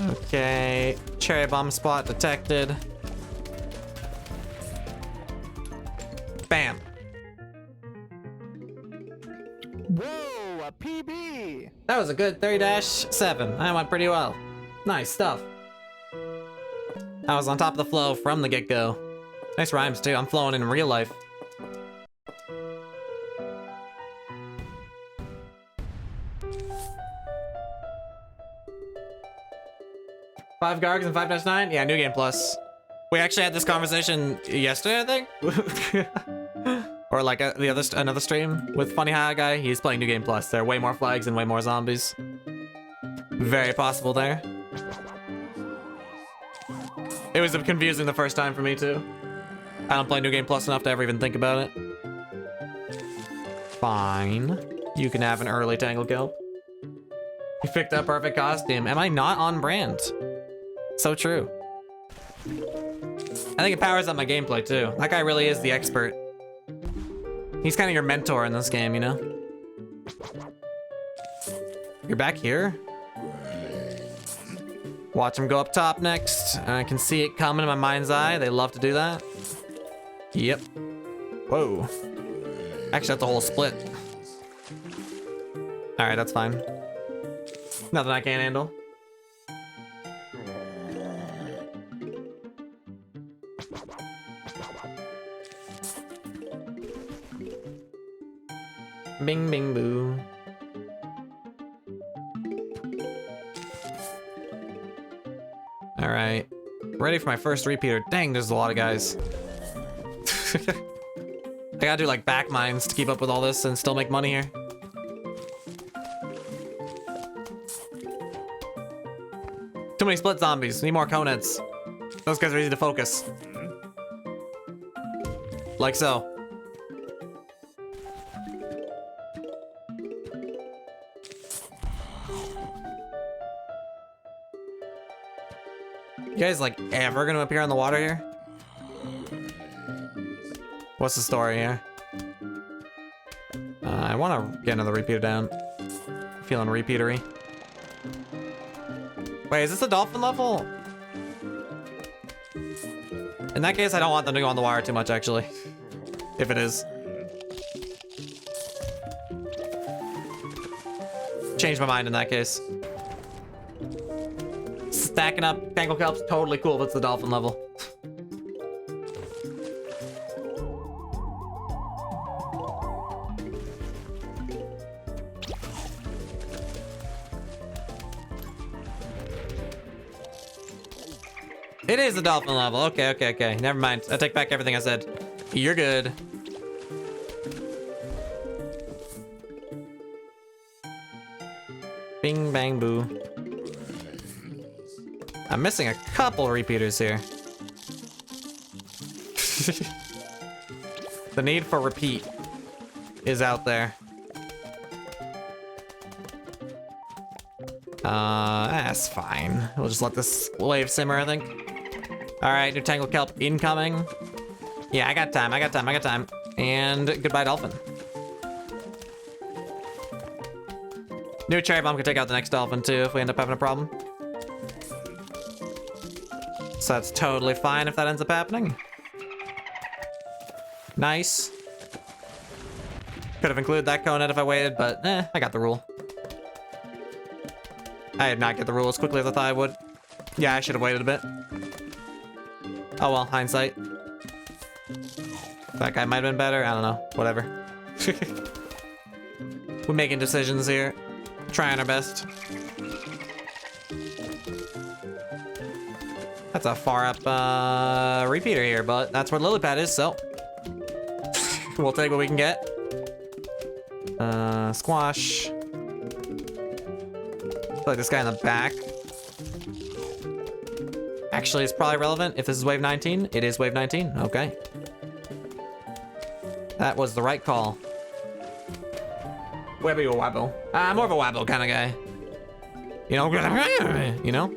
Okay, cherry bomb spot detected. Bam. Whoa, a PB! That was a good 30-7. That went pretty well. Nice stuff. I was on top of the flow from the get-go. Nice rhymes too. I'm flowing in real life. Five Gargs and 5-9? Yeah, New Game Plus. We actually had this conversation yesterday, I think? Or like another stream with Funny High Guy. He's playing New Game Plus. There are way more flags and way more zombies. Very possible there. It was confusing the first time for me too. I don't play New Game Plus enough to ever even think about it. Fine. You can have an early Tangle Kelp. You picked up perfect costume. Am I not on brand? So true. I think it powers up my gameplay too. That guy really is the expert. He's kind of your mentor in this game, you know? You're back here? Watch him go up top next. I can see it coming in my mind's eye. They love to do that. Yep. Whoa. Actually, that's a whole split. Alright, that's fine. Nothing I can't handle. Bing, bing, boo. Alright. Ready for my first repeater. Dang, there's a lot of guys. I gotta do like back mines to keep up with all this and still make money here. Too many split zombies. Need more coneheads. Those guys are easy to focus. Like so. You guys like ever gonna appear on the water here? What's the story here? I want to get another repeater down. Feeling repeatery. Wait, is this a dolphin level? In that case, I don't want them to go on the wire too much, actually. If it is. Change my mind in that case. Stacking up Tangle Kelp's totally cool if it's the dolphin level. It is the dolphin level. Okay, okay, okay. Never mind. I take back everything I said. You're good. Bing, bang, boo. I'm missing a couple repeaters here. The need for repeat is out there. That's fine. We'll just let this wave simmer, I think. Alright, new Tangle Kelp incoming. Yeah, I got time, I got time, I got time. And goodbye, dolphin. New cherry bomb can take out the next dolphin too if we end up having a problem. So that's totally fine if that ends up happening. Nice. Could have included that conehead if I waited, but I got the rule. I did not get the rule as quickly as I thought I would. Yeah, I should have waited a bit. Oh well, hindsight. That guy might have been better. I don't know. Whatever. We're making decisions here. Trying our best. That's a far up repeater here, but that's where lily pad is, so we'll take what we can get. Squash. Like this guy in the back. Actually, it's probably relevant if this is wave 19. It is wave 19. Okay. That was the right call. Webby or wabble? More of a wabble kind of guy. You know? You know?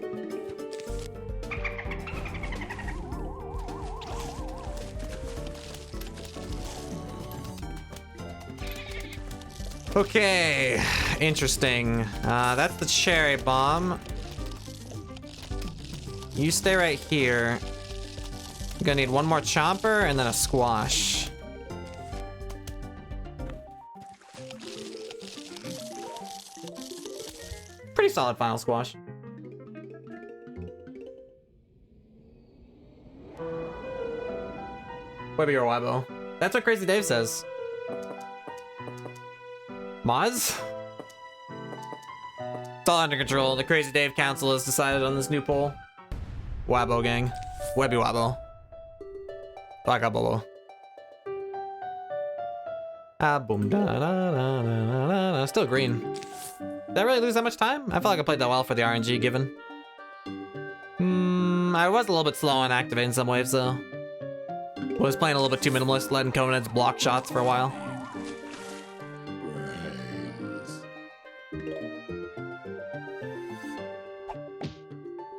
Okay, interesting. That's the cherry bomb. You stay right here. I'm gonna need one more chomper and then a squash. Pretty solid final squash. Webby or Wabo. That's what Crazy Dave says. Moz? It's all under control. The Crazy Dave Council has decided on this new poll. Wabo gang. Webby Wabo. Baka Bobo. Ah, boom, da, da, da, da, da, da. Still green. Did I really lose that much time? I felt like I played that well for the RNG given. I was a little bit slow on activating some waves though. Was playing a little bit too minimalist, letting Covenants block shots for a while.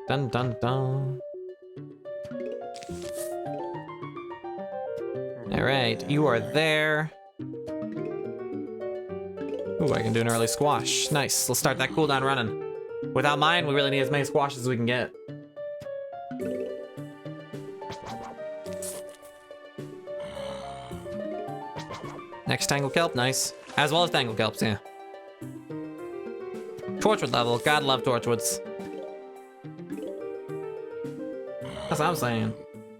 Dun dun dun. Alright, you are there. Ooh, I can do an early squash. Nice, let's start that cooldown running. Without mine, we really need as many squashes as we can get. Next Tangle Kelp, nice. As well as Tangle Kelps, yeah. Torchwood level, gotta love Torchwoods. That's what I'm saying.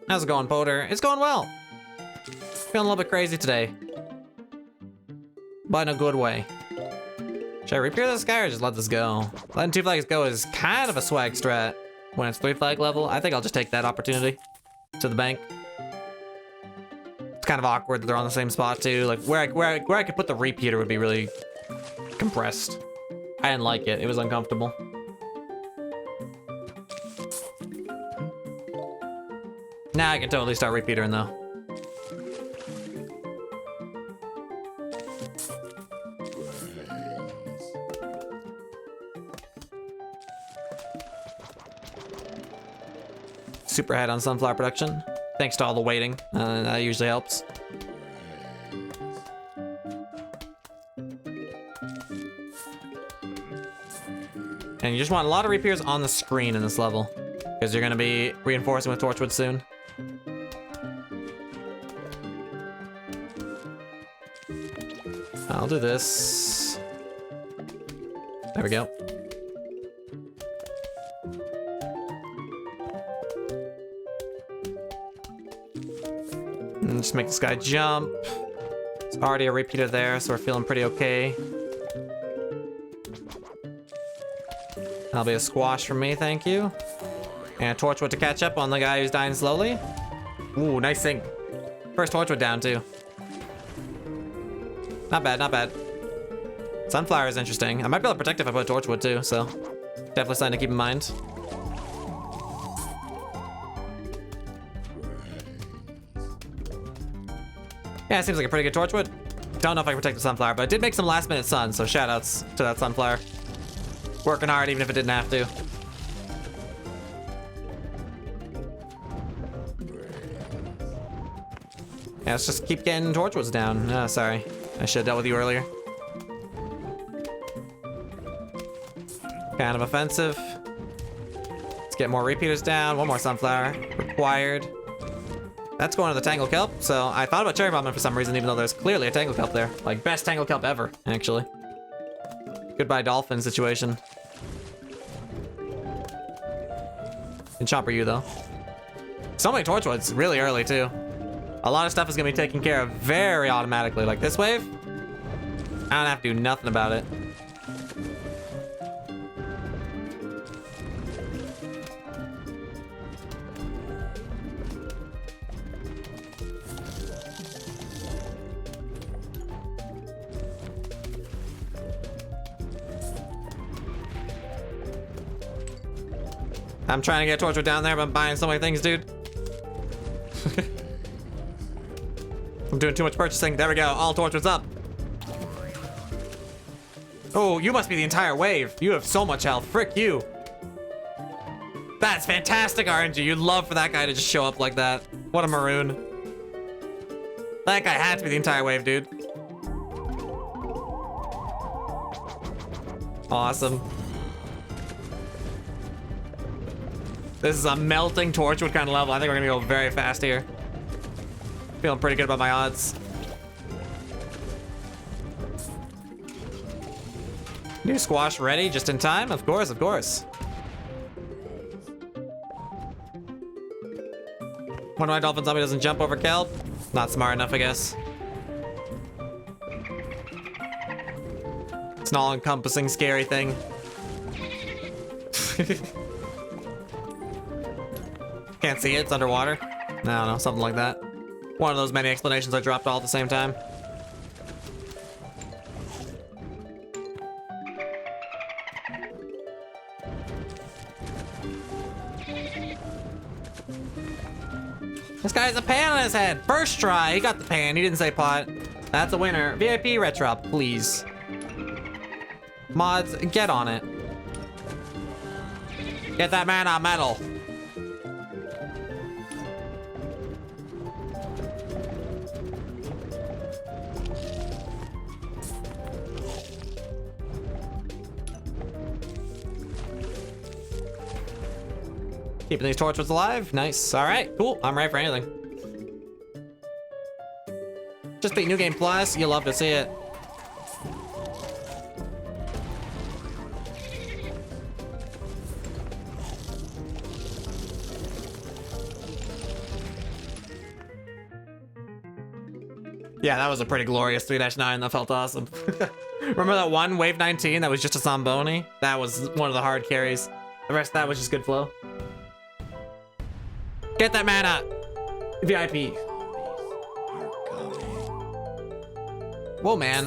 How's it going, Poter? It's going well. Feeling a little bit crazy today. But in a good way. Should I repair this guy or just let this go? Letting 2 flags go is kind of a swag strat when it's 3 flag level. I think I'll just take that opportunity to the bank. It's kind of awkward that they're on the same spot too. Like where I could put the repeater would be really compressed. I didn't like it. It was uncomfortable. Now I can totally start repeatering though. Super ahead on sunflower production. Thanks to all the waiting. That usually helps. And you just want a lot of reappears on the screen in this level, because you're going to be reinforcing with Torchwood soon. I'll do this. There we go. And just make this guy jump. There's already a repeater there, so we're feeling pretty okay. That'll be a squash from me, thank you. And a Torchwood to catch up on the guy who's dying slowly. Ooh, nice thing. First Torchwood down, too. Not bad, not bad. Sunflower is interesting. I might be able to protect if I put Torchwood, too, so definitely something to keep in mind. Yeah, it seems like a pretty good Torchwood. Don't know if I can protect the Sunflower, but it did make some last-minute sun, so shoutouts to that Sunflower. Working hard even if it didn't have to. Yeah, let's just keep getting Torchwoods down. Oh, sorry. I should have dealt with you earlier. Kind of offensive. Let's get more repeaters down. One more Sunflower. Required. That's going to the Tangle Kelp, so I thought about Cherry Bombing for some reason, even though there's clearly a Tangle Kelp there. Like, best Tangle Kelp ever, actually. Goodbye Dolphin situation. And Chomper you, though. So many Torchwoods, really early, too. A lot of stuff is going to be taken care of very automatically. Like this wave, I don't have to do nothing about it. I'm trying to get Torchwood down there, but I'm buying so many things, dude. I'm doing too much purchasing. There we go. All Torchwood's up. Oh, you must be the entire wave. You have so much health. Frick you. That's fantastic, RNG. You'd love for that guy to just show up like that. What a maroon. That guy had to be the entire wave, dude. Awesome. This is a melting Torchwood kind of level. I think we're gonna go very fast here. Feeling pretty good about my odds. New squash ready just in time? Of course, of course. Wonder why Dolphin Zombie doesn't jump over Kelp? Not smart enough, I guess. It's an all-encompassing scary thing. Can't see it, it's underwater. I don't know, something like that. One of those many explanations I dropped all at the same time. This guy has a pan on his head. First try, he got the pan. He didn't say pot. That's a winner. VIP retro, please. Mods, get on it. Get that man on metal. Keeping these torches alive. Nice. All right, cool. I'm ready for anything. Just beat New Game Plus. You love to see it. Yeah, that was a pretty glorious 3-9. That felt awesome. Remember that one Wave 19 that was just a Zamboni? That was one of the hard carries. The rest of that was just good flow. Get that mana! VIP. Whoa, man.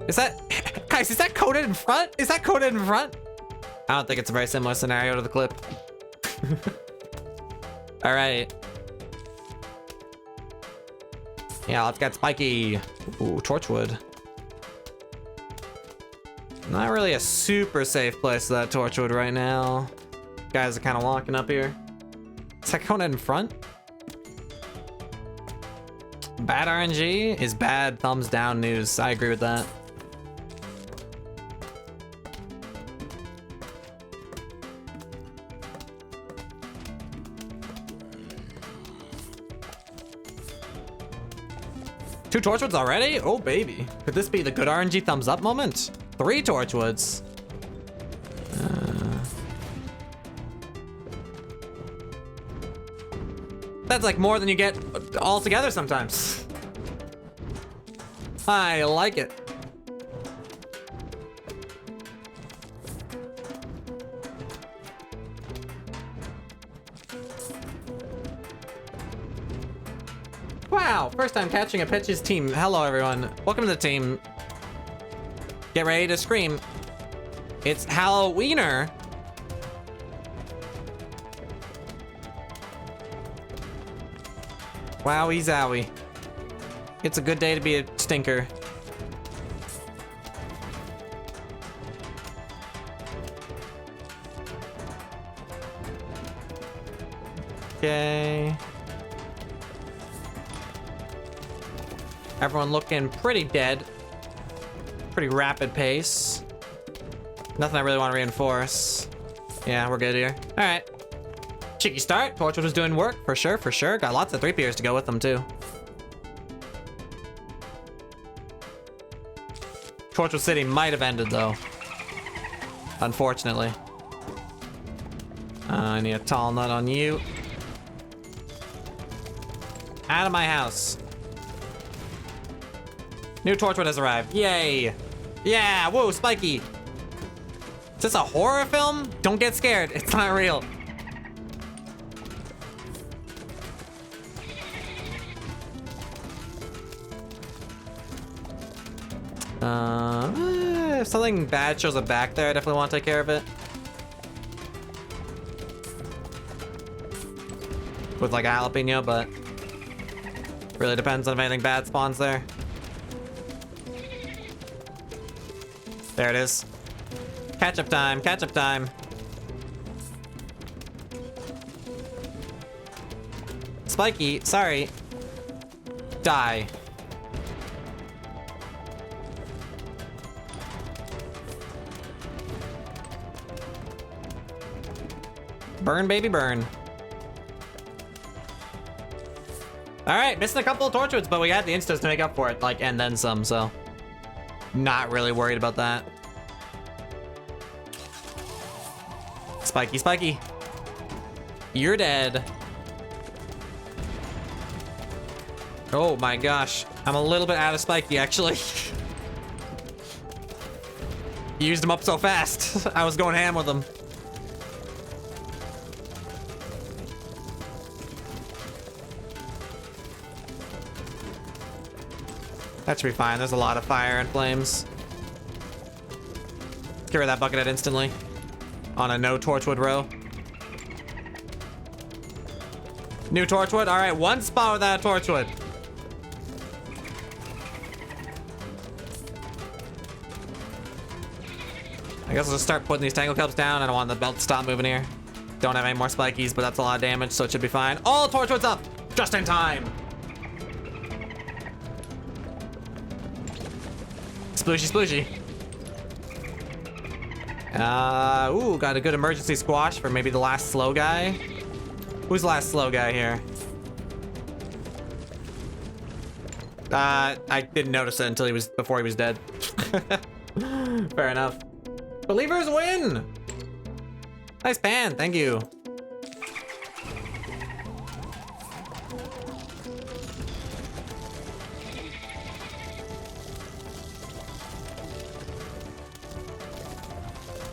Is that... Guys, is that coded in front? Is that coded in front? I don't think it's a very similar scenario to the clip. All right. Yeah, let's get spiky. Ooh, torchwood. Not really a super safe place for that torchwood right now. Guys are kind of walking up here. Is that coded in front? Bad RNG is bad thumbs down news. I agree with that. Two torchwoods already? Oh, baby. Could this be the good RNG thumbs up moment? 3 torchwoods. That's like more than you get all together sometimes. I like it. Wow, first time catching a pitches team. Hello, everyone. Welcome to the team. Get ready to scream. It's Halloweener. Wowie zowie. It's a good day to be a stinker. Okay. Everyone looking pretty dead. Pretty rapid pace. Nothing I really want to reinforce. Yeah, we're good here. All right. Cheeky start. Torchwood was doing work, for sure, for sure. Got lots of 3Pers to go with them, too. Torchwood City might have ended, though. Unfortunately. I need a tall nut on you. Out of my house. New Torchwood has arrived. Yay. Yeah, whoa, spiky. Is this a horror film? Don't get scared. It's not real. If something bad shows up back there, I definitely want to take care of it. With like a jalapeno, but really depends on if anything bad spawns there. There it is. Catch up time, catch up time. Spiky, sorry. Die. Burn, baby, burn. All right, missing a couple of torchwoods, but we had the instas to make up for it, like, and then some, so. Not really worried about that. Spiky, spiky. You're dead. Oh my gosh. I'm a little bit out of spiky, actually. Used him up so fast. I was going ham with him. That should be fine. There's a lot of fire and flames. Get rid of that buckethead instantly. On a no torchwood row. New torchwood? All right, one spot without a torchwood. I guess I'll just start putting these tangle cups down. I don't want the belt to stop moving here. Don't have any more spikies, but that's a lot of damage, so it should be fine. Oh, torchwood's up! Just in time! Splooshy, splooshy. Ooh, got a good emergency squash for maybe the last slow guy. Who's the last slow guy here? I didn't notice it until before he was dead. Fair enough. Believers win! Nice pan, thank you.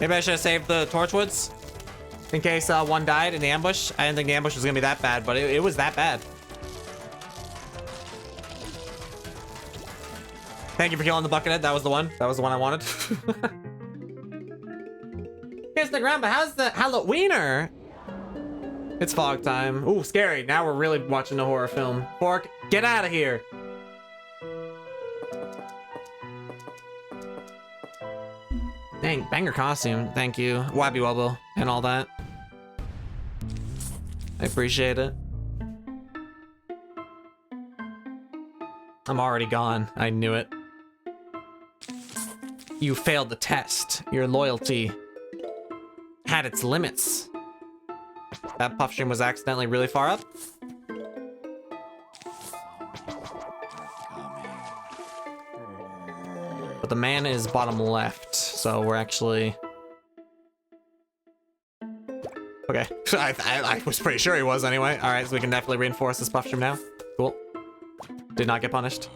Maybe I should have saved the torchwoods in case one died in the ambush. I didn't think the ambush was gonna be that bad, but it was that bad. Thank you for killing the buckethead. That was the one. That was the one I wanted. Here's the ground, but how's the Halloweener? It's fog time. Ooh, scary. Now we're really watching a horror film. Fork, get out of here. Dang, banger costume. Thank you. Wabby Wobble and all that. I appreciate it. I'm already gone. I knew it. You failed the test. Your loyalty had its limits. That puff stream was accidentally really far up. But the man is bottom left, so we're actually... Okay, I was pretty sure he was anyway. All right, so we can definitely reinforce this puff stream now. Cool. Did not get punished.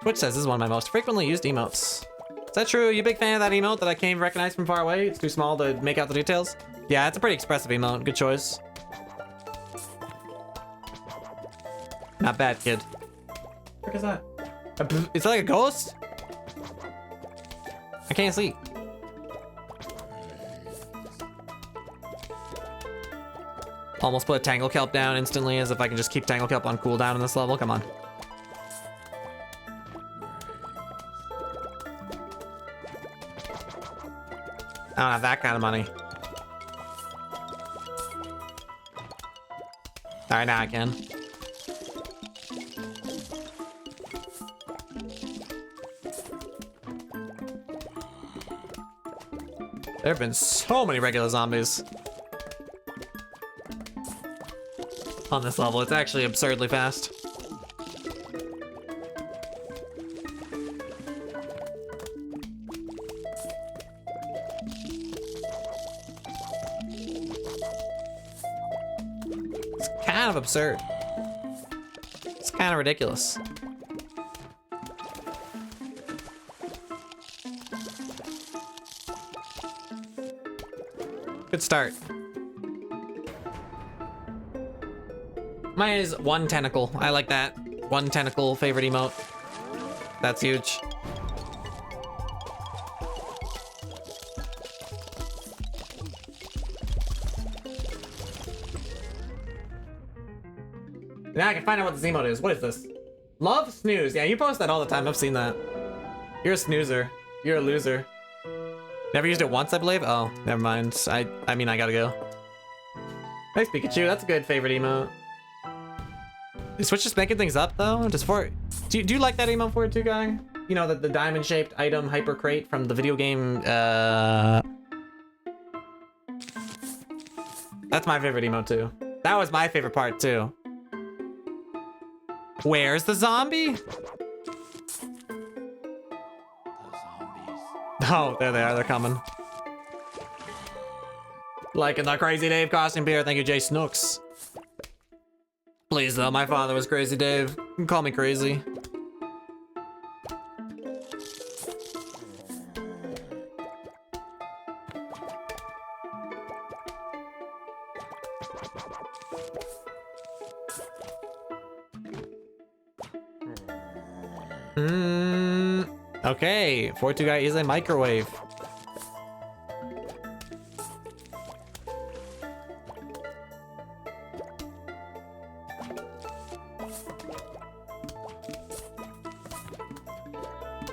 Twitch says this is one of my most frequently used emotes. Is that true? Are you a big fan of that emote that I can't even recognize from far away? It's too small to make out the details? Yeah, it's a pretty expressive emote. Good choice. Not bad, kid. What is that? Is that like a ghost? I can't see. Almost put a Tangle Kelp down instantly, as if I can just keep Tangle Kelp on cooldown in this level. Come on. I don't have that kind of money. Alright, now I can. There have been so many regular zombies on this level. It's actually absurdly fast. Kind of absurd. It's kind of ridiculous. Good start. Mine is one tentacle. I like that. One tentacle favorite emote. That's huge. Now I can find out what this emote is. What is this? Love snooze. Yeah, you post that all the time. I've seen that. You're a snoozer. You're a loser. Never used it once, I believe. Oh, never mind. I mean, I gotta go. Nice Pikachu. That's a good favorite emote. Is Switch just making things up though? Just for do you like that emote for it too, guy? You know, the diamond-shaped item hyper crate from the video game. That's my favorite emote too. That was my favorite part too. Where's the zombie? Oh, there they are. They're coming. Liking the Crazy Dave costume beer. Thank you, Jay Snooks. Please, though. My father was Crazy Dave. You can call me crazy. Okay, 4-2 guy is a microwave.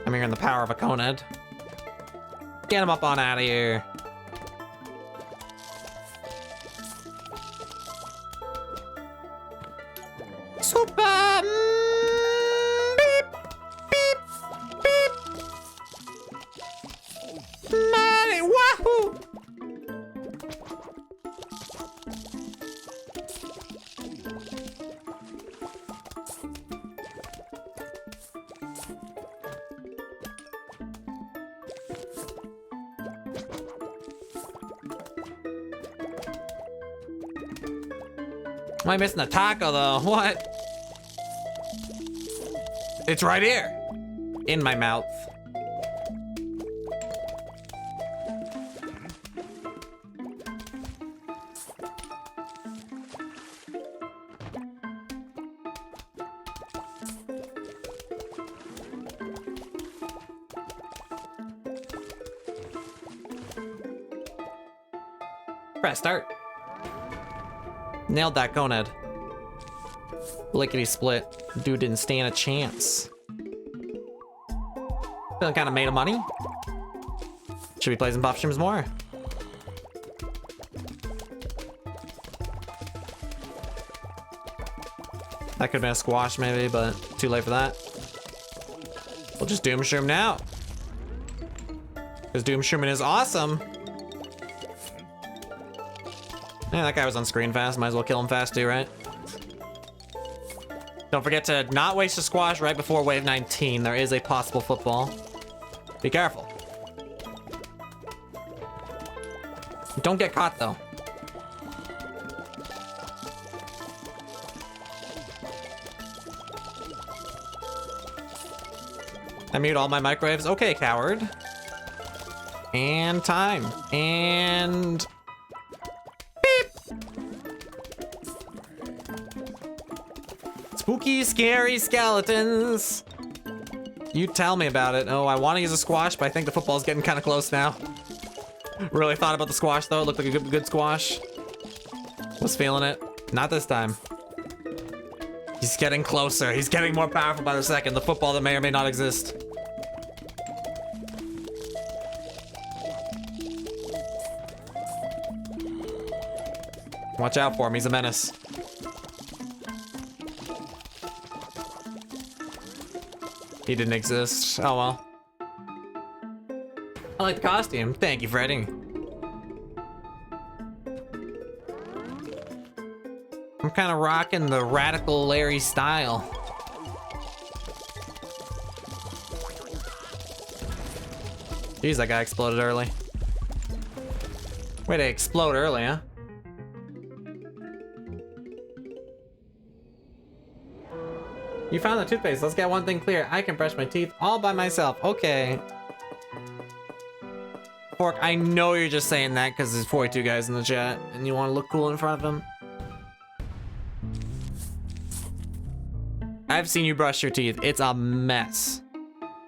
I'm hearing the power of a Coned. Get him up on out of here. Super. Beep, beep, beep. Mighty wahoo. Am I missing a taco though? What? It's right here. In my mouth. Press start. Nailed that Coned. Lickety split. Dude didn't stand a chance. Feeling kind of made of money. Should we play some pop streams more? That could have been a squash maybe, but too late for that. We'll just doom shroom now. Because doom shrooming is awesome. Yeah, that guy was on screen fast. Might as well kill him fast too, right? Don't forget to not waste a squash right before wave 19. There is a possible football. Be careful. Don't get caught though. I mute all my microwaves. Okay, coward. And time. And... spooky, scary skeletons. You tell me about it. Oh, I want to use a squash, but I think the football's getting kind of close now. Really thought about the squash, though. It looked like a good squash. Was feeling it. Not this time. He's getting closer. He's getting more powerful by the second. The football that may or may not exist. Watch out for him. He's a menace. He didn't exist. Oh well. I like the costume. Thank you, Freddy. I'm kind of rocking the radical Larry style. Jeez, that guy exploded early. Way to explode early, huh? You found the toothpaste. Let's get one thing clear. I can brush my teeth all by myself. Okay. Fork, I know you're just saying that because there's 42 guys in the chat and you want to look cool in front of them. I've seen you brush your teeth. It's a mess.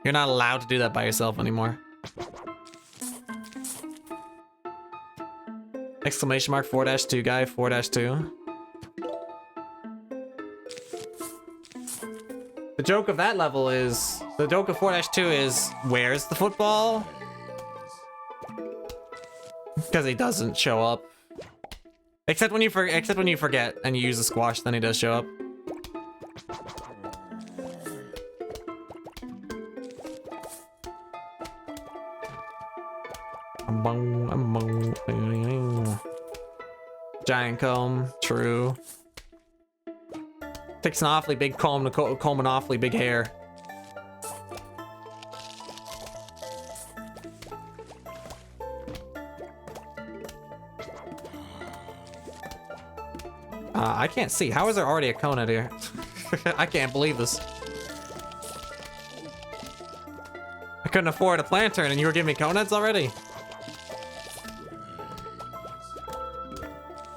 You're not allowed to do that by yourself anymore. Exclamation mark 4-2 guy 4-2. The joke of that level is, the joke of 4-2 is, where's the football? Because he doesn't show up. Except when you forget and you use the squash, then he does show up. Giant comb, true. Takes an awfully big comb to comb an awfully big hair. I can't see. How is there already a cone here? I can't believe this. I couldn't afford a plantain and you were giving me coneheads already?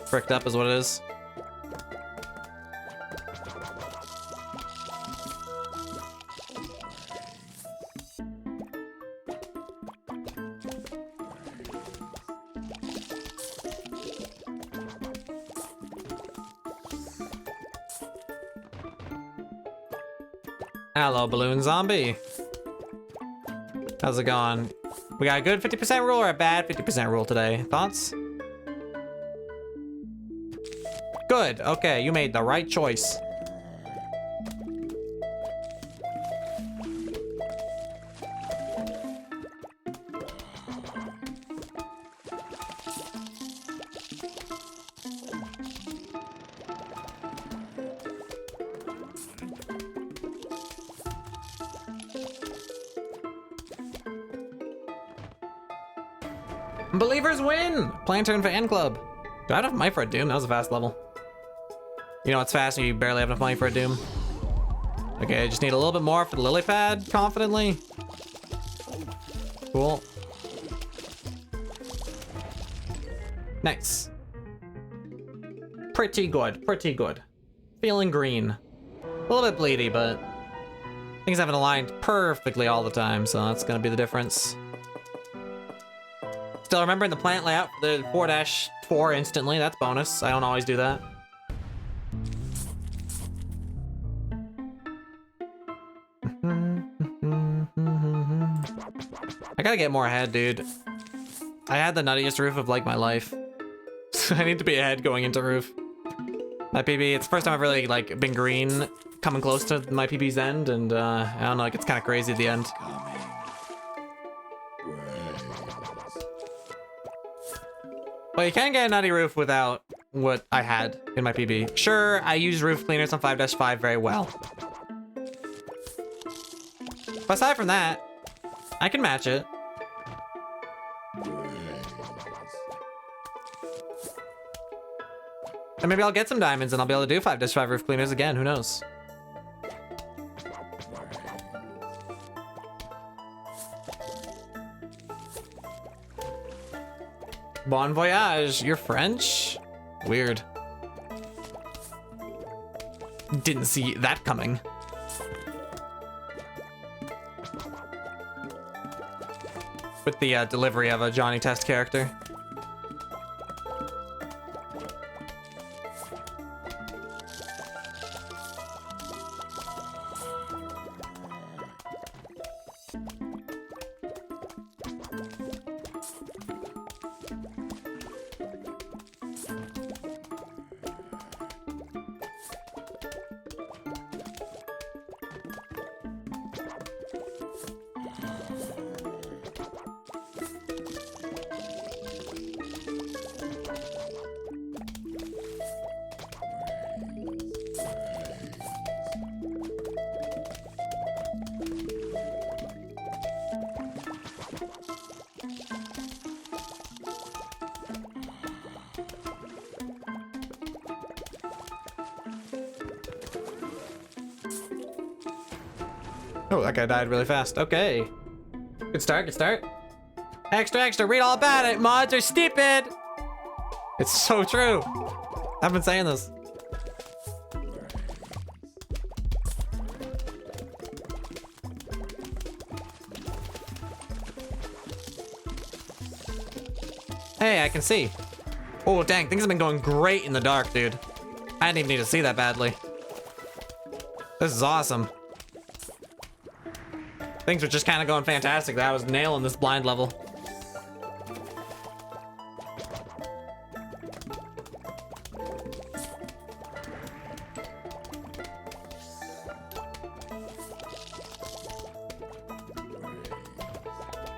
Fricked up is what it is. Hello, balloon zombie. How's it going? We got a good 50% rule or a bad 50% rule today? Thoughts? Good. Okay, you made the right choice. Believers win! Plan turn for N Club. Do I have enough money for a Doom? That was a fast level. You know it's fast and you barely have enough money for a Doom. Okay, I just need a little bit more for the lily pad, confidently. Cool. Nice. Pretty good, pretty good. Feeling green. A little bit bleedy, but things haven't aligned perfectly all the time, so that's gonna be the difference. Still remembering the plant layout for the 4-4 instantly, that's bonus. I don't always do that. I gotta get more ahead, dude. I had the nuttiest roof of like my life. I need to be ahead going into roof. My PB, it's the first time I've really like been green coming close to my PB's end, and I don't know, like it's kind of crazy at the end. Well, you can get a nutty roof without what I had in my PB. Sure, I use roof cleaners on 5-5 very well. But aside from that, I can match it. And maybe I'll get some diamonds and I'll be able to do 5-5 roof cleaners again, who knows? Bon voyage, you're French? Weird. Didn't see that coming. With the delivery of a Johnny Test character. Oh, that guy died really fast. Okay. Good start, good start. Extra, extra, read all about it. Mods are stupid. It's so true. I've been saying this. Hey, I can see. Oh, dang, things have been going great in the dark, dude. I didn't even need to see that badly. This is awesome. Things were just kind of going fantastic. I was nailing this blind level.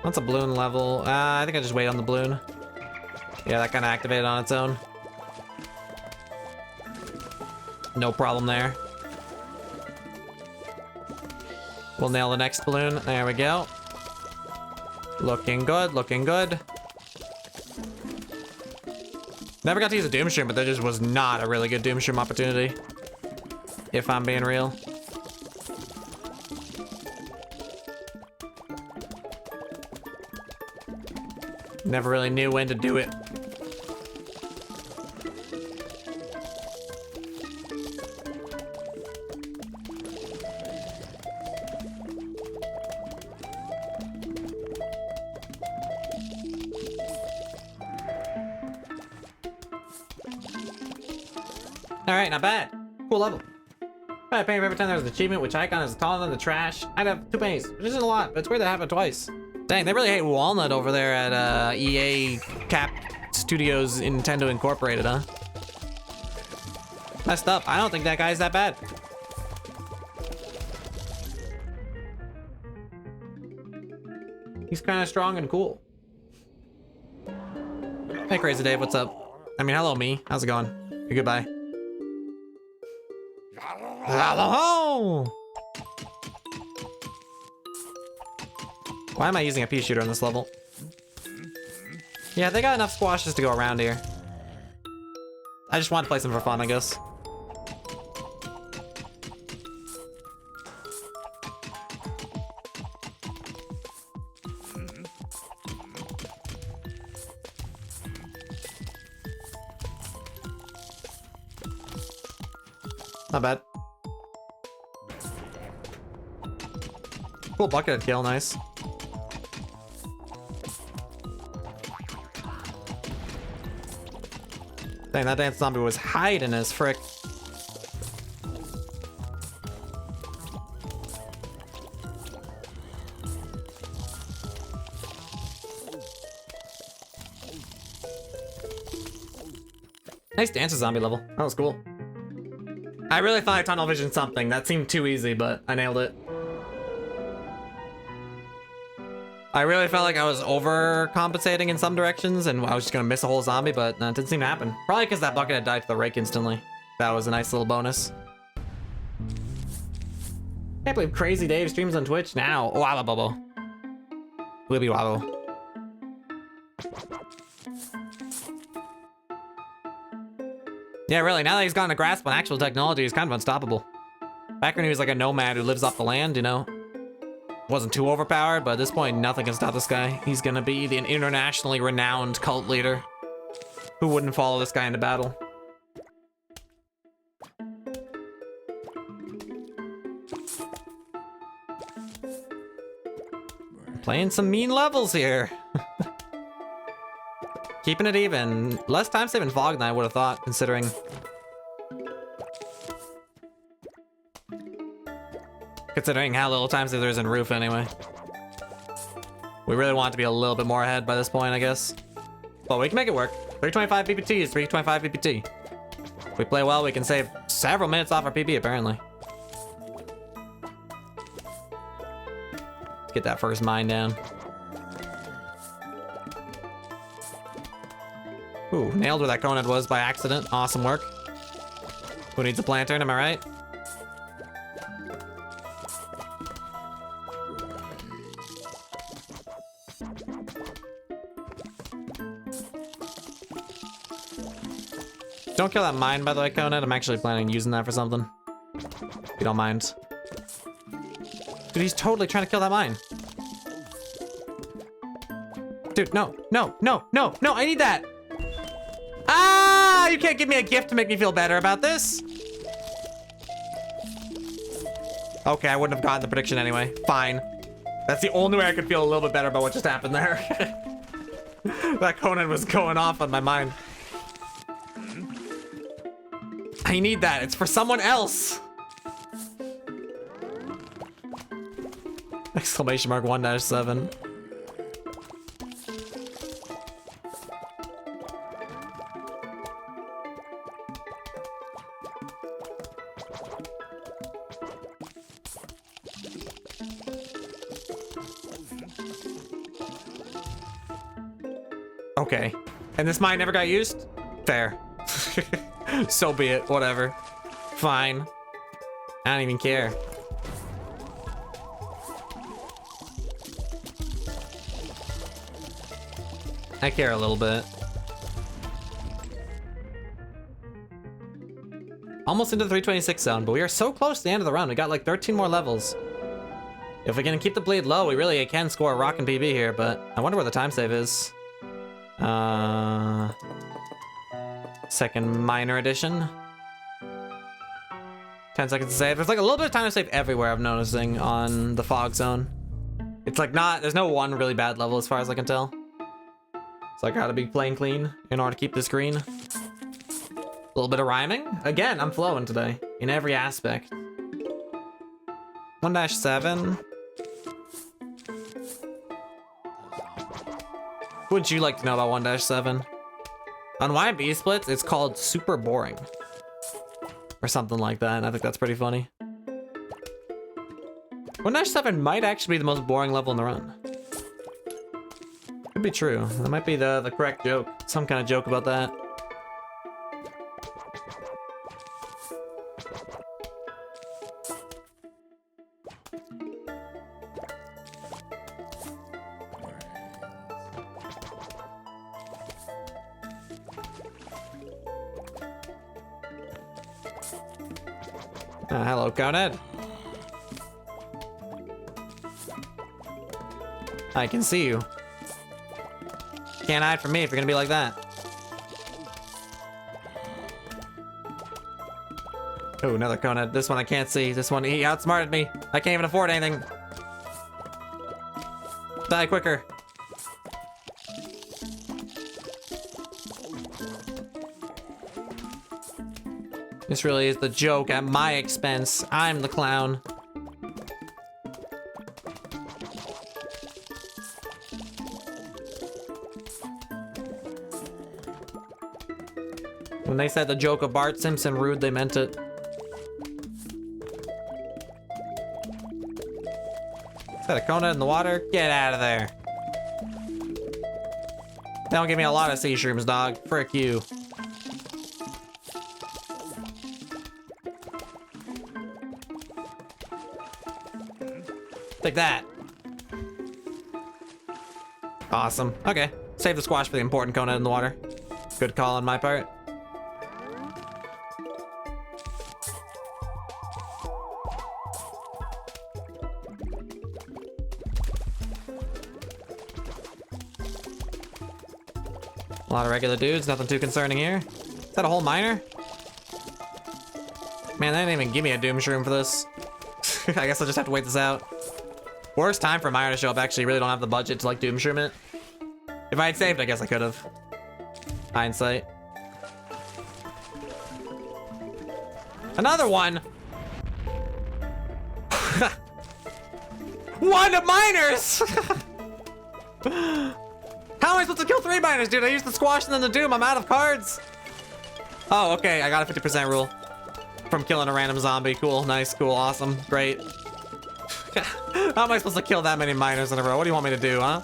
What's a balloon level? I think I just wait on the balloon. Yeah, that kind of activated on its own. No problem there. We'll nail the next balloon. There we go. Looking good, looking good. Never got to use a Doom Shroom, but there just was not a really good Doom Shroom opportunity. If I'm being real. Never really knew when to do it. Alright, not bad. Cool level. If I pay every time there was an achievement, which icon is taller than the trash, I'd have 2 pennies, which isn't a lot, but it's weird that happened twice. Dang, they really hate Walnut over there at EA Cap Studios Nintendo Incorporated, huh? Messed up. I don't think that guy's that bad. He's kind of strong and cool. Hey, Crazy Dave, what's up? I mean, hello, me. How's it going? Goodbye. Hello! Why am I using a pea shooter on this level? Yeah, they got enough squashes to go around here. I just want to play some for fun, I guess. Not bad. Cool bucket kill, nice. Dang, that dance zombie was hiding as frick. Nice dance zombie level. That was cool. I really thought I tunnel visioned something. That seemed too easy, but I nailed it. I really felt like I was overcompensating in some directions and I was just gonna miss a whole zombie, but it didn't seem to happen. Probably because that bucket had died to the rake instantly. That was a nice little bonus. Can't believe Crazy Dave streams on Twitch now. Wabba bubble. Libby wabble. Yeah, really, now that he's gotten a grasp on actual technology, he's kind of unstoppable. Back when he was like a nomad who lives off the land, you know? Wasn't too overpowered, but at this point, nothing can stop this guy. He's gonna be the internationally renowned cult leader. Who wouldn't follow this guy into battle? Playing some mean levels here. Keeping it even. Less time saving fog than I would have thought, considering. Considering how little time save there is in roof anyway. We really want to be a little bit more ahead by this point, I guess. But we can make it work. 325 PPT is 325 PPT. If we play well, we can save several minutes off our PB, apparently. Let's get that first mine down. Ooh, nailed where that conad was by accident. Awesome work. Who needs a lantern, am I right? Don't kill that mine, by the way, conad. I'm actually planning on using that for something. If you don't mind. Dude, he's totally trying to kill that mine. Dude, no, no, no, no, no, I need that! Ah! You can't give me a gift to make me feel better about this. Okay, I wouldn't have gotten the prediction anyway. Fine. That's the only way I could feel a little bit better about what just happened there. That conad was going off on my mind. I need that. It's for someone else. Exclamation mark 1-7. Okay. And this mine never got used? Fair. So be it. Whatever. Fine. I don't even care. I care a little bit. Almost into the 326 zone, but we are so close to the end of the run. We got like 13 more levels. If we can keep the bleed low, we really can score a rockin' PB here, but I wonder where the time save is. Second minor edition. 10 seconds to save. There's like a little bit of time to save everywhere, I'm noticing, on the fog zone. It's like not, there's no one really bad level as far as I can tell. So I gotta be playing clean in order to keep this green. A little bit of rhyming. Again, I'm flowing today in every aspect. 1-7. What would you like to know about 1-7? On YB splits, it's called super boring. Or something like that, and I think that's pretty funny. 1-7 might actually be the most boring level in the run. Could be true. That might be the correct joke. Some kind of joke about that. Hello, Conehead. I can see you. Can't hide from me if you're gonna be like that. Oh, another Conehead. This one I can't see. This one, he outsmarted me. I can't even afford anything. Die quicker. This really is the joke at my expense. I'm the clown. When they said the joke of Bart Simpson rude, they meant it. Is that a Conehead in the water? Get out of there. They don't give me a lot of sea shrooms, dog. Frick you. Take that. Awesome. Okay. Save the squash for the important Conehead in the water. Good call on my part. A lot of regular dudes, nothing too concerning here. Is that a whole miner? Man, they didn't even give me a doom shroom for this. I guess I'll just have to wait this out. Worst time for a miner to show up, actually. Really don't have the budget to like doom shroom it. If I had saved, I guess I could have. Hindsight. Another one! One of miners! How am I supposed to kill 3 miners, dude? I used the squash and then the doom. I'm out of cards. Oh, okay. I got a 50% rule from killing a random zombie. Cool. Nice. Cool. Awesome. Great. How am I supposed to kill that many miners in a row? What do you want me to do, huh?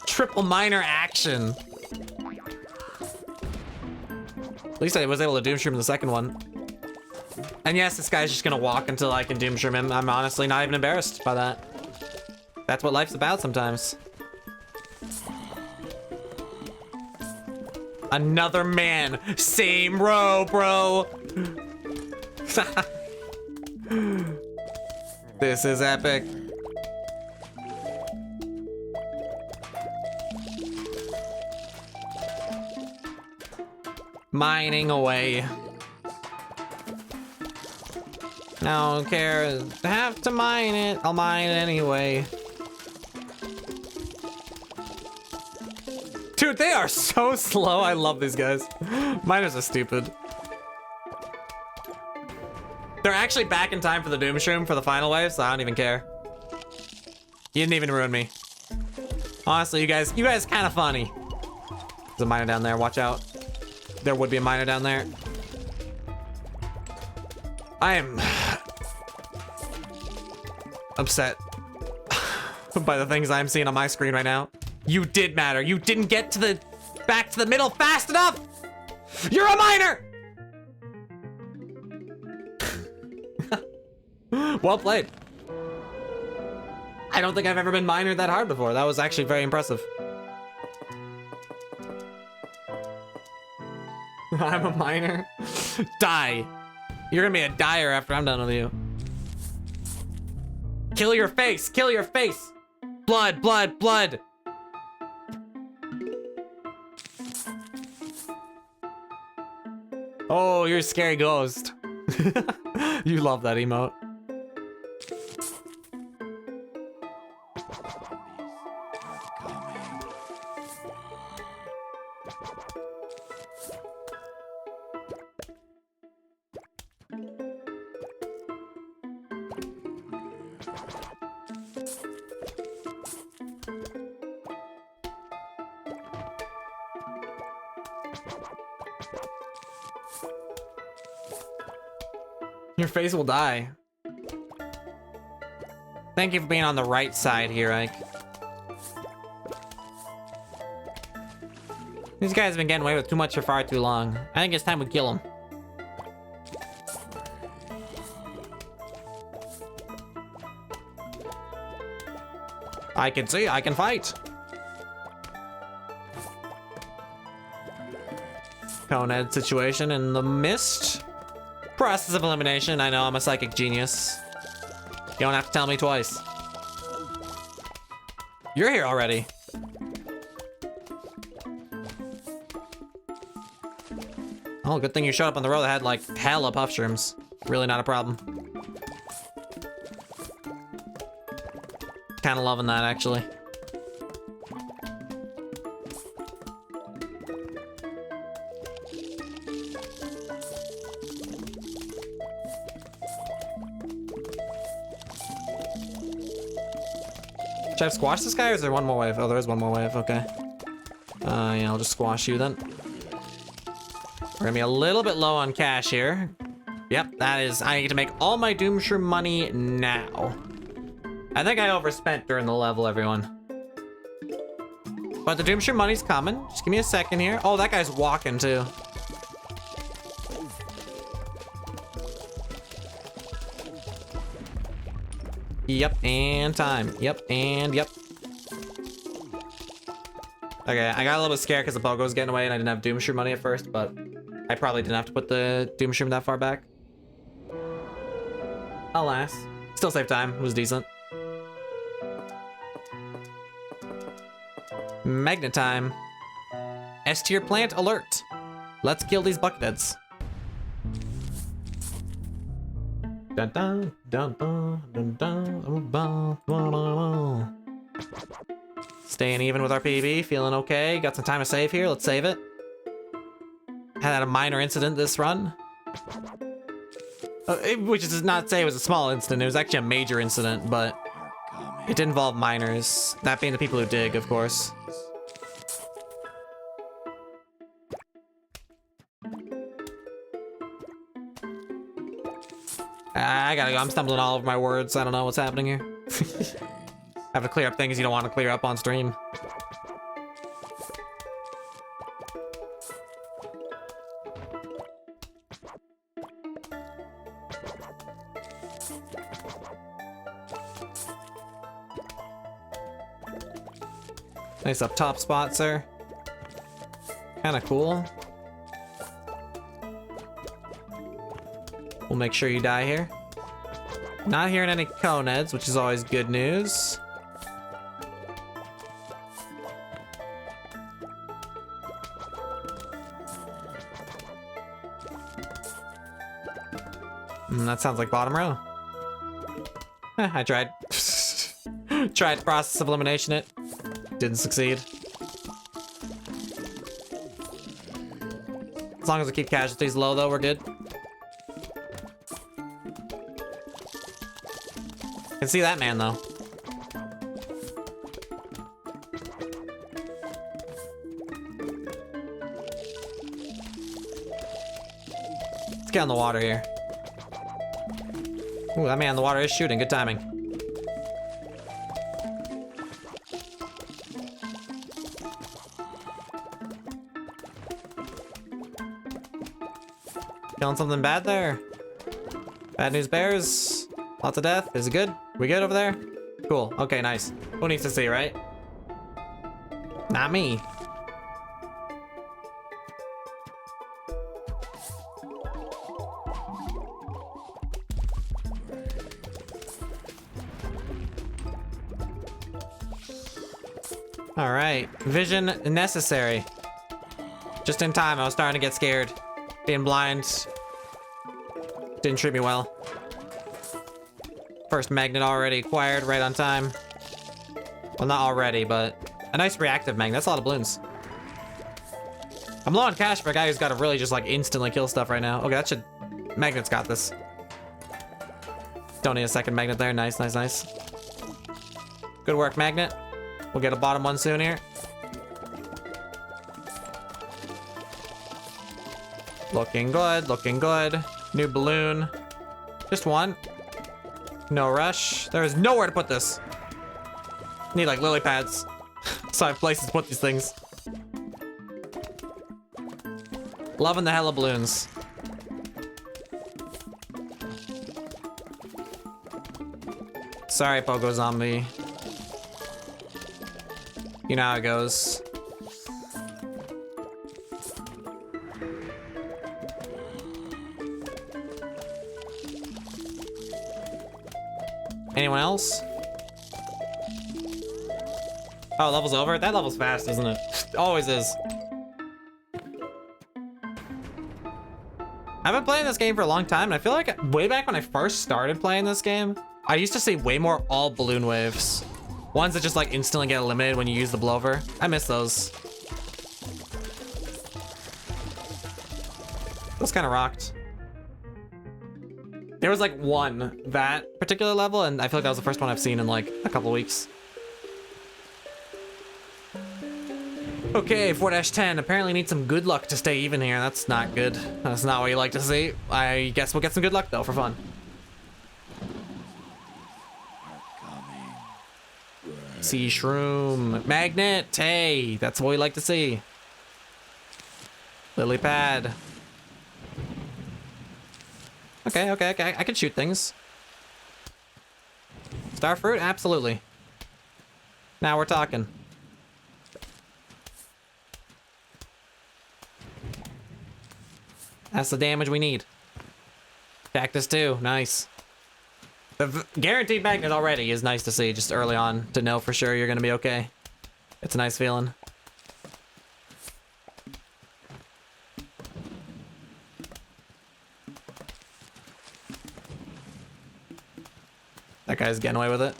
Triple miner action. At least I was able to doom shroom the second one. And yes, this guy's just gonna walk until I can doom shroom him. I'm honestly not even embarrassed by that. That's what life's about sometimes. Another man. Same row, bro. This is epic. Mining away. I don't care. Have to mine it. I'll mine it anyway. Dude, they are so slow. I love these guys. Miners are stupid. They're actually back in time for the doom shroom for the final wave, so I don't even care. You didn't even ruin me. Honestly, you guys kind of funny. There's a miner down there. Watch out. There would be a miner down there. I am upset by the things I'm seeing on my screen right now. You did matter. You didn't get to the back to the middle fast enough. You're a miner. Well played. I don't think I've ever been minored that hard before. That was actually very impressive. I'm a miner. Die. You're gonna be a dyer after I'm done with you. Kill your face. Kill your face. Blood, blood, blood. Oh, you're a scary ghost. You love that emote. Your face will die. Thank you for being on the right side here, Ike. These guys have been getting away with too much for far too long. I think it's time we kill them. I can see, I can fight. Conehead situation in the mist. Process of elimination. I know I'm a psychic genius. You don't have to tell me twice. You're here already. Oh, good thing you showed up on the road that had like hella puff shrooms. Really not a problem. Kind of loving that actually. Should I squash this guy or is there one more wave? Oh, there is one more wave, okay. Yeah, I'll just squash you then. We're gonna be a little bit low on cash here. Yep, that is, I need to make all my Doom Shroom money now. I think I overspent during the level, everyone. But the Doom Shroom money's coming. Just give me a second here. Oh, that guy's walking too. Yep, and time. Yep, and yep. Okay, I got a little bit scared because the pogo was getting away and I didn't have Doom Shroom money at first, but I probably didn't have to put the Doom Shroom that far back. Alas. Still saved time. It was decent. Magnet time. S tier plant alert. Let's kill these bucketheads. Dun dun dun dun dun dun dun dun. Staying even with our PB, feeling okay. Got some time to save here. Let's save it. Had a minor incident this run. Which does not say it was a small incident. It was actually a major incident, but it did involve minors. That being the people who dig, of course. I gotta go. I'm stumbling all over my words. I don't know what's happening here. Have to clear up things you don't want to clear up on stream. Nice up top spot, sir. Kinda cool. We'll make sure you die here. Not hearing any coneheads, which is always good news. That sounds like bottom row. I tried. Tried process of elimination it. Didn't succeed. As long as we keep casualties low though, we're good. Can see that man though. Let's get on the water here. Ooh, that man in the water is shooting. Good timing. Killing something bad there. Bad news bears. Lots of death. Is it good? We good over there? Cool. Okay, nice. Who needs to see, right? Not me. All right. Vision necessary. Just in time. I was starting to get scared. Being blind didn't treat me well. First magnet already acquired right on time. Well, not already, but a nice reactive magnet. That's a lot of balloons. I'm low on cash for a guy who's got to really just like instantly kill stuff right now. Okay, that should... Magnet's got this. Don't need a second magnet there. Nice, nice, nice. Good work, magnet. We'll get a bottom one soon here. Looking good, looking good. New balloon. Just one. No rush. There is nowhere to put this. Need like lily pads. So I have places to put these things. Loving the hella balloons. Sorry, Pogo Zombie. You know how it goes. Anyone else? Oh, level's over? That level's fast, isn't it? Always is. I've been playing this game for a long time, and I feel like way back when I first started playing this game, I used to see way more all balloon waves. Ones that just like instantly get eliminated when you use the blower. I miss those. Those kind of rocked. There was like one, that particular level, and I feel like that was the first one I've seen in like a couple weeks. Okay, 4-10. Apparently need some good luck to stay even here. That's not good. That's not what you like to see. I guess we'll get some good luck though for fun. Sea shroom. Magnet. Hey, that's what we like to see. Lily pad. Okay. I can shoot things. Starfruit? Absolutely. Now we're talking. That's the damage we need. Cactus too. Nice. The guaranteed magnet already is nice to see just early on to know for sure you're gonna be okay. It's a nice feeling. That guy's getting away with it.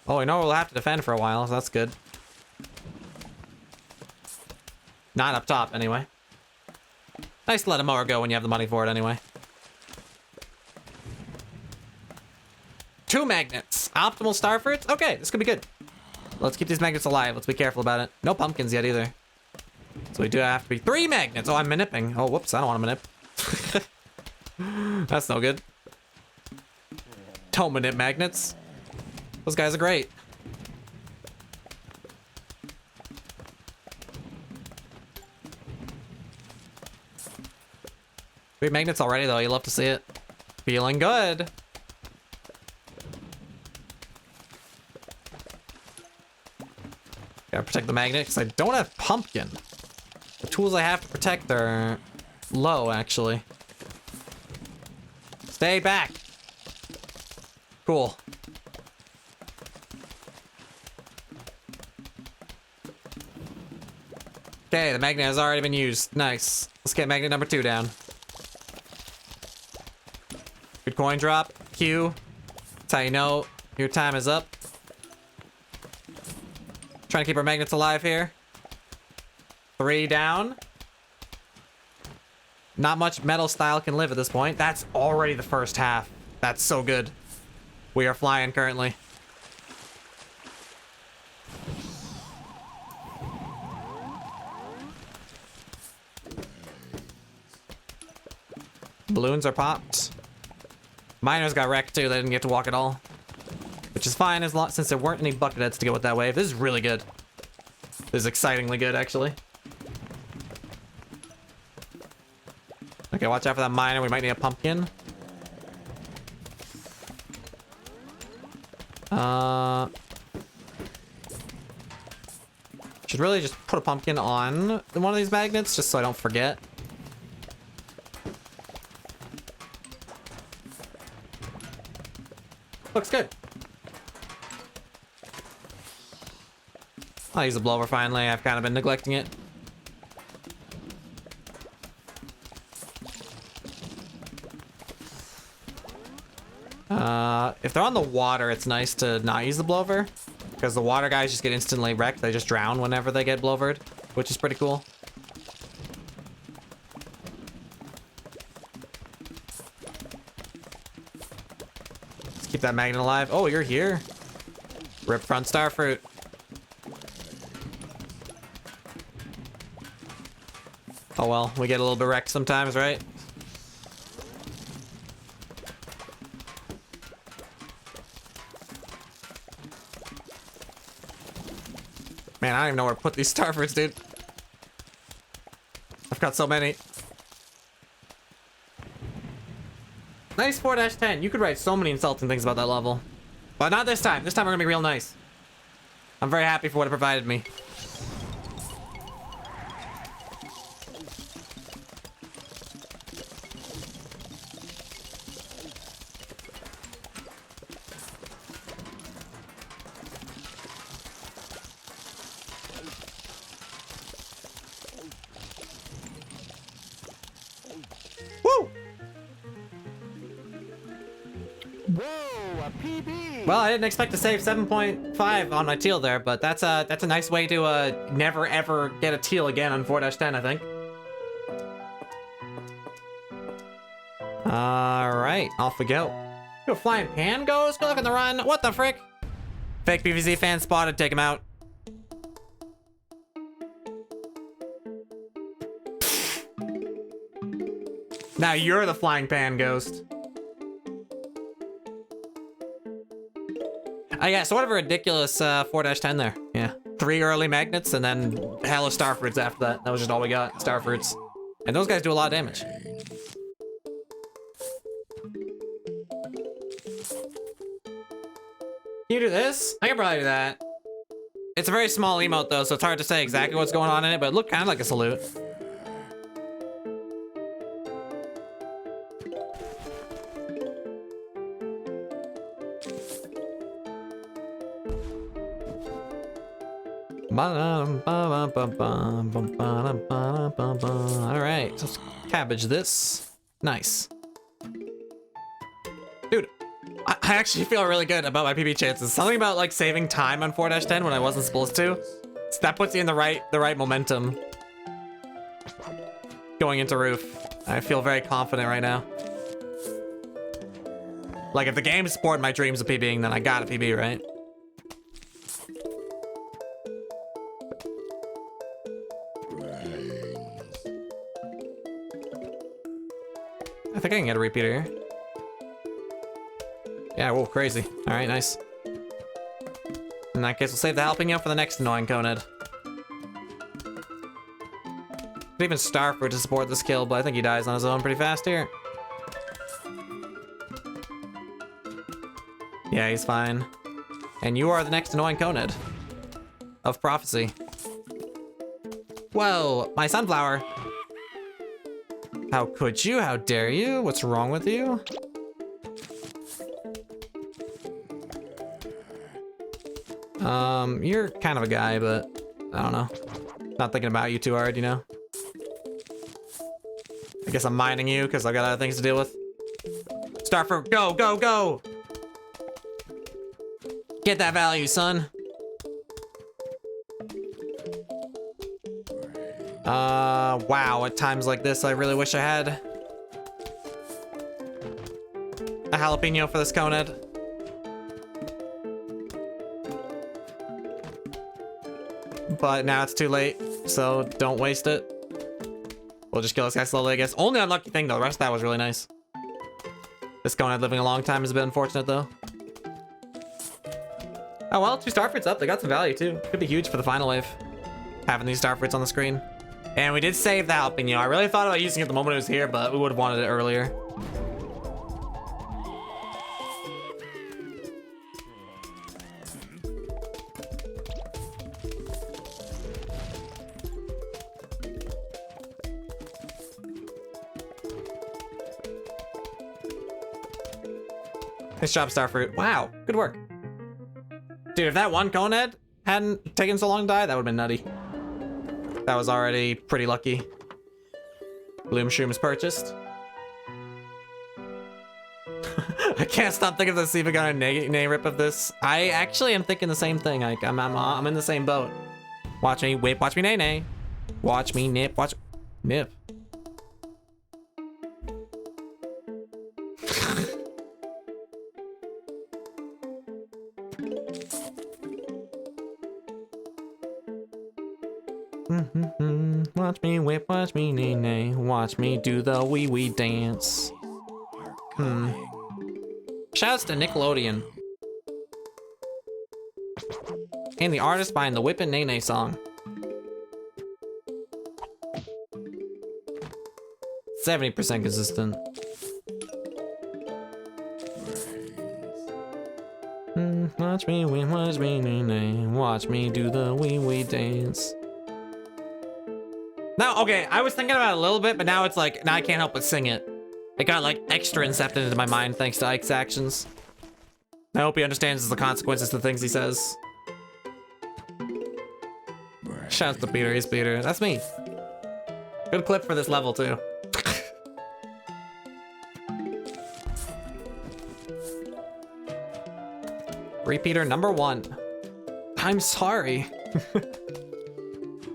Oh, I know we'll have to defend for a while, so that's good. Not up top, anyway. Nice to let a mower go when you have the money for it, anyway. 2 magnets. Optimal starfruits? Okay, this could be good. Let's keep these magnets alive. Let's be careful about it. No pumpkins yet, either. So we do have to be 3 magnets. Oh, I'm manipping. Oh, whoops. I don't want to manip. That's no good. Don't manip magnets. Those guys are great. Great magnets already, though. You love to see it. Feeling good. Gotta protect the magnet, because I don't have pumpkin. The tools I have to protect are low, actually. Stay back. Cool. Okay, the magnet has already been used. Nice. Let's get magnet number 2 down. Good coin drop. Q. That's how you know your time is up. Trying to keep our magnets alive here. 3 down. Not much metal style can live at this point. That's already the first half. That's so good. We are flying currently. Balloons are popped. Miners got wrecked too. They didn't get to walk at all. Which is fine as long since there weren't any bucket heads to go with that wave. This is really good. This is excitingly good, actually. Okay, watch out for that miner. We might need a pumpkin. Should really just put a pumpkin on one of these magnets just so I don't forget. Looks good. I'll use the blower finally. I've kind of been neglecting it. If they're on the water, it's nice to not use the blower, because the water guys just get instantly wrecked. They just drown whenever they get blowered, which is pretty cool. Let's keep that magnet alive. Oh, you're here. Rip front starfruit. Oh well, we get a little bit wrecked sometimes, right? Man, I don't even know where to put these starfruits, dude. I've got so many. Nice 4-10. You could write so many insulting things about that level. But not this time. This time we're gonna be real nice. I'm very happy for what it provided me. Woo! Whoa, a PB! Well, I didn't expect to save 7.5 on my teal there, but that's a nice way to never ever get a teal again on 4-10, I think. Alright, off we go. Yo, flying pan goes? Good luck on the run. What the frick? Fake PvZ fan spotted, take him out. Now you're the flying pan ghost. I guess sort of a ridiculous 4-10 there. Yeah. 3 early magnets and then hella starfruits after that. That was just all we got. Starfruits. And those guys do a lot of damage. Can you do this? I can probably do that. It's a very small emote though, so it's hard to say exactly what's going on in it, but it looked kind of like a salute. Alright, let's cabbage this. Nice. Dude, I actually feel really good about my PB chances. Something about like saving time on 4-10 when I wasn't supposed to. So that puts you in the right momentum. Going into roof. I feel very confident right now. Like if the game supported my dreams of PBing, then I got a PB, right? I think I can get a repeater here. Yeah, whoa, crazy. All right, nice. In that case, we'll save the jalapeno for the next annoying conehead. Could even Starfruit to support this kill, but I think he dies on his own pretty fast here. Yeah, he's fine. And you are the next annoying conehead of prophecy. Whoa, my sunflower. How could you? How dare you? What's wrong with you? You're kind of a guy, but I don't know. Not thinking about you too hard, you know? I guess I'm mining you because I've got other things to deal with. Starfruit, go, go, go! Get that value, son. Wow, at times like this, I really wish I had a jalapeno for this conehead. But now it's too late, so don't waste it. We'll just kill this guy slowly, I guess. Only unlucky thing, though. The rest of that was really nice. This conehead living a long time is a bit unfortunate, though. Oh, well, 2 starfruits up. They got some value, too. Could be huge for the final wave, having these starfruits on the screen. And we did save the jalapeno. I really thought about using it the moment it was here, but we would have wanted it earlier. Nice job, Starfruit. Wow, good work. Dude, if that one conehead hadn't taken so long to die, that would have been nutty. That was already pretty lucky. Bloom Shrooms purchased. I can't stop thinking of the Siva gun nay rip of this. I actually am thinking the same thing. I'm in the same boat. Watch me whip, watch me nay nay. Watch me nip, watch nip. Watch me whip, watch me nay nay, watch me do the wee wee dance. Shouts to Nickelodeon. And the artist behind the Whippin' Nay Nay song. 70% consistent. Watch me, nay, nay. Watch me do the wee dance. Now, okay, I was thinking about it a little bit, but now it's like, now I can't help but sing it. It got like extra incepted into my mind thanks to Ike's actions. I hope he understands the consequences to the things he says. Shout out to Peter, he's Peter. That's me. Good clip for this level too. Repeater number 1. I'm sorry.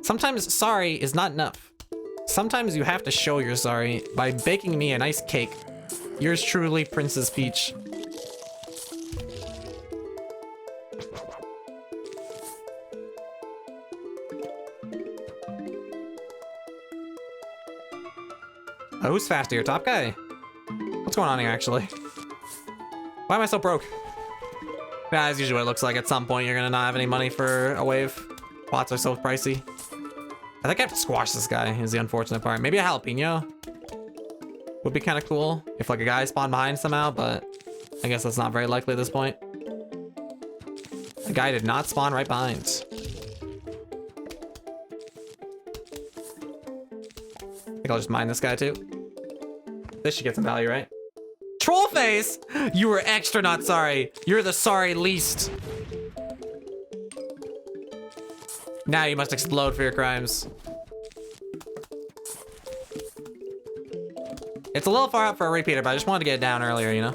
Sometimes sorry is not enough. Sometimes you have to show you're sorry by baking me a nice cake. Yours truly, Princess Peach. Oh, who's faster here? Top guy? What's going on here, actually? Why am I so broke? Yeah, that's usually what it looks like. At some point, you're gonna not have any money for a wave. Pots are so pricey. I think I have to squash this guy, is the unfortunate part. Maybe a jalapeno would be kind of cool if like a guy spawned behind somehow, but I guess that's not very likely at this point. A guy did not spawn right behind. I think I'll just mine this guy too. This should get some value, right? Trollface! You were extra not sorry. You're the sorry least. Now you must explode for your crimes. It's a little far up for a repeater, but I just wanted to get it down earlier, you know?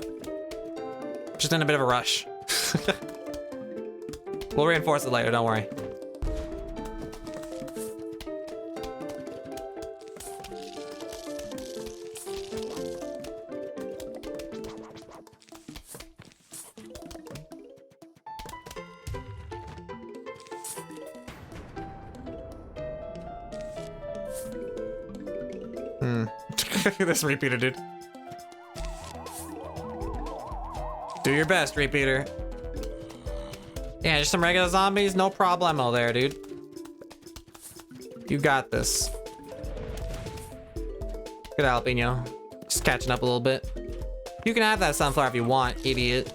Just in a bit of a rush. We'll reinforce it later, don't worry. This repeater, dude. Do your best, repeater. Yeah, just some regular zombies, no problemo there, dude. You got this. Good jalapeno. Just catching up a little bit. You can have that sunflower if you want, idiot.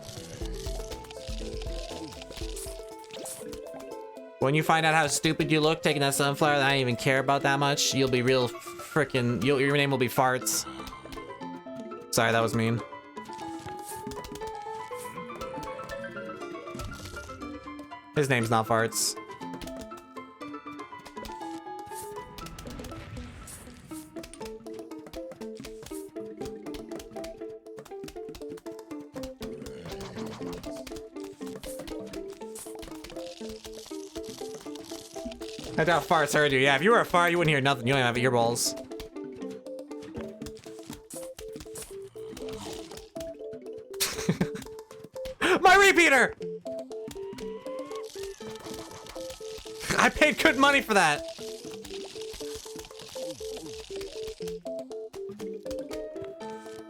When you find out how stupid you look taking that sunflower that I don't even care about that much, you'll be real freaking. Your name will be Farts. Sorry, that was mean. His name's not Farts. I doubt Farts heard you. Yeah, if you were a fart, you wouldn't hear nothing. You don't even have earballs. My repeater! I paid good money for that.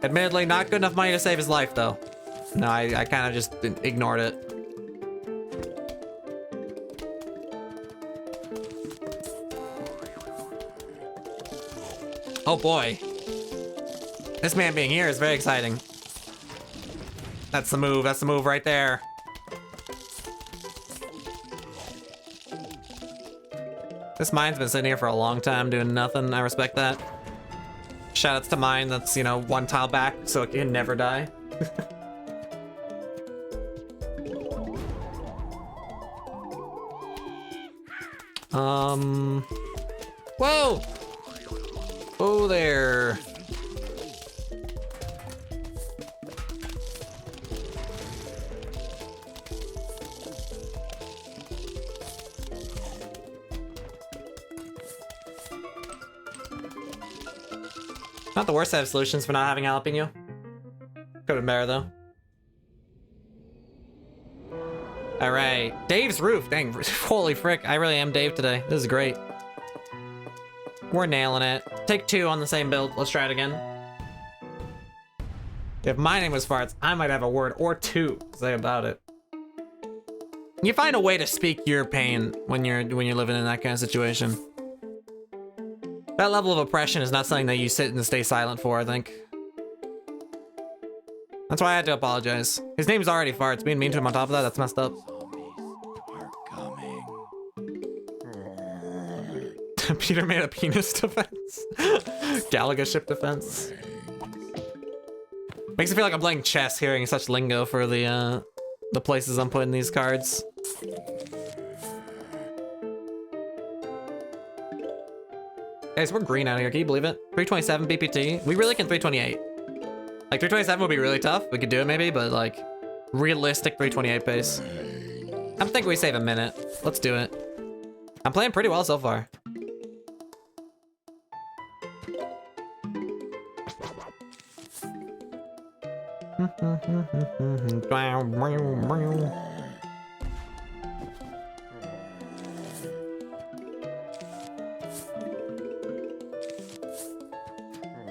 Admittedly, not good enough money to save his life, though. No, I kind of just ignored it. Oh boy. This man being here is very exciting. That's the move right there. This mine's been sitting here for a long time doing nothing. I respect that. Shoutouts to mine that's, you know, one tile back so it can never die. Whoa! Oh there. Not the worst set of solutions for not having jalapeno. Could have been better though. All right, Dave's roof. Dang, holy frick! I really am Dave today. This is great. We're nailing it. Take 2 on the same build. Let's try it again. If my name was Farts, I might have a word or 2 to say about it. You find a way to speak your pain when you're living in that kind of situation. That level of oppression is not something that you sit and stay silent for, I think. That's why I had to apologize. His name's already farts. Being mean to him on top of that, that's messed up. Peter made a penis defense. Galaga ship defense. Makes me feel like I'm playing chess hearing such lingo for the places I'm putting these cards. Guys, we're green out here. Can you believe it? 327 BPT. We really can 328. Like 327 would be really tough. We could do it maybe, but like realistic 328 pace. I'm thinking we save a minute. Let's do it. I'm playing pretty well so far.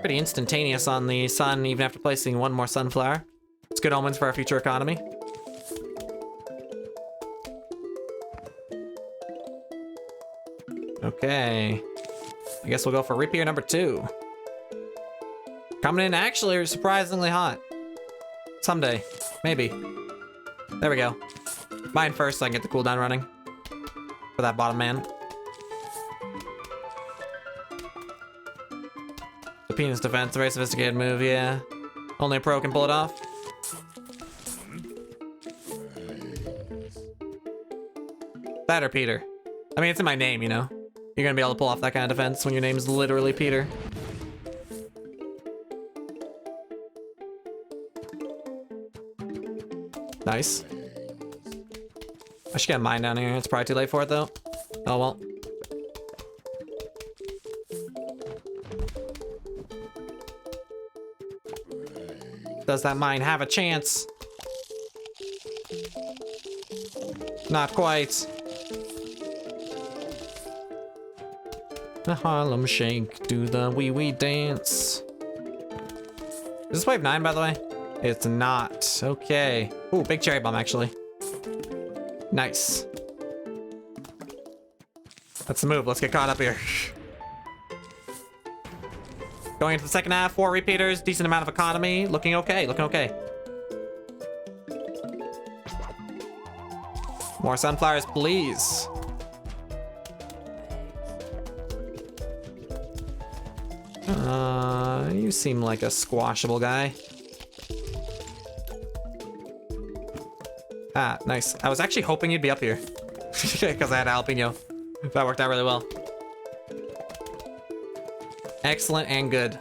Pretty instantaneous on the sun, even after placing one more sunflower. It's good omens for our future economy. Okay. I guess we'll go for repeat number 2. Coming in actually surprisingly hot. Someday. Maybe. There we go. Mine first so I can get the cooldown running. For that bottom man. The penis defense, a very sophisticated move, yeah. Only a pro can pull it off. That or Peter. I mean, it's in my name, you know? You're gonna be able to pull off that kind of defense when your name is literally Peter. Nice. I should get mine down here. It's probably too late for it, though. Oh, well. Does that mine have a chance? Not quite. The Harlem Shake, do the wee wee dance. Is this wave 9, by the way? It's not. Okay. Ooh, big cherry bomb, actually. Nice. That's the move. Let's get caught up here. Going into the second half, 4 repeaters, decent amount of economy. Looking okay, looking okay. More sunflowers, please. You seem like a squashable guy. Ah, nice. I was actually hoping you'd be up here. Because I had a jalapeno. That worked out really well. Excellent and good.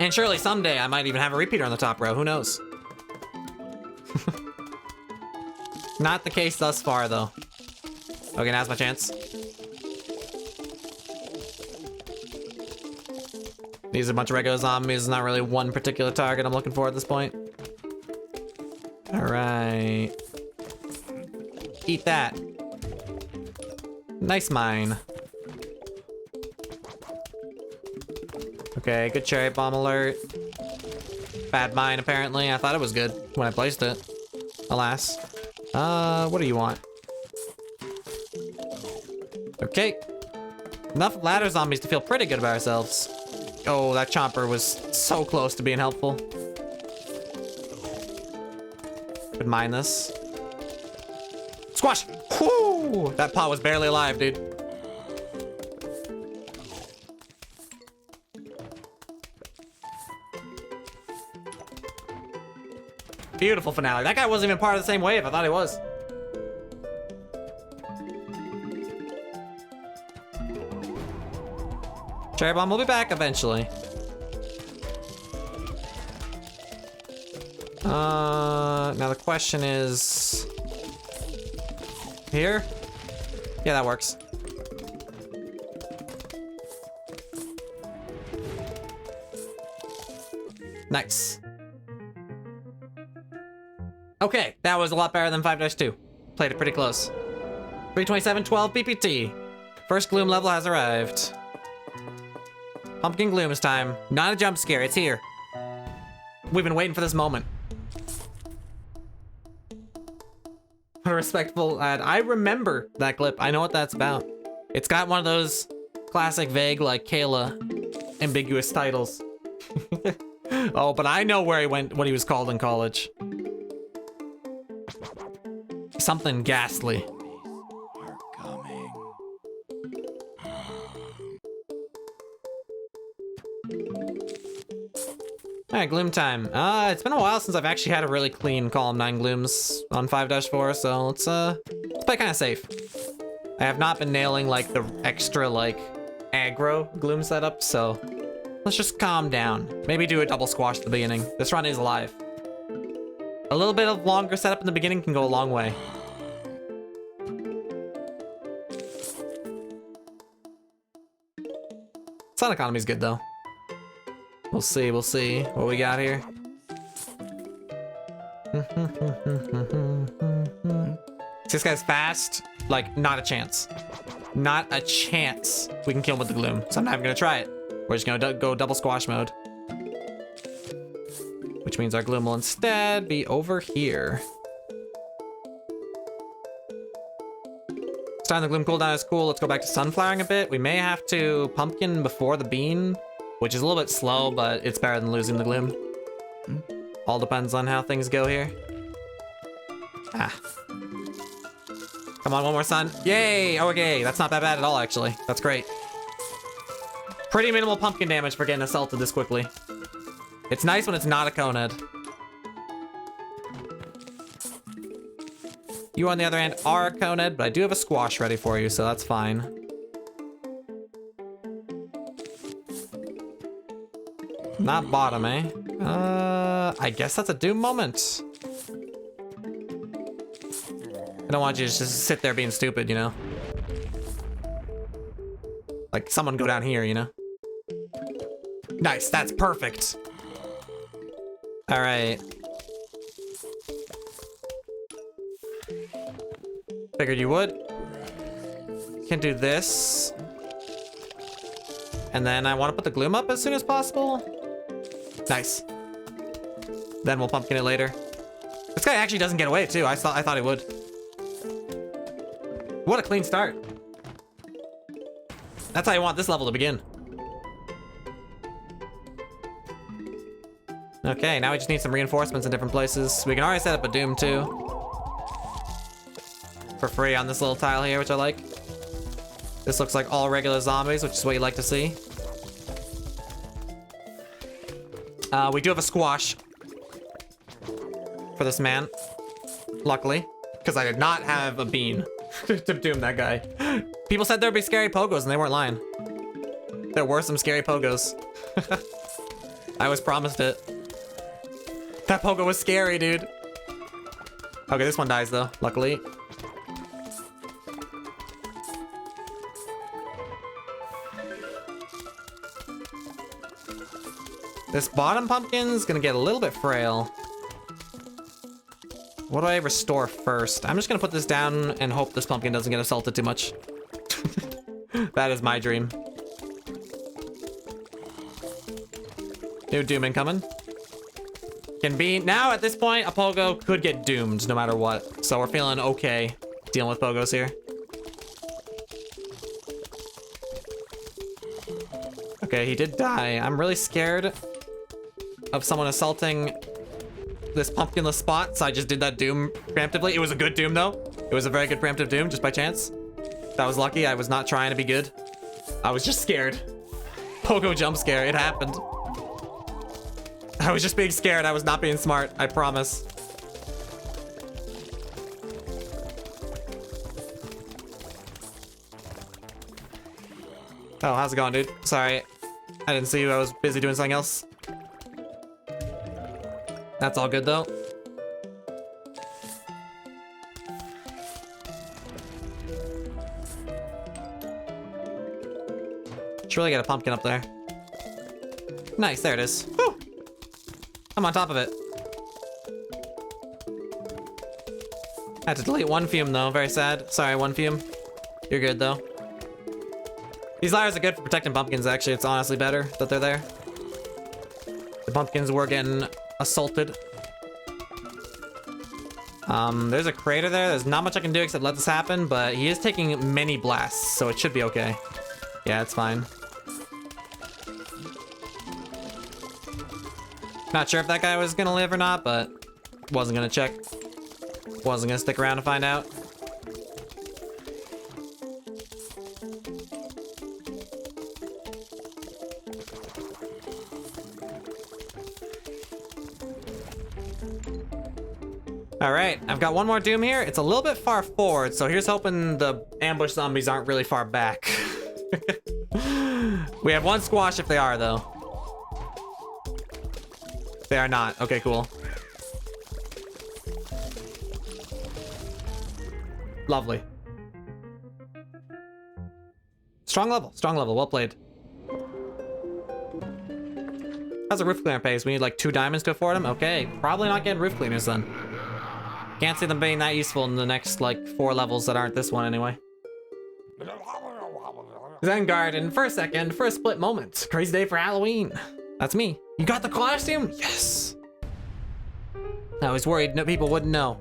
And surely someday I might even have a repeater on the top row. Who knows? Not the case thus far, though. Okay, now's my chance. These are a bunch of regular zombies. Not really one particular target I'm looking for at this point. All right. Eat that. Nice mine. Okay, good cherry bomb alert. Bad mine, apparently. I thought it was good when I placed it. Alas. What do you want? Okay. Enough ladder zombies to feel pretty good about ourselves. Oh, that chomper was so close to being helpful. Could mine this. Squash! Whoo! That pot was barely alive, dude. Beautiful finale. That guy wasn't even part of the same wave. I thought he was. Cherry bomb will be back eventually. Now the question is... Here? Yeah, that works. Nice. Okay, that was a lot better than 5-2. Played it pretty close. 327, 12 BPT. First gloom level has arrived. Pumpkin gloom is time. Not a jump scare, it's here. We've been waiting for this moment. A respectful ad. I remember that clip. I know what that's about. It's got one of those classic vague, like Kayla, ambiguous titles. Oh, but I know where he went, what he was called in college. Something ghastly. Alright, gloom time. It's been a while since I've actually had a really clean column 9 glooms on 5-4, so let's play kind of safe. I have not been nailing like the extra like aggro gloom setup, so let's just calm down. Maybe do a double squash at the beginning. This run is live. A little bit of longer setup in the beginning can go a long way. Sun economy's good though. We'll see what we got here. This guy's fast, like not a chance. Not a chance we can kill him with the gloom. So I'm not even gonna try it. We're just gonna go double squash mode. Which means our gloom will instead be over here. Starting the gloom cooldown is cool. Let's go back to sunflowering a bit. We may have to pumpkin before the bean, which is a little bit slow, but it's better than losing the gloom. All depends on how things go here. Ah. Come on, one more sun. Yay! Okay, that's not that bad at all, actually. That's great. Pretty minimal pumpkin damage for getting assaulted this quickly. It's nice when it's not a conehead. You, on the other hand, are a conehead, but I do have a squash ready for you, so that's fine. Not bottom, eh? I guess that's a doom moment. I don't want you to just sit there being stupid, you know? Like, someone go down here, you know? Nice, that's perfect. All right. Figured you would. Can do this. And then I want to put the gloom up as soon as possible. Nice. Then we'll pumpkin it later. This guy actually doesn't get away too. I thought he would. What a clean start. That's how you want this level to begin. Okay, now we just need some reinforcements in different places. We can already set up a doom too. For free on this little tile here, which I like. This looks like all regular zombies, which is what you like to see. We do have a squash for this man, luckily, because I did not have a bean to doom that guy. People said there'd be scary pogos, and they weren't lying. There were some scary pogos. I was promised it. That pogo was scary, dude. Okay, this one dies though, luckily. This bottom pumpkin's gonna get a little bit frail. What do I restore first? I'm just gonna put this down and hope this pumpkin doesn't get assaulted too much. That is my dream. New doom incoming. Can be, now at this point, a pogo could get doomed no matter what. So we're feeling okay dealing with pogos here. Okay, he did die. I'm really scared of someone assaulting this pumpkinless spot, so I just did that doom preemptively. It was a good doom though. It was a very good preemptive doom, just by chance. That was lucky. I was not trying to be good. I was just scared. Pogo jump scare, it happened. I was just being scared. I was not being smart, I promise. Oh, how's it going, dude? Sorry. I didn't see you. I was busy doing something else. That's all good, though. Should really get a pumpkin up there. Nice, there it is. Whew. I'm on top of it. I had to delete one fume, though. Very sad. Sorry, one fume. You're good, though. These ladders are good for protecting pumpkins, actually. It's honestly better that they're there. The pumpkins were getting assaulted. There's a crater there. There's not much I can do except let this happen, but he is taking many blasts, so it should be okay. Yeah, it's fine. Not sure if that guy was gonna live or not, but wasn't gonna check. Wasn't gonna stick around to find out. All right, I've got one more Doom here. It's a little bit far forward, so here's hoping the ambush zombies aren't really far back. We have one squash if they are, though. They are not. Okay, cool. Lovely. Strong level, well played. How's a roof cleaner pace? We need like 2 diamonds to afford them? Okay, probably not getting roof cleaners then. Can't see them being that useful in the next like 4 levels that aren't this one anyway. Zen Garden, for a second, for a split moment. Crazy day for Halloween. That's me. You got the costume? Yes. I was worried no people wouldn't know.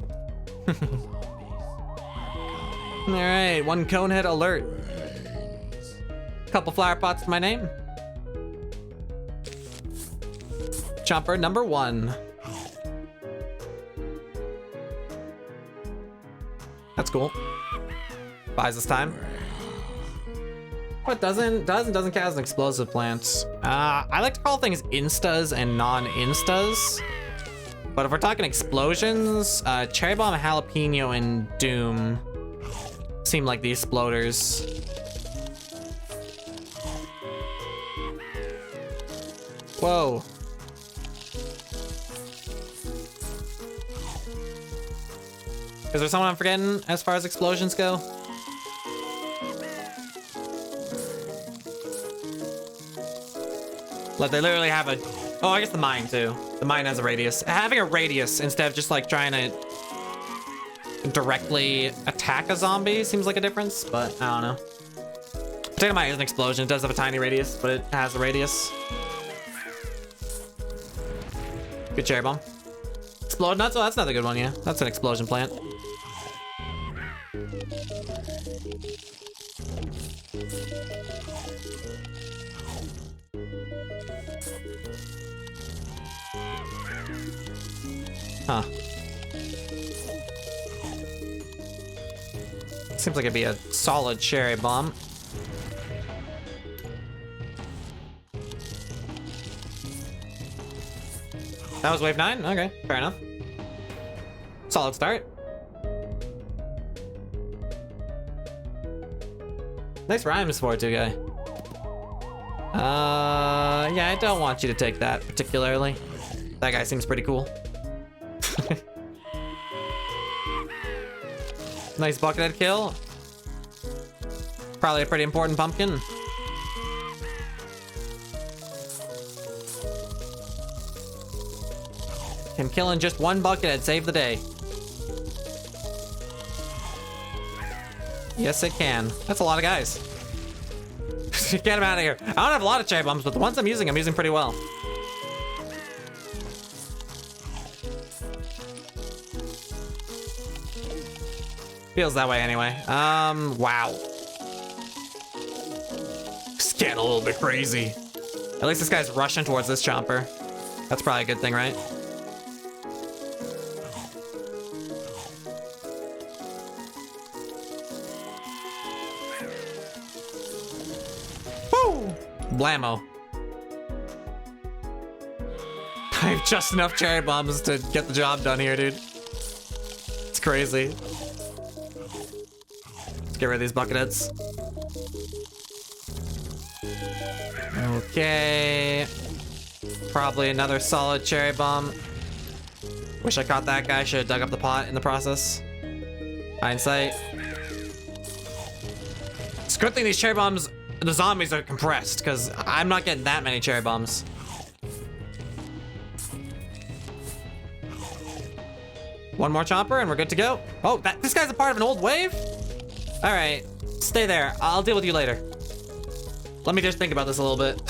All right, 1 conehead alert. Couple flower pots to my name. Chomper number 1. That's cool. Buys us time. What doesn't count as an explosive plant. I like to call things instas and non-instas. But if we're talking explosions, cherry bomb, jalapeno, and doom seem like the exploders. Whoa. Is there someone I'm forgetting as far as explosions go? Like they literally have a... Oh, I guess the mine too. The mine has a radius. Having a radius instead of just like trying to directly attack a zombie seems like a difference, but I don't know. Potato mine is an explosion. It does have a tiny radius, but it has a radius. Good cherry bomb. Explode nuts? Oh, that's another good one, yeah. That's an explosion plant. Huh. Seems like it'd be a solid cherry bomb. That was wave 9? Okay, fair enough. Solid start. Nice rhymes for it, too, guy. Yeah, I don't want you to take that particularly. That guy seems pretty cool. Nice buckethead kill. Probably a pretty important pumpkin. Him killing just 1 buckethead saved the day. Yes, it can. That's a lot of guys. Get him out of here. I don't have a lot of cherry bombs, but the ones I'm using pretty well. Feels that way anyway. Wow. It's getting a little bit crazy. At least this guy's rushing towards this chomper. That's probably a good thing, right? Woo! Blammo. I have just enough cherry bombs to get the job done here, dude. It's crazy. Get rid of these bucketheads. Okay. Probably another solid cherry bomb. Wish I caught that guy. Should have dug up the pot in the process. Hindsight. It's a good thing these cherry bombs, the zombies are compressed, because I'm not getting that many cherry bombs. One more chomper and we're good to go. Oh, this guy's a part of an old wave? All right, stay there. I'll deal with you later. Let me just think about this a little bit.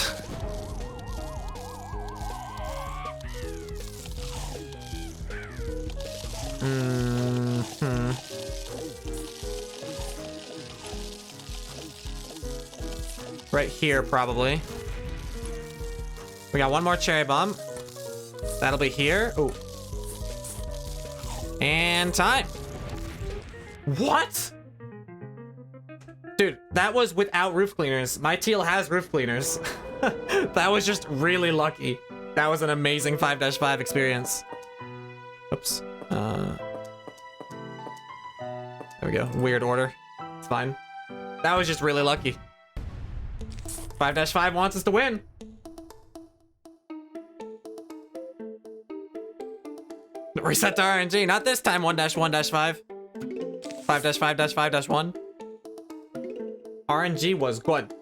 Right here, probably. We got one more cherry bomb. That'll be here. Ooh. And time. What? Dude, that was without roof cleaners. My teal has roof cleaners. That was just really lucky. That was an amazing 5-5 experience. Oops. There we go. Weird order. It's fine. That was just really lucky. 5-5 wants us to win. Reset to RNG. Not this time, 1-1-5. 5-5-5-1. RNG was good.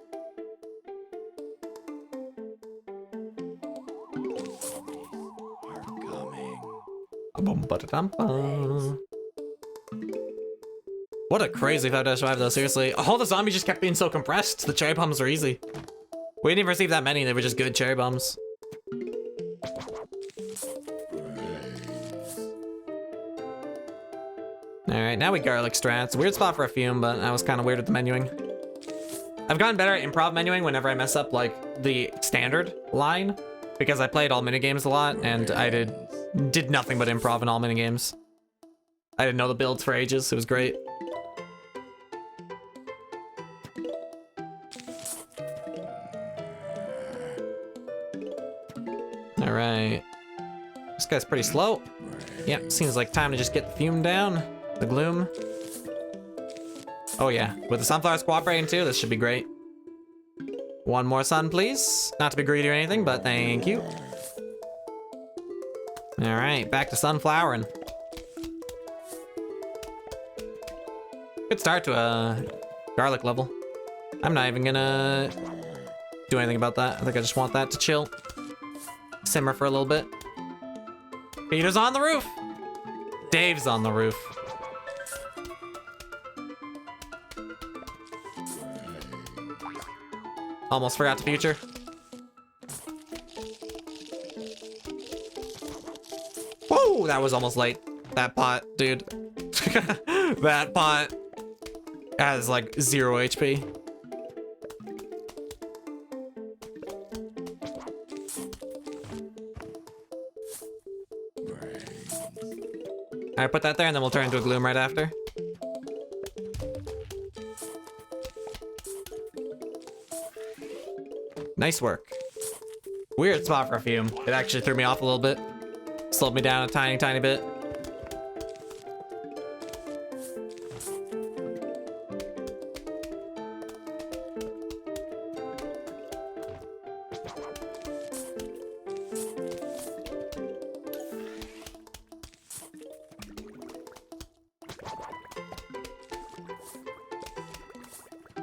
What a crazy 5-5 though, seriously. All the zombies just kept being so compressed. The cherry bombs were easy. We didn't even receive that many, they were just good cherry bombs. Alright, now we garlic strats. Weird spot for a fume, but I was kind of weird with the menuing. I've gotten better at improv menuing whenever I mess up, like, the standard line. Because I played all minigames a lot, and I did nothing but improv in all minigames. I didn't know the builds for ages, it was great. Alright. This guy's pretty slow. Yep, seems like time to just get the fume down. The gloom. Oh yeah, with the sunflowers cooperating too, this should be great. One more sun, please. Not to be greedy or anything, but thank you. Alright, back to sunflowering. Good start to a garlic level. I'm not even gonna do anything about that. I think I just want that to chill. Simmer for a little bit. Peter's on the roof. Dave's on the roof. Almost forgot the future. Whoa, that was almost late. That pot, dude. That pot has like 0 HP. Alright, put that there and then we'll turn into a gloom right after. Nice work. Weird spot for a fume. It actually threw me off a little bit. Slowed me down a tiny bit.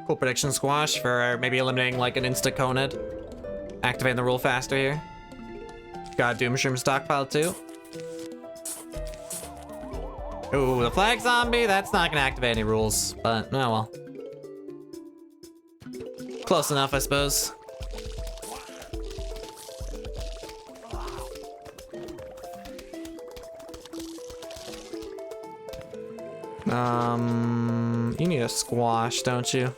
Cool prediction squash for maybe eliminating like an insta-coned. Activating the rule faster here. Got Doom Shroom stockpile too. Ooh, the flag zombie, that's not gonna activate any rules, but oh well. Close enough, I suppose. You need a squash, don't you?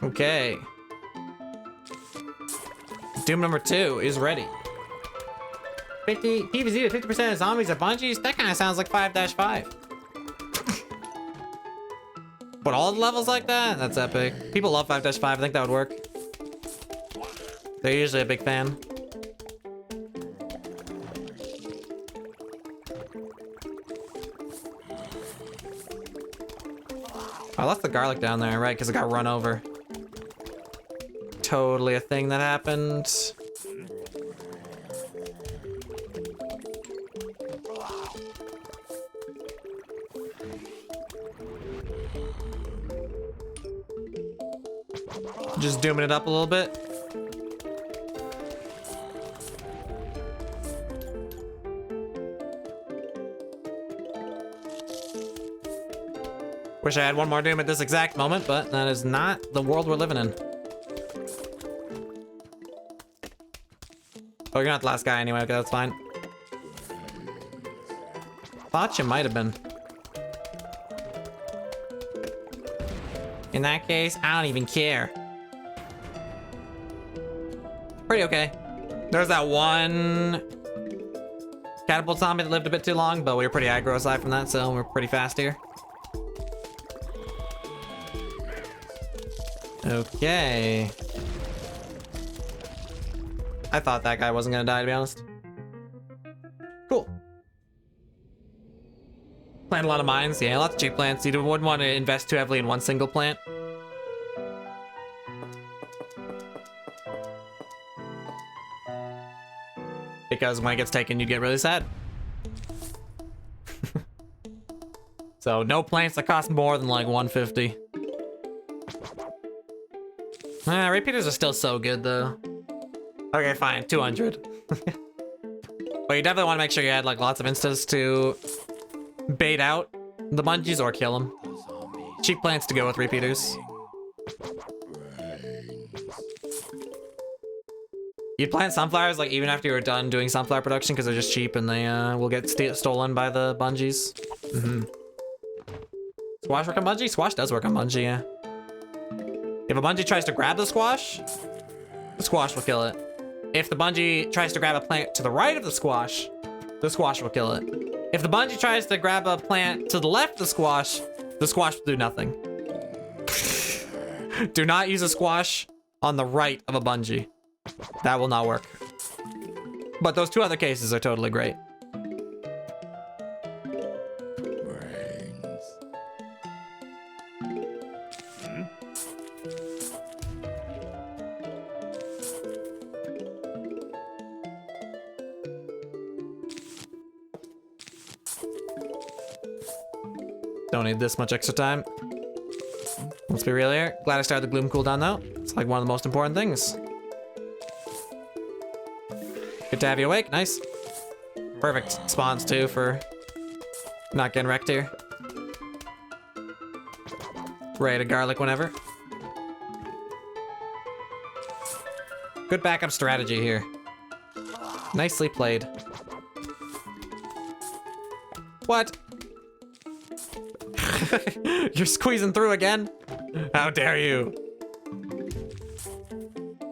Okay. Doom number 2 is ready. 50 PvZ to 50% of zombies are bungees? That kind of sounds like 5-5. But all the levels like that? That's epic. People love 5-5. I think that would work. They're usually a big fan. I left the garlic down there, right? Because it got run over. Totally a thing that happened. Just dooming it up a little bit. Wish I had one more Doom at this exact moment, but that is not the world we're living in. Oh, you're not the last guy anyway. Okay, that's fine. Thought you might have been. In that case, I don't even care. Pretty okay. There's that one catapult zombie that lived a bit too long, but we were pretty aggro aside from that, so we're pretty fast here. Okay. I thought that guy wasn't gonna die, to be honest. Cool. Plant a lot of mines. Yeah, lots of cheap plants. You wouldn't want to invest too heavily in one single plant. Because when it gets taken, you get really sad. So no plants that cost more than like 150. Repeaters are still so good though. Okay, fine, 200. But you definitely want to make sure you add like lots of instas to bait out the bungees or kill them. Cheap plants to go with repeaters. You'd plant sunflowers like even after you were done doing sunflower production because they're just cheap and they will get stolen by the bungees. Squash work on bungee? Squash does work on bungee, yeah. If a bungee tries to grab the squash will kill it. If the bungee tries to grab a plant to the right of the squash will kill it. If the bungee tries to grab a plant to the left of the squash will do nothing. Do not use a squash on the right of a bungee. That will not work. But those two other cases are totally great. Don't need this much extra time. Let's be real here. Glad I started the gloom cooldown though. It's like one of the most important things. Good to have you awake. Nice. Perfect spawns too for not getting wrecked here. Ready to garlic whenever. Good backup strategy here. Nicely played. What? You're squeezing through again? How dare you?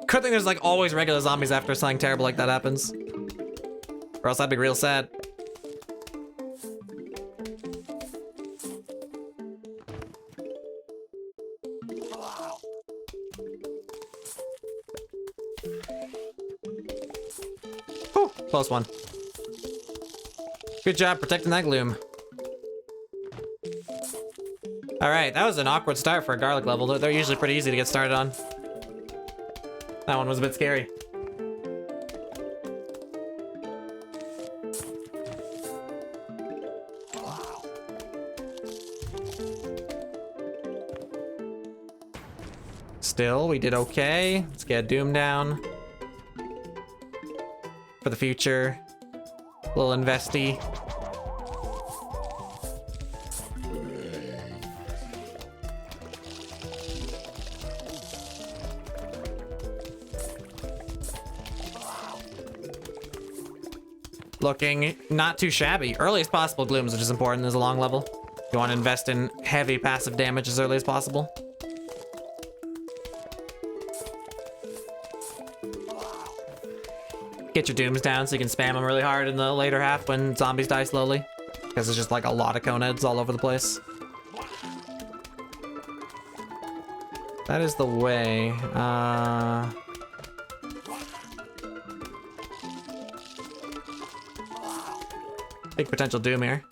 Good thing there's like always regular zombies after something terrible like that happens. Or else I'd be real sad. Whew, close one. Good job protecting that gloom. Alright, that was an awkward start for a garlic level. They're usually pretty easy to get started on. That one was a bit scary. Still, we did okay. Let's get Doom down. For the future. A little investy. Looking not too shabby. Earliest possible glooms, which is important as a long level. You want to invest in heavy passive damage as early as possible. Get your dooms down so you can spam them really hard in the later half when zombies die slowly. Because there's just like a lot of cone heads all over the place. That is the way. Big potential doom here.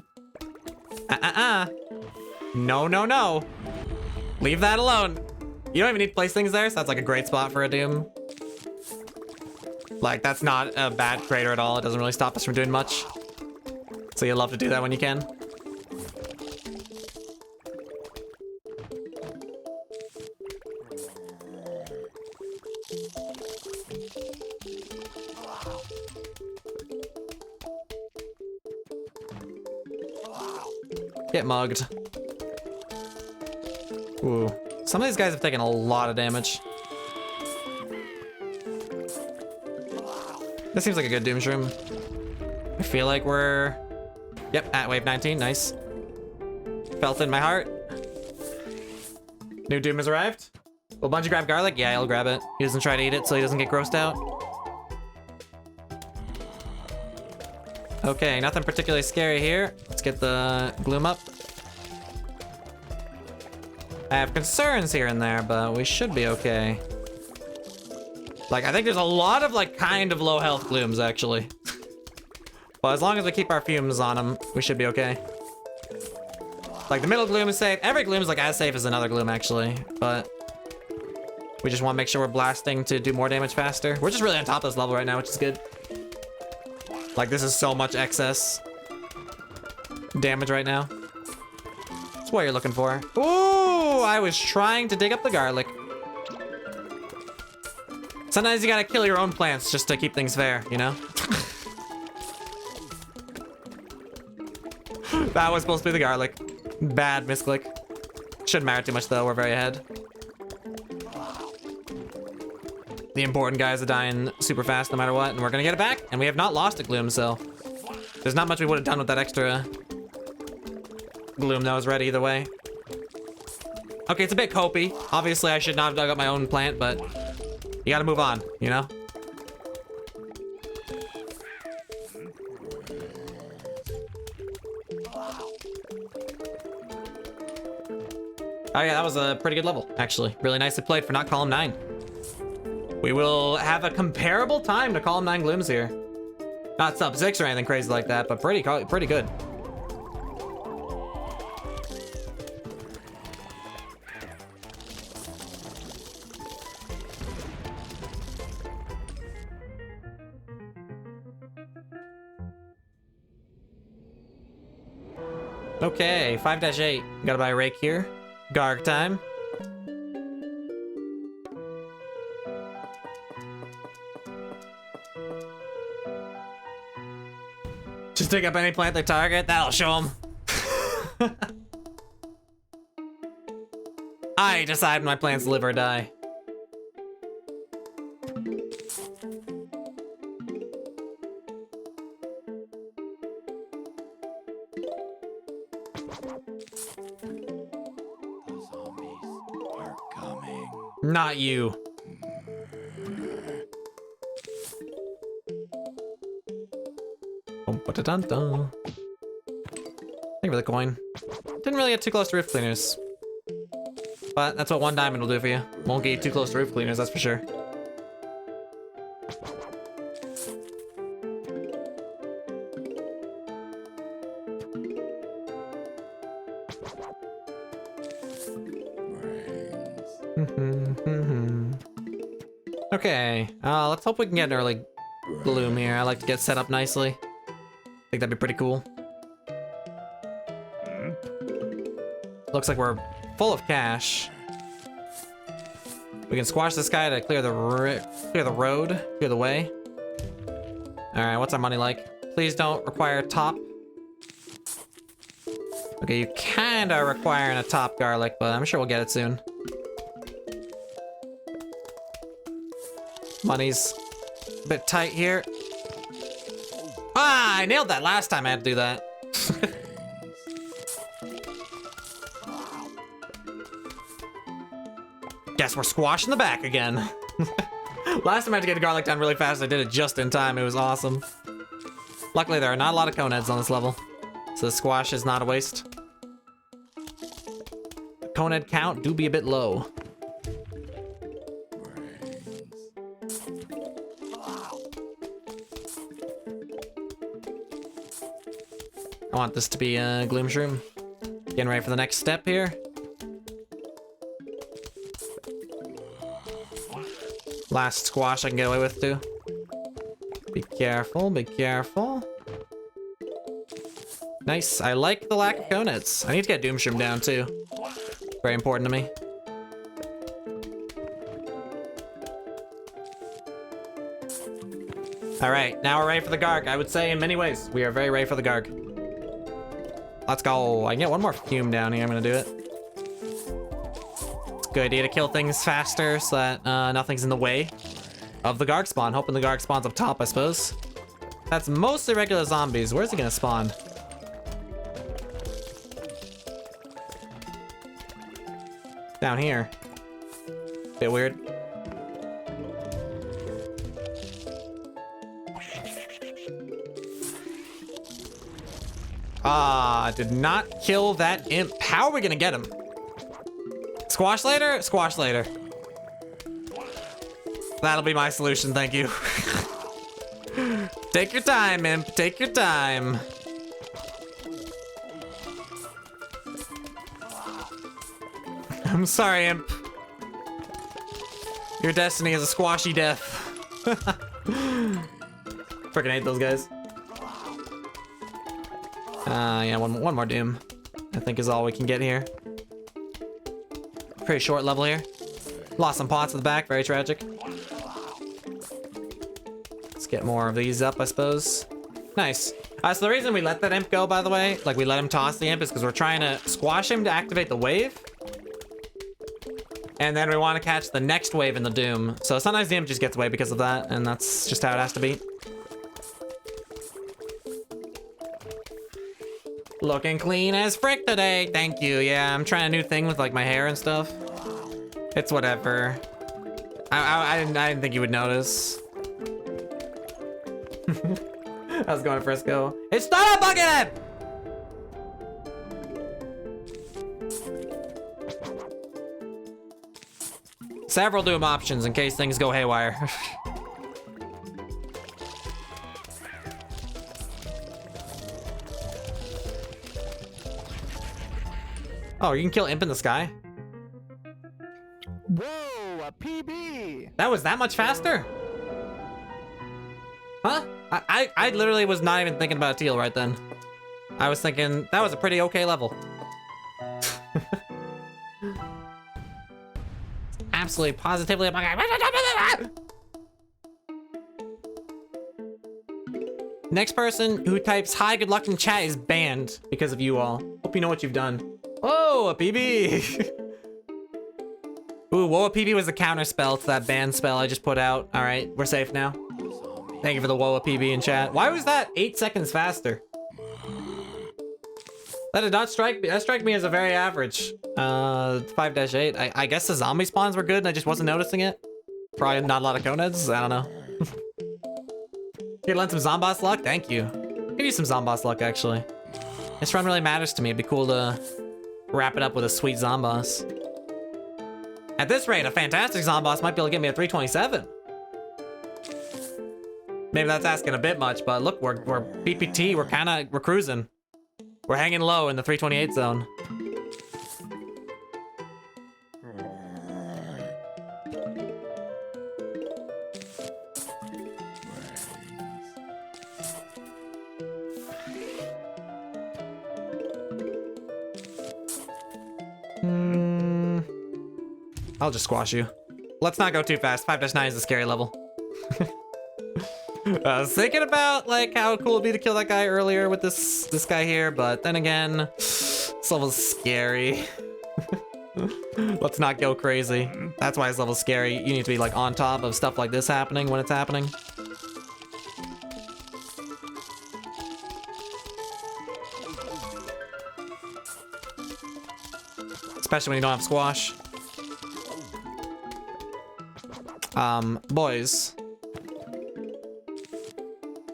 No, no, no. Leave that alone. You don't even need to place things there, so that's like a great spot for a doom. Like, that's not a bad crater at all. It doesn't really stop us from doing much. So you love to do that when you can. Get mugged. Ooh. Some of these guys have taken a lot of damage. This seems like a good Doom Shroom. I feel like we're... Yep, at wave 19, nice. Felt it in my heart. New Doom has arrived. Will Bungie grab garlic? Yeah, he'll grab it. He doesn't try to eat it so he doesn't get grossed out. Okay, nothing particularly scary here. Let's get the gloom up. I have concerns here and there, but we should be okay. Like, I think there's a lot of, like, kind of low health glooms, actually. But as long as we keep our fumes on them, we should be okay. Like, the middle gloom is safe. Every gloom is, like, as safe as another gloom, actually. But we just want to make sure we're blasting to do more damage faster. We're just really on top of this level right now, which is good. Like, this is so much excess damage right now. That's what you're looking for. Ooh, I was trying to dig up the garlic. Sometimes you gotta kill your own plants just to keep things fair, you know? That was supposed to be the garlic. Bad misclick. Shouldn't matter too much though, we're very ahead. The important guys are dying super fast no matter what, and we're gonna get it back, and we have not lost a gloom, so there's not much we would have done with that extra gloom that was ready either way. Okay, it's a bit copy. Obviously, I should not have dug up my own plant, but you gotta move on, you know? Oh yeah, that was a pretty good level, actually. Really nicely played for not column 9. We will have a comparable time to column 9 glooms here. Not sub 6 or anything crazy like that, but pretty good. Okay, 5-8. Gotta buy a rake here. Garg time. Just dig up any plant they target, that'll show them. I decide when my plants live or die. Not you. Thank you for the coin. Didn't really get too close to roof cleaners. But that's what 1 diamond will do for you. Won't get you too close to roof cleaners, that's for sure. Okay, let's hope we can get an early gloom here. I like to get set up nicely. I think that'd be pretty cool. Looks like we're full of cash. We can squash this guy to clear the road, clear the way. All right, what's our money like? Please don't require top. Okay, you kinda are requiring a top garlic, but I'm sure we'll get it soon. Money's a bit tight here. Ah, I nailed that last time I had to do that. Guess we're squashing the back again. Last time I had to get the garlic done really fast. I did it just in time. It was awesome. Luckily, there are not a lot of cone heads on this level, so the squash is not a waste. The cone head count do be a bit low. I want this to be a gloom shroom. Getting ready for the next step here. Last squash I can get away with too. Be careful, be careful. Nice. I like the lack of coneheads. I need to get Doom Shroom down too. Very important to me. Alright, now we're ready for the Garg. I would say in many ways, we are very ready for the Garg. Let's go. I can get one more fume down here. I'm gonna do it. Good idea to kill things faster so that nothing's in the way of the Garg spawn. Hoping the Garg spawns up top, I suppose. That's mostly regular zombies. Where's he gonna spawn? Down here. Bit weird. Ah, did not kill that imp. How are we gonna get him? Squash later? Squash later. That'll be my solution, thank you. Take your time, imp. Take your time. I'm sorry, imp. Your destiny is a squashy death. Freaking hate those guys. Yeah, one more doom. I think is all we can get here. Pretty short level here. Lost some pots at the back, very tragic. Let's get more of these up, I suppose. Nice. So the reason we let that imp go, by the way, like we let him toss the imp, is because we're trying to squash him to activate the wave. And then we want to catch the next wave in the doom. So sometimes the imp just gets away because of that, and that's just how it has to be. Looking clean as frick today. Thank you. Yeah, I'm trying a new thing with like my hair and stuff. It's whatever. I didn't think you would notice. I was going to Frisco. It's not a bucket! Several doom options in case things go haywire. Oh, you can kill imp in the sky? Whoa, a PB! That was that much faster? Huh? I literally was not even thinking about a teal right then. I was thinking that was a pretty okay level. Absolutely, positively. Next person who types hi, good luck in chat is banned because of you all. Hope you know what you've done. Oh, a PB. Ooh, whoa, a PB was the counter spell to that ban spell I just put out. All right, we're safe now. Thank you for the whoa, a PB in chat. Why was that 8 seconds faster? That did not strike me. That struck me as a very average. 5-8. I guess the zombie spawns were good and I just wasn't noticing it. Probably not a lot of coneheads. I don't know. Here, lend some Zomboss luck. Thank you. Give you some Zomboss luck, actually. This run really matters to me. It'd be cool to wrap it up with a sweet Zomboss. At this rate, a fantastic Zomboss might be able to get me a 327. Maybe that's asking a bit much, but look, we're PPT. We're cruising. We're hanging low in the 328 zone. I'll just squash you. Let's not go too fast. 5-9 is a scary level. I was thinking about like how cool it'd be to kill that guy earlier with this guy here, but then again, this level's scary. Let's not go crazy. That's why this level's scary. You need to be like on top of stuff like this happening when it's happening. Especially when you don't have squash. Boys.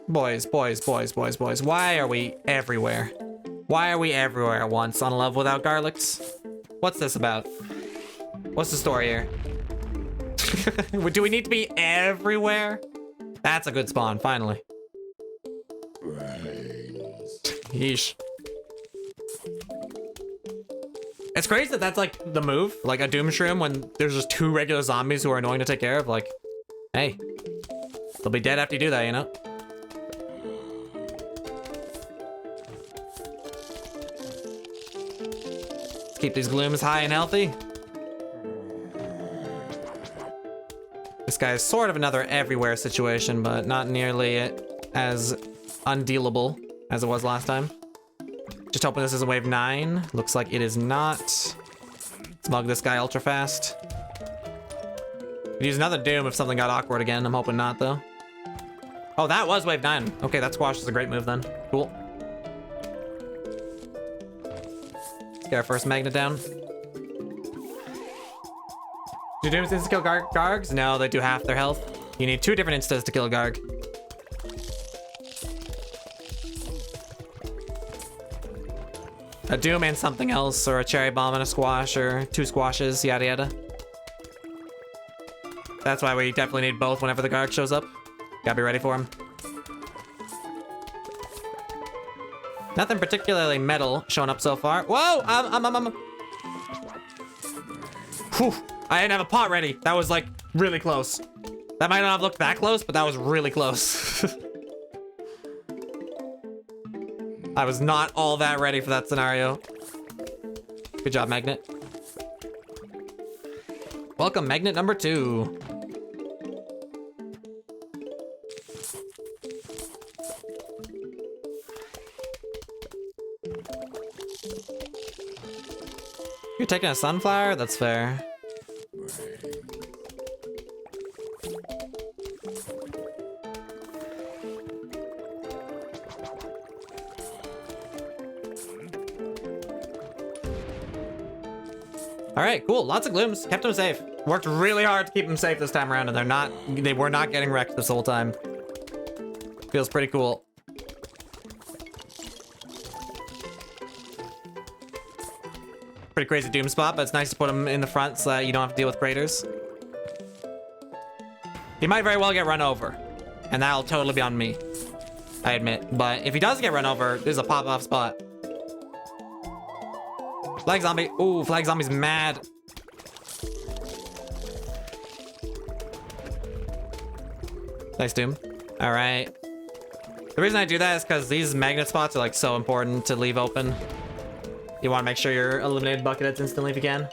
Boys. Why are we everywhere? Why are we everywhere at once on a level without garlics? What's this about? What's the story here? Do we need to be everywhere? That's a good spawn, finally. Yeesh. It's crazy that that's like the move, like a Doom Shroom when there's just 2 regular zombies who are annoying to take care of. Like, hey, they'll be dead after you do that, you know? Let's keep these glooms high and healthy. This guy is sort of another everywhere situation, but not nearly as undealable as it was last time. Just hoping this isn't wave 9. Looks like it is not. Smug this guy ultra fast. Could use another Doom if something got awkward again. I'm hoping not, though. Oh, that was wave 9. Okay, that squash is a great move then. Cool. Let's get our first magnet down. Do Dooms insta kill Gargs? No, they do half their health. You need 2 different instas to kill a Garg. A Doom and something else, or a Cherry Bomb and a Squash, or 2 squashes, yada yada. That's why we definitely need both whenever the Garg shows up. Gotta be ready for him. Nothing particularly metal showing up so far. Whoa! Whew. I didn't have a pot ready. That was like really close. That might not have looked that close, but that was really close. I was not all that ready for that scenario. Good job, Magnet. Welcome, Magnet number 2. You're taking a sunflower? That's fair. All right, cool. Lots of glooms. Kept them safe. Worked really hard to keep them safe this time around, and they were not getting wrecked this whole time. Feels pretty cool. Pretty crazy Doom spot, but it's nice to put him in the front so that you don't have to deal with craters. He might very well get run over, and that'll totally be on me, I admit. But if he does get run over, there's a pop-off spot. Flag zombie. Ooh, flag zombie's mad. Nice Doom. All right. The reason I do that is because these magnet spots are like so important to leave open. You want to make sure you're eliminated buckets instantly if you can.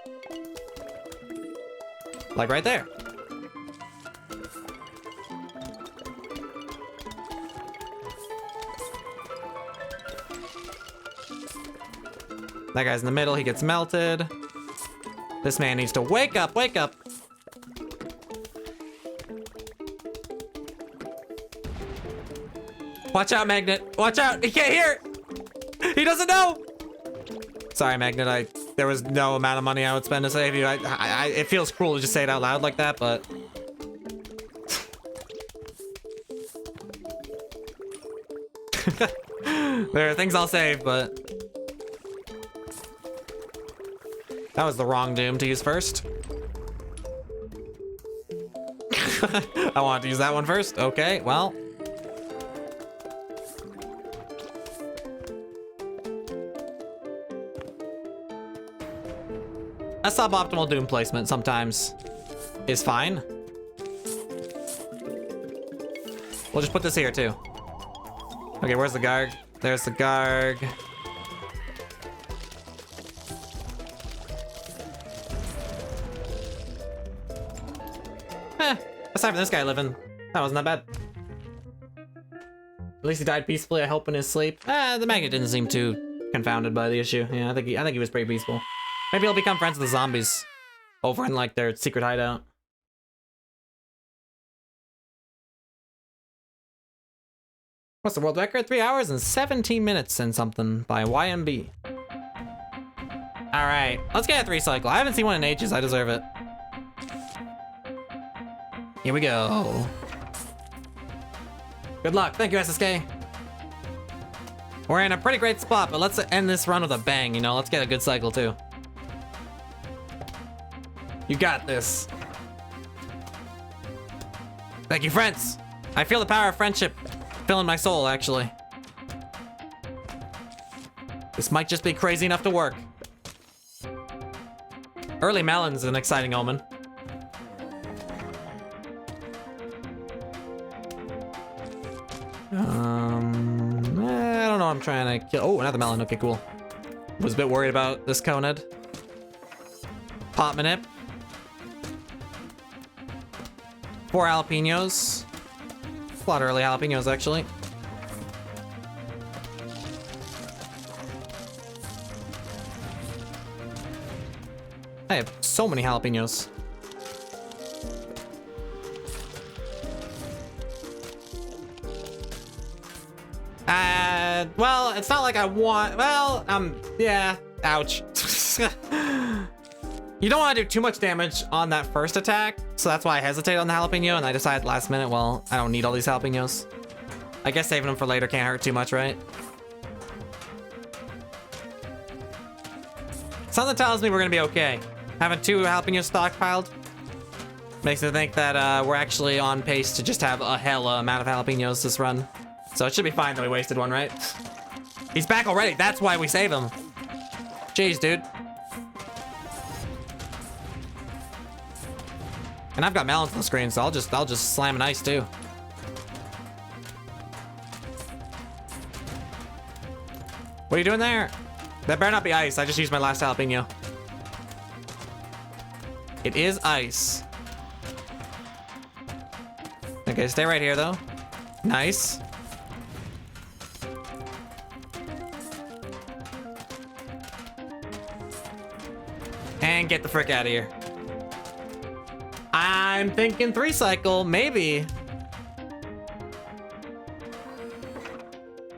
Like right there. That guy's in the middle, he gets melted. This man needs to wake up, wake up. Watch out, Magnet. Watch out, he can't hear it. He doesn't know. Sorry, Magnet, there was no amount of money I would spend to save you. It feels cruel to just say it out loud like that, but. There are things I'll save, but. That was the wrong Doom to use first. I wanted to use that one first. Okay, well. A suboptimal Doom placement sometimes is fine. We'll just put this here too. Okay, where's the Garg? There's the Garg. Aside from this guy living, that wasn't that bad. At least he died peacefully, I hope, in his sleep. The Magnet didn't seem too confounded by the issue. Yeah, I think he was pretty peaceful. Maybe he'll become friends with the zombies over in like their secret hideout. What's the world record? 3 hours and 17 minutes and something by YMB. All right, let's get a 3 cycle. I haven't seen one in ages. I deserve it. Here we go. Good luck. Thank you, SSK. We're in a pretty great spot, but let's end this run with a bang, you know? Let's get a good cycle, too. You got this. Thank you, friends. I feel the power of friendship filling my soul, actually. This might just be crazy enough to work. Early melon's an exciting omen. I don't know what I'm trying to kill. Oh, another melon. Okay, cool. Was a bit worried about this Coned. Pop manip. 4 jalapenos. A lot of early jalapenos, actually. I have so many jalapenos. Well, it's not like I want, well, yeah, ouch. You don't want to do too much damage on that first attack, so that's why I hesitate on the jalapeno, and I decided last minute, well, I don't need all these jalapenos. I guess saving them for later can't hurt too much, right? Something tells me we're gonna be okay. Having 2 jalapenos stockpiled makes me think that we're actually on pace to just have a hella amount of jalapenos this run. So it should be fine that we wasted one, right? He's back already. That's why we save him. Jeez, dude. And I've got melons on the screen, so I'll just slam an ice too. What are you doing there? That better not be ice. I just used my last jalapeno. It is ice. Okay, stay right here though. Nice. And get the frick out of here. I'm thinking 3 cycle, maybe.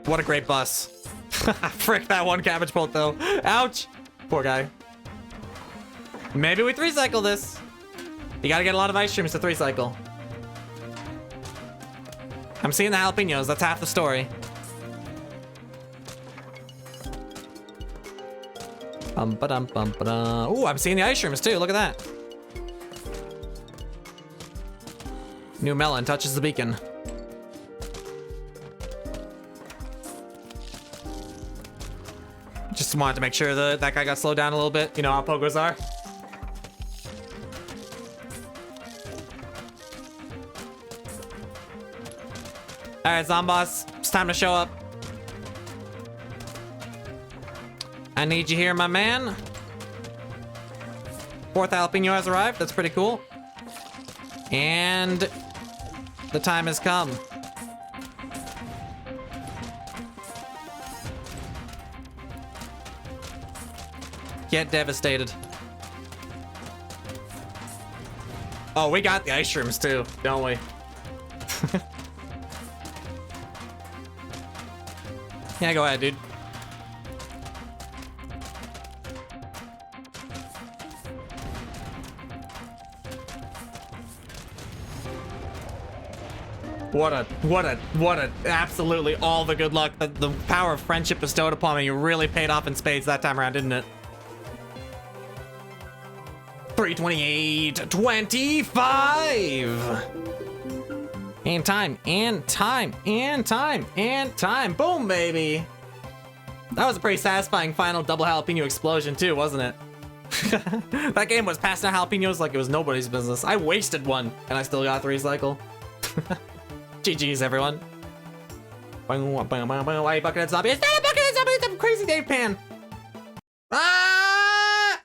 What a great bus. Frick that one cabbage bolt though. Ouch. Poor guy. Maybe we 3 cycle this. You gotta get a lot of ice streams to 3 cycle. I'm seeing the jalapenos. That's half the story. Ooh, I'm seeing the ice shrooms too. Look at that. New melon touches the beacon. Just wanted to make sure that guy got slowed down a little bit. You know how pogos are. All right, Zomboss, it's time to show up. I need you here, my man. 4th jalapeno has arrived. That's pretty cool. And the time has come. Get devastated. Oh, we got the ice shrooms too, don't we? Yeah, go ahead, dude. What a absolutely all the good luck that the power of friendship bestowed upon me really paid off in spades that time around, didn't it? 328, 25. And time, and time, and time, and time. Boom, baby. That was a pretty satisfying final double jalapeno explosion too, wasn't it? That game was passing out jalapenos like it was nobody's business. I wasted one, and I still got 3 cycle. GG's, everyone. Why are you buckethead zombie? It's not a buckethead zombie, it's a crazy Dave Pan. Ah!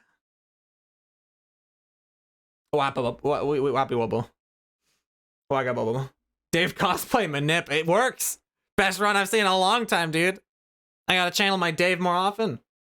Wappy wobble. Wagga bubble. Dave cosplay manip. It works. Best run I've seen in a long time, dude. I gotta channel my Dave more often.